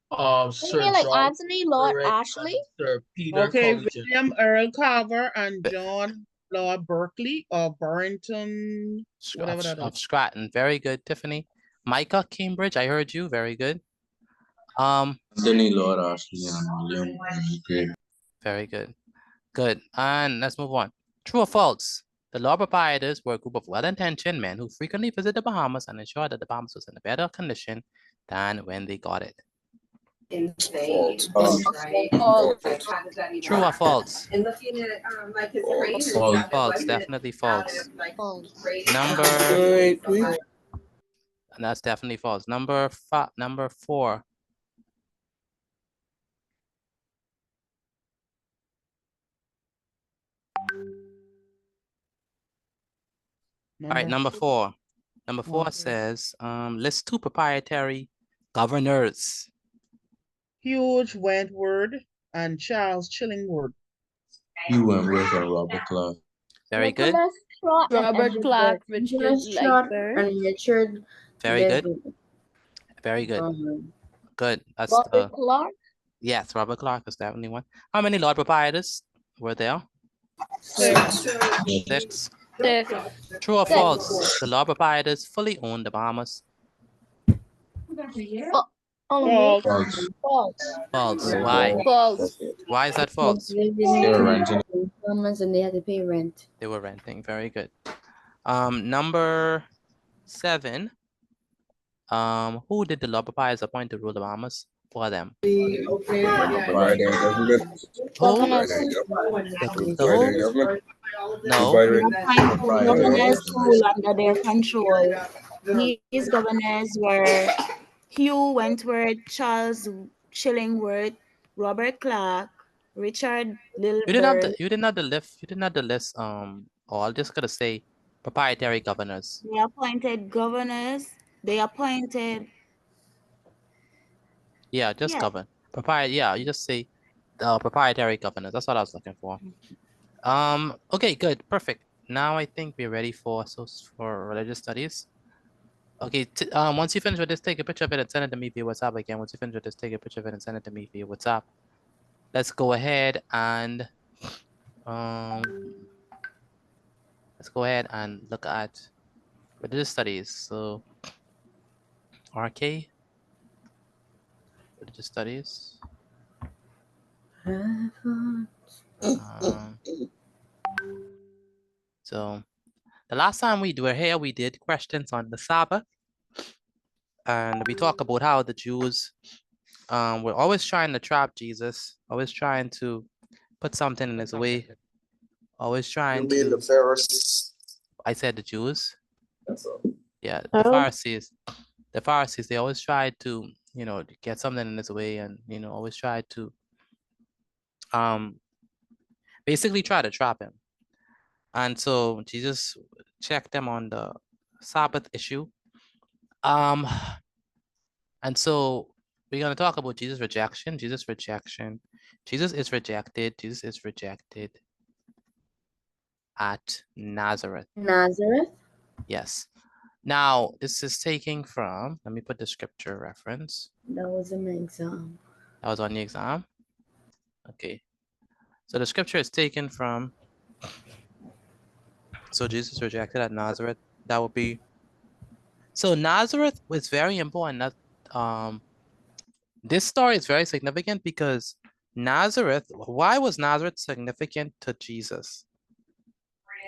You mean like Anthony Lord Ashley? Sir Peter Okay, Covington. William Earl Carver and John Lord Berkeley or Barrington, whatever that Of is. Stratton. Very good, Tiffany. Micah Cambridge, I heard you. Very good. Anthony Lord Ashley and William Gray. Very good. Good. And let's move on. True or false? The law proprietors were a group of well-intentioned men who frequently visit the Bahamas and ensured that the Bahamas was in a better condition than when they got it. False. True or false? False. False, definitely false. Number, and that's definitely false. Number 4. All right, number 4. Number 4 says, list 2 proprietary governors. Hugh Wentworth and Charles Chillingworth. You went with Robert Clark. Very good. Nicholas Trott and Robert Edward Clark, Birch. Richard Nicholas Trott Lightburn. and Richard Very good. Levy. Very good. Good. That's Robert Clark. yes, Robert Clark is definitely one. How many Lord proprietors were there? 6. 6. 6. True or false? The Lord proprietors fully owned the Bahamas. False. False. Why? False. Why is that false? They were renting. And they had to pay rent. They were renting. Very good. Number 7. Who did the Lord proprietors appoint to rule the Bahamas for them? Proprietary government. Governors. Proprietary government. No. Governors rule under their control. These governors were Hugh Wentworth, Charles Chillingworth, Robert Clark, Richard You didn't have Lilburn. the list. You didn't have the list. Or I'll just gonna say proprietary governors. They appointed governors. They appointed. Yeah, just Yeah. govern. Yeah, you just say proprietary governors. That's what I was looking for. Okay, good, perfect. Now I think we're ready for religious studies. Okay, once you finish with this, take a picture of it and send it to me via WhatsApp again. Once you finish with this, take a picture of it and send it to me via WhatsApp. Let's go ahead and look at religious studies. So RK, religious studies. So the last time we were here, we did questions on the Sabbath. And we talk about how the Jews were always trying to trap Jesus, always trying to put something in his way, always trying to. The Pharisees. I said the Jews. Yeah, Oh. the Pharisees. The Pharisees, they always tried to, get something in his way and, always tried to basically try to trap him. And so Jesus checked them on the Sabbath issue. And so we're going to talk about Jesus' rejection. Jesus is rejected. Jesus is rejected at Nazareth. Nazareth? Yes. Now, this is taking from, let me put the scripture reference. That was in my exam. That was on the exam. Okay. So the scripture is taken from, so Jesus rejected at Nazareth. That would be, so Nazareth was very important. That, this story is very significant because Nazareth, why was Nazareth significant to Jesus?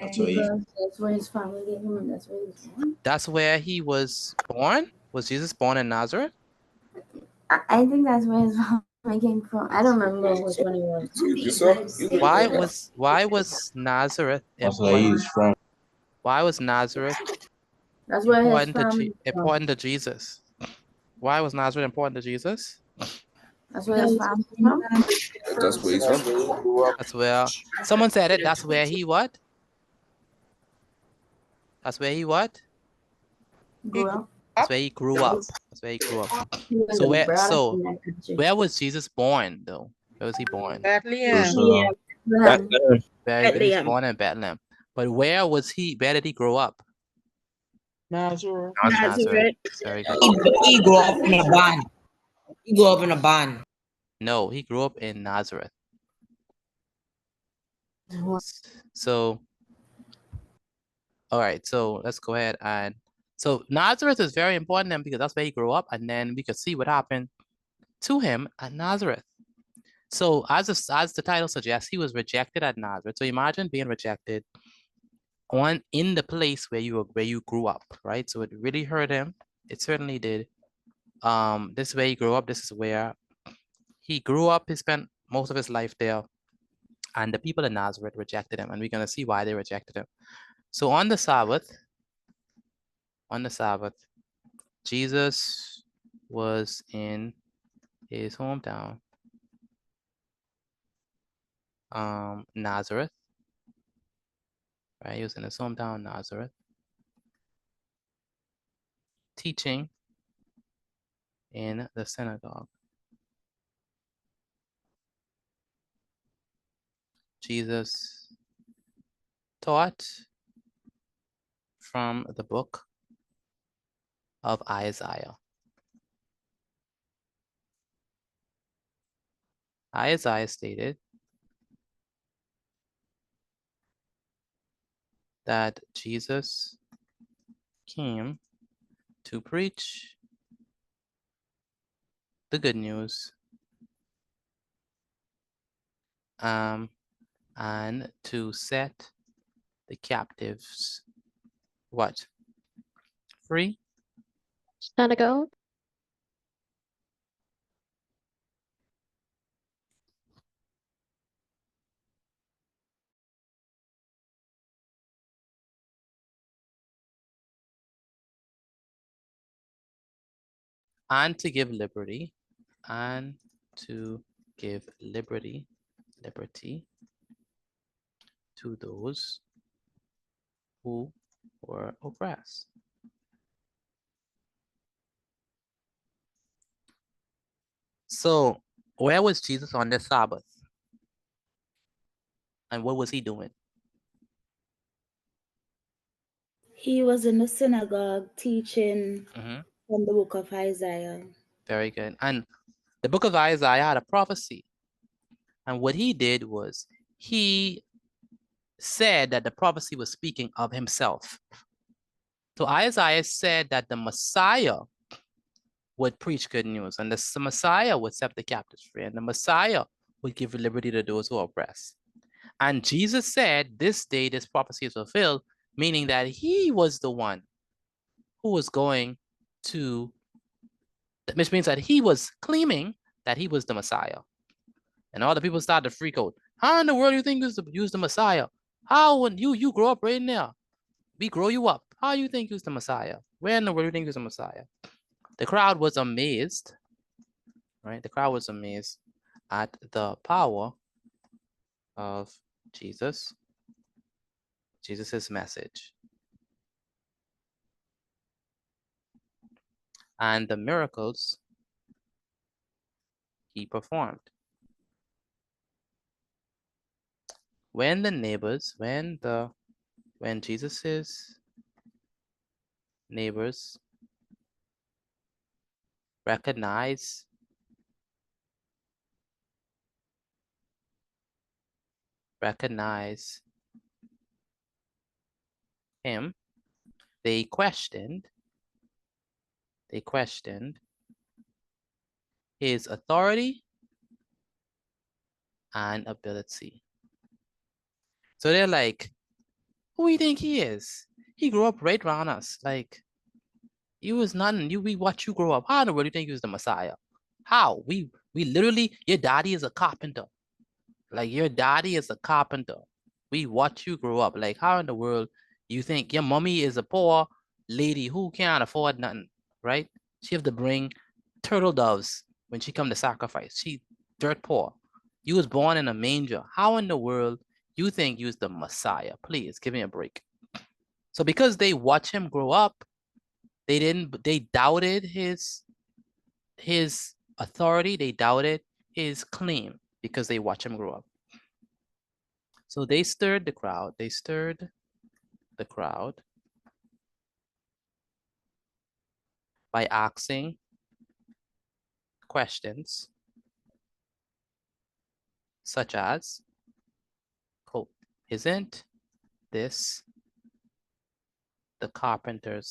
Because that's where his family gave him, and that's where he was born. That's where he was born? Was Jesus born in Nazareth? I think that's where his family came from. I don't remember which one it was. Why was Nazareth That's where important? he's from. Why was Nazareth That's where his important to, family important to Jesus? Why was Nazareth important to Jesus? That's where his family from. That's where he's from. That's where, someone said it, that's where he what? That's where he what? Grew up. That's where he grew up. That's where he grew up. He was So a where, brother so in that country. where was Jesus born though? Where was he born? Bethlehem. Where he was born in Bethlehem. But where was he? Where did he grow up? Nazareth. Nazareth. Very good. He grew up in a barn. He grew up in a barn. No, he grew up in Nazareth. So, all right. So let's go ahead and so Nazareth is very important then because that's where he grew up, and then we could see what happened to him at Nazareth. So as the title suggests, he was rejected at Nazareth. So imagine being rejected in the place where you grew up, right? So it really hurt him. It certainly did. This is where he grew up. This is where he grew up. He spent most of his life there, and the people in Nazareth rejected him, and we're gonna see why they rejected him. So on the Sabbath, Jesus was in his hometown, Nazareth. Right, he was in his hometown, Nazareth, teaching in the synagogue. Jesus taught from the book of Isaiah. Isaiah stated that Jesus came to preach the good news and to set the captives what? Free? Synagogue. And to give liberty, liberty to those who were oppressed. So where was Jesus on the Sabbath? And what was he doing? He was in the synagogue teaching from the book of Isaiah. Very good. And the book of Isaiah had a prophecy. And what he did was he said that the prophecy was speaking of himself. So Isaiah said that the Messiah would preach good news, and the Messiah would set the captives free, and the Messiah would give liberty to those who are oppressed. And Jesus said, this day, this prophecy is fulfilled, meaning that he was the one who was going to, which means that he was claiming that he was the Messiah. And all the people started to freak out. How in the world do you think you was the Messiah? How when you grow up right now? We grow you up. How you think you was the Messiah? Where in the world do you think you was the Messiah? The crowd was amazed, right? The crowd was amazed at the power of Jesus, Jesus's message, and the miracles he performed. When the neighbors, when Jesus's neighbors recognize him. They questioned his authority and ability. So they're like, who do you think he is? He grew up right around us. Like, you was nothing. We watch you grow up. How in the world do you think he was the Messiah? How? We literally, your daddy is a carpenter. Like, your daddy is a carpenter. We watch you grow up. Like, how in the world you think your mommy is a poor lady who can't afford nothing, right? She have to bring turtle doves when she come to sacrifice. She dirt poor. You was born in a manger. How in the world you think you was the Messiah? Please give me a break. So because they watch him grow up, they doubted his authority. They doubted his claim because they watch him grow up. So they stirred the crowd. They stirred the crowd by asking questions such as, quote, isn't this the carpenter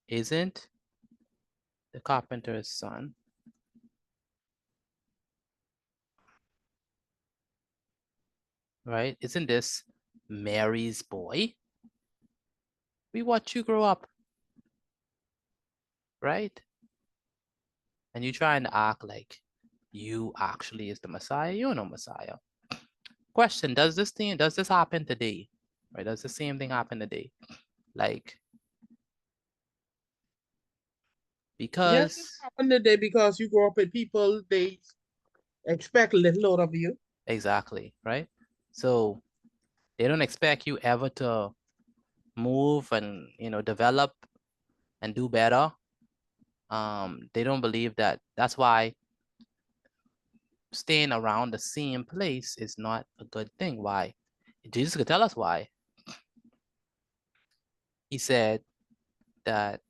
isn't the carpenter's son? Right? Isn't this Mary's boy? We watch you grow up, right? And you trying to act like you actually is the Messiah. You're no Messiah. Question, does this happen today? Right? Does the same thing happen today? Like, because yes, it happened today because you grow up with people, they expect little out of you. Exactly, right? So they don't expect you ever to move and, you know, develop and do better. They don't believe that. That's why staying around the same place is not a good thing. Why? Jesus could tell us why. He said that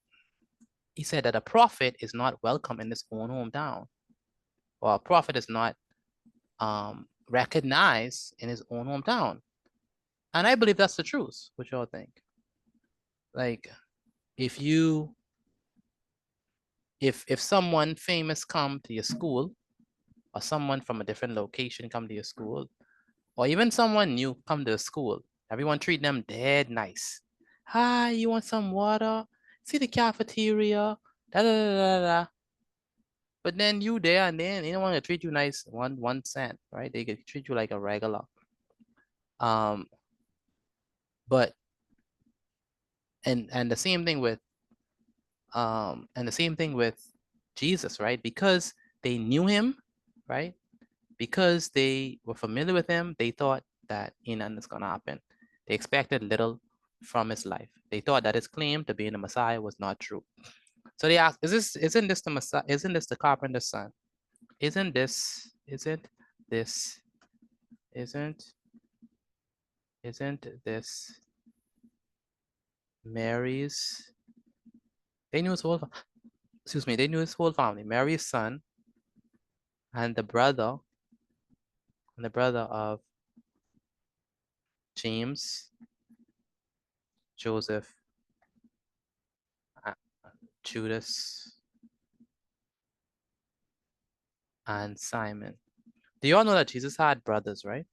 a prophet is not welcome in his own hometown, or a prophet is not recognized in his own hometown. And I believe that's the truth. What y'all think? Like, if someone famous come to your school, or someone from a different location come to your school, or even someone new come to the school, everyone treat them dead nice. Hi, you want some water? See the cafeteria? Da, da, da, da, da. But then you there and then they don't want to treat you nice 1 cent, right? They could treat you like a regular. But and the same thing with Jesus, right? Because they knew him, right? Because they were familiar with him, they thought that nothing is gonna happen. They expected little from his life. They thought that his claim to being the Messiah was not true. So they asked, isn't this the Messiah? Isn't this the carpenter's son? Isn't this Mary's? They knew his whole, they knew his whole family. Mary's son and the brother of James, Joseph, Judas, and Simon. Do you all know that Jesus had brothers, right?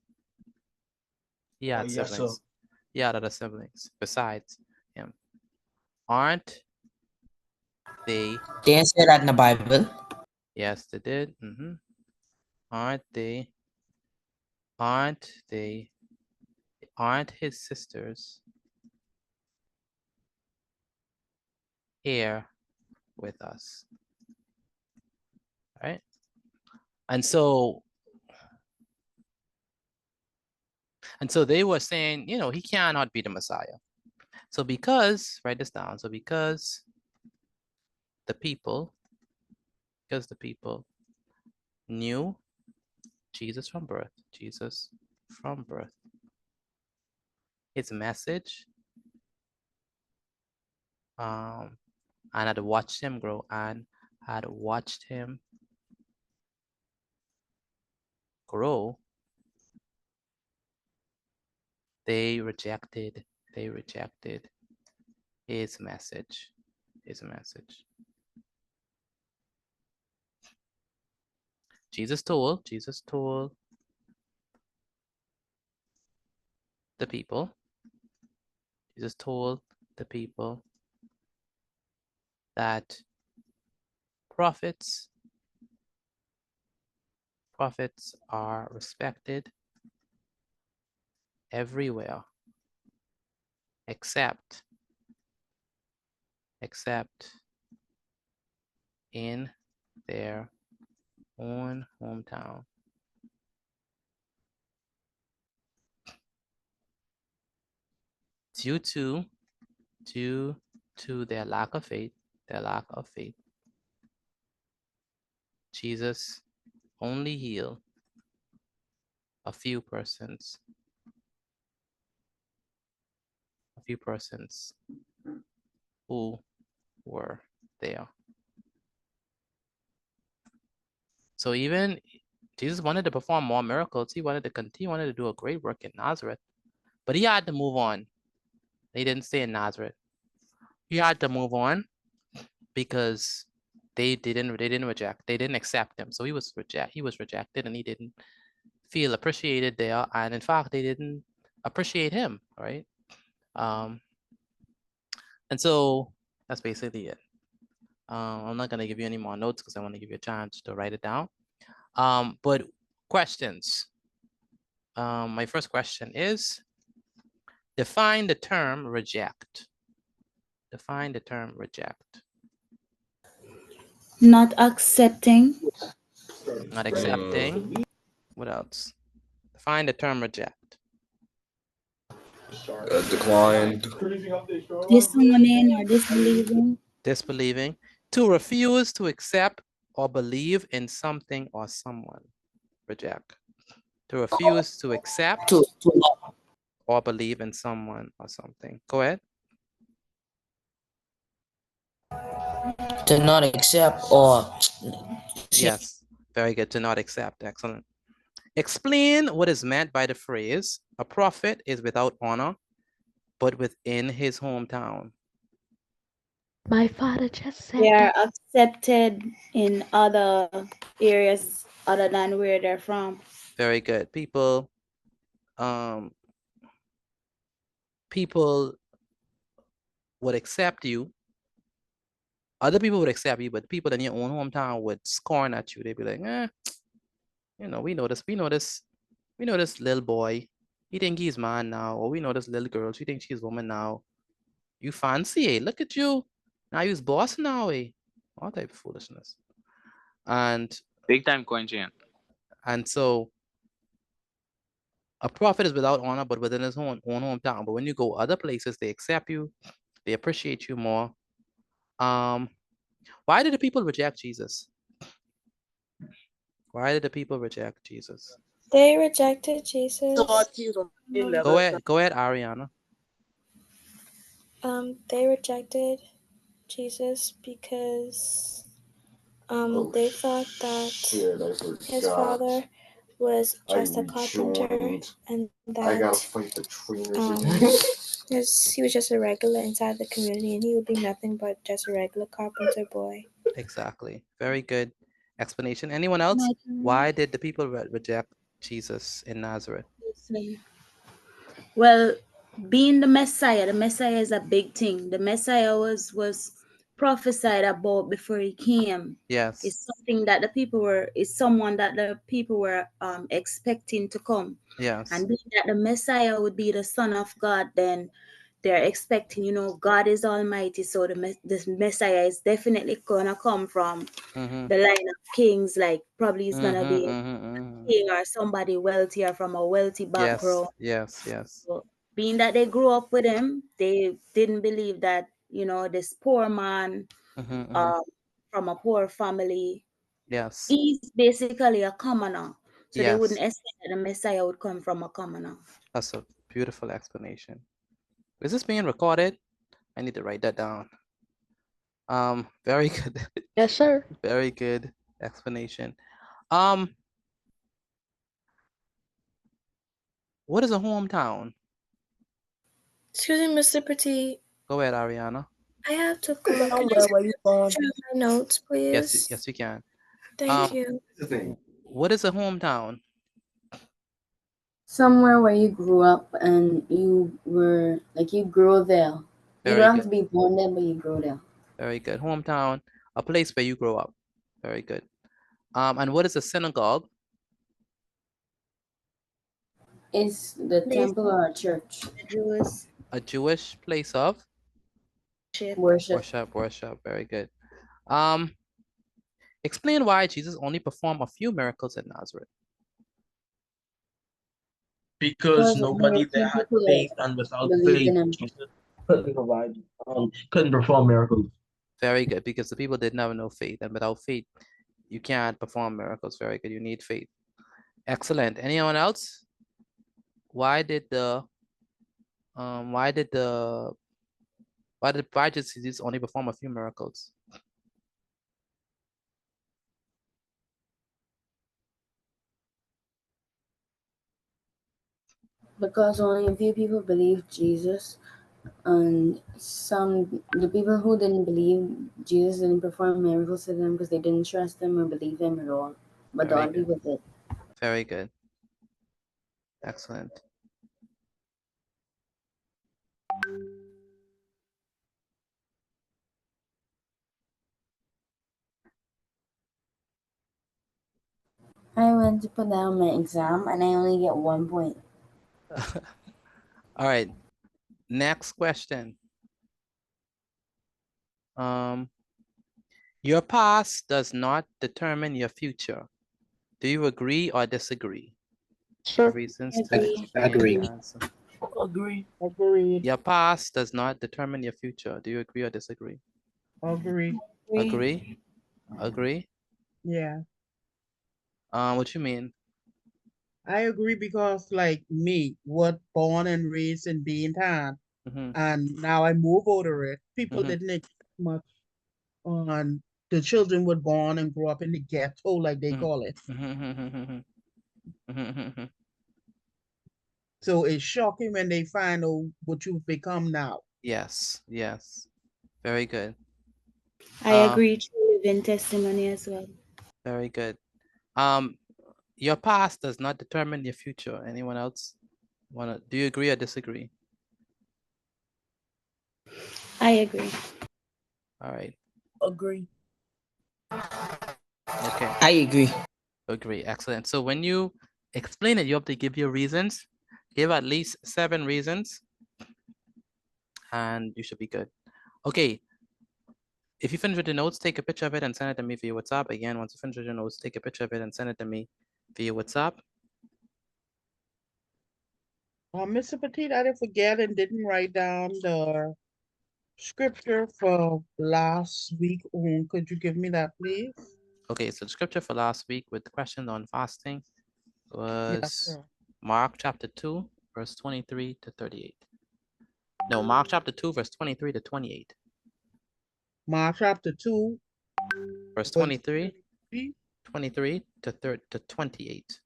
He had yes, siblings. sir. He had other siblings besides him. Aren't they? They didn't say that in the Bible. Yes, they did. Aren't his sisters here with us? Right? And so they were saying, he cannot be the Messiah. So because, write this down. So because the people knew Jesus from birth. Jesus from birth. His message. And had watched him grow and had watched him grow. They rejected his message. Jesus told the people. Jesus told the people that prophets are respected everywhere except in their own hometown. Due to their lack of faith, Jesus only healed a few persons who were there. So even Jesus wanted to perform more miracles. He wanted to do a great work in Nazareth, but he had to move on. He didn't stay in Nazareth. He had to move on because they didn't accept him. So he was rejected, and he didn't feel appreciated there. And in fact, they didn't appreciate him, right? And so that's basically it. I'm not gonna give you any more notes because I want to give you a chance to write it down. But questions. My first question is, define the term reject. Define the term reject. Not accepting. Not accepting. What else? Define the term reject. Declined. Disowning or disbelieving. Disbelieving. To refuse to accept or believe in something or someone. Reject. To refuse to accept or believe in someone or something. Go ahead. To not accept or... Yes, very good. To not accept. Excellent. Explain what is meant by the phrase, a prophet is without honor, but within his hometown. My father just said They are that. accepted in other areas other than where they're from. Very good. People would accept you. Other people would accept you, but people in your own hometown would scorn at you. They'd be like, you know, we know this little boy. He think he's man now. Or we know this little girl. She thinks she's woman now. You fancy, eh? Look at you. Now you's boss now, eh? All type of foolishness. And big time coin chain. And so a prophet is without honor, but within his own hometown. But when you go other places, they accept you, they appreciate you more. Why did the people reject Jesus? Why did the people reject Jesus? They rejected Jesus. Go ahead, Ariana. They rejected Jesus because they thought that his father was just a carpenter and that he was just a regular inside the community and he would be nothing but just a regular carpenter boy. Exactly. Very good explanation. Anyone else? Why did the people reject Jesus in Nazareth? Well, being the Messiah is a big thing. The Messiah was prophesied about before he came. Yes. It's something that someone that the people were expecting to come. Yes. And being that the Messiah would be the Son of God, then they're expecting, God is Almighty, so the Messiah is definitely gonna come from the line of kings. Like probably it's gonna be a king or somebody wealthy or from a wealthy background. Yes. So, being that they grew up with him, they didn't believe that this poor man from a poor family, yes, he's basically a commoner. So they wouldn't Yes, expect that the Messiah would come from a commoner. that's a beautiful explanation. Is this being recorded? I need to write that down. Very good. Yes, sir. Very good explanation. What is a hometown? Excuse me, Mr. Petit. Go ahead, Ariana. I have to go. Can Somewhere where you born. check my notes, Yes, please? yes, you can. Thank you. What is a hometown? Somewhere where you grew up and you were like you grew there. You Very don't have good. to be born there, but you grow there. Very good. Hometown, a place where you grow up. Very good. And what is a synagogue? It's the Place temple or a church. the Jews A Jewish place of Worship. worship. Very good. Explain why Jesus only performed a few miracles at Nazareth. Because Because nobody only there few had people faith, and without believed faith, in him. Jesus couldn't provide, couldn't perform miracles. Very good, because the people didn't have no faith, and without faith, you can't perform miracles. Very good. You need faith. Excellent. Anyone else? Why did Jesus only perform a few miracles? Because only a few people believed Jesus, and the people who didn't believe Jesus didn't perform miracles to them because they didn't trust him or believe him at all. But the Very other good. people did. Very good. Excellent. I went to put down my exam and I only get 1 point. All right. Next question. Your past does not determine your future. Do you agree or disagree? Sure. Reasons to Agree. explain Agree. the answer. Agree. Agreed. Your past does not determine your future. Do you agree or disagree? Agree. Agree? Agree? Yeah. What you mean? I agree because like me, what born and raised in Beantown, and now I move over it. People didn't expect much on the children were born and grew up in the ghetto, like they call it. So it's shocking when they find out what you've become now. Yes, yes. Very good. I agree. True living testimony as well. Very good. Your past does not determine your future. Anyone else do you agree or disagree? I agree. All right. Agree. Okay. I agree. Agree. Excellent. So when you explain it, you have to give your reasons. Give at least 7 reasons, and you should be good. Okay. If you finish with the notes, take a picture of it and send it to me via WhatsApp. Again, once you finish with your notes, take a picture of it and send it to me via WhatsApp. Mr. Petit, I didn't forget and didn't write down the scripture for last week. Could you give me that, please? Okay, so the scripture for last week with the question on fasting was Yes, Mark chapter 2, verse 23 to 38. No, Mark chapter 2, verse 23 to 28. Mark chapter 2, verse 23, 23 to 28.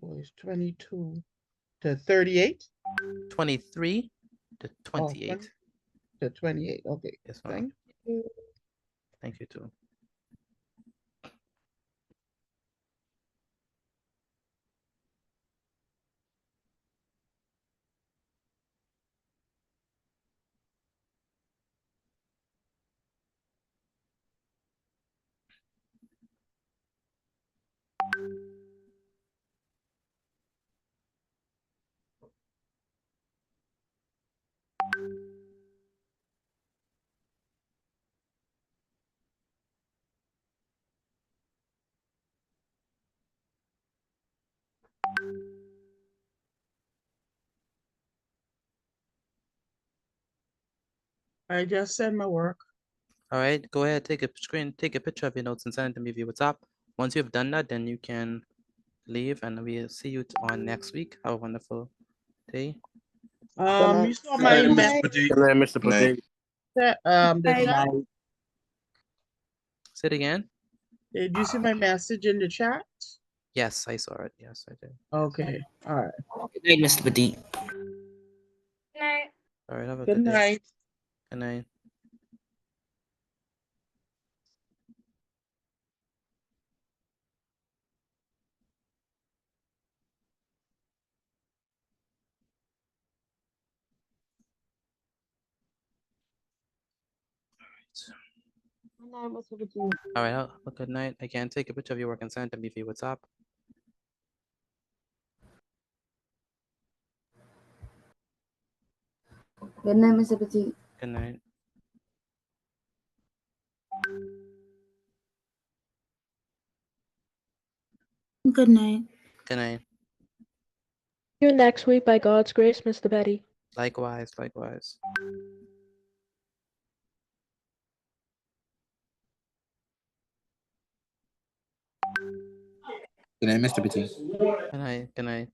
Verse 22 to 38? 23 to 28. To 28, okay. Yes, ma'am. Thank you. Thank you too. I just sent my work. All right, go ahead, take a picture of your notes and send it to me via WhatsApp. Once you've done that, then you can leave and we'll see you on next week. Have a wonderful day. You saw my message. Good night, Mr. Potato. The chat. Say it again. Did you see my message in the chat? Yes, I saw it. Yes, I did. Okay. All right. Good night, Mr. Petit. Good night. All right, have a Good good day. night. Good night. Good night, Mr. Petit. All right, have a good night. Again, take a picture of your work and send it to me via WhatsApp. Good night, Mr. Petit. Good night. Good night. Good night. See you next week by God's grace, Mr. Betty. Likewise, likewise. Good night, Mr. Petit. Good night. Good night.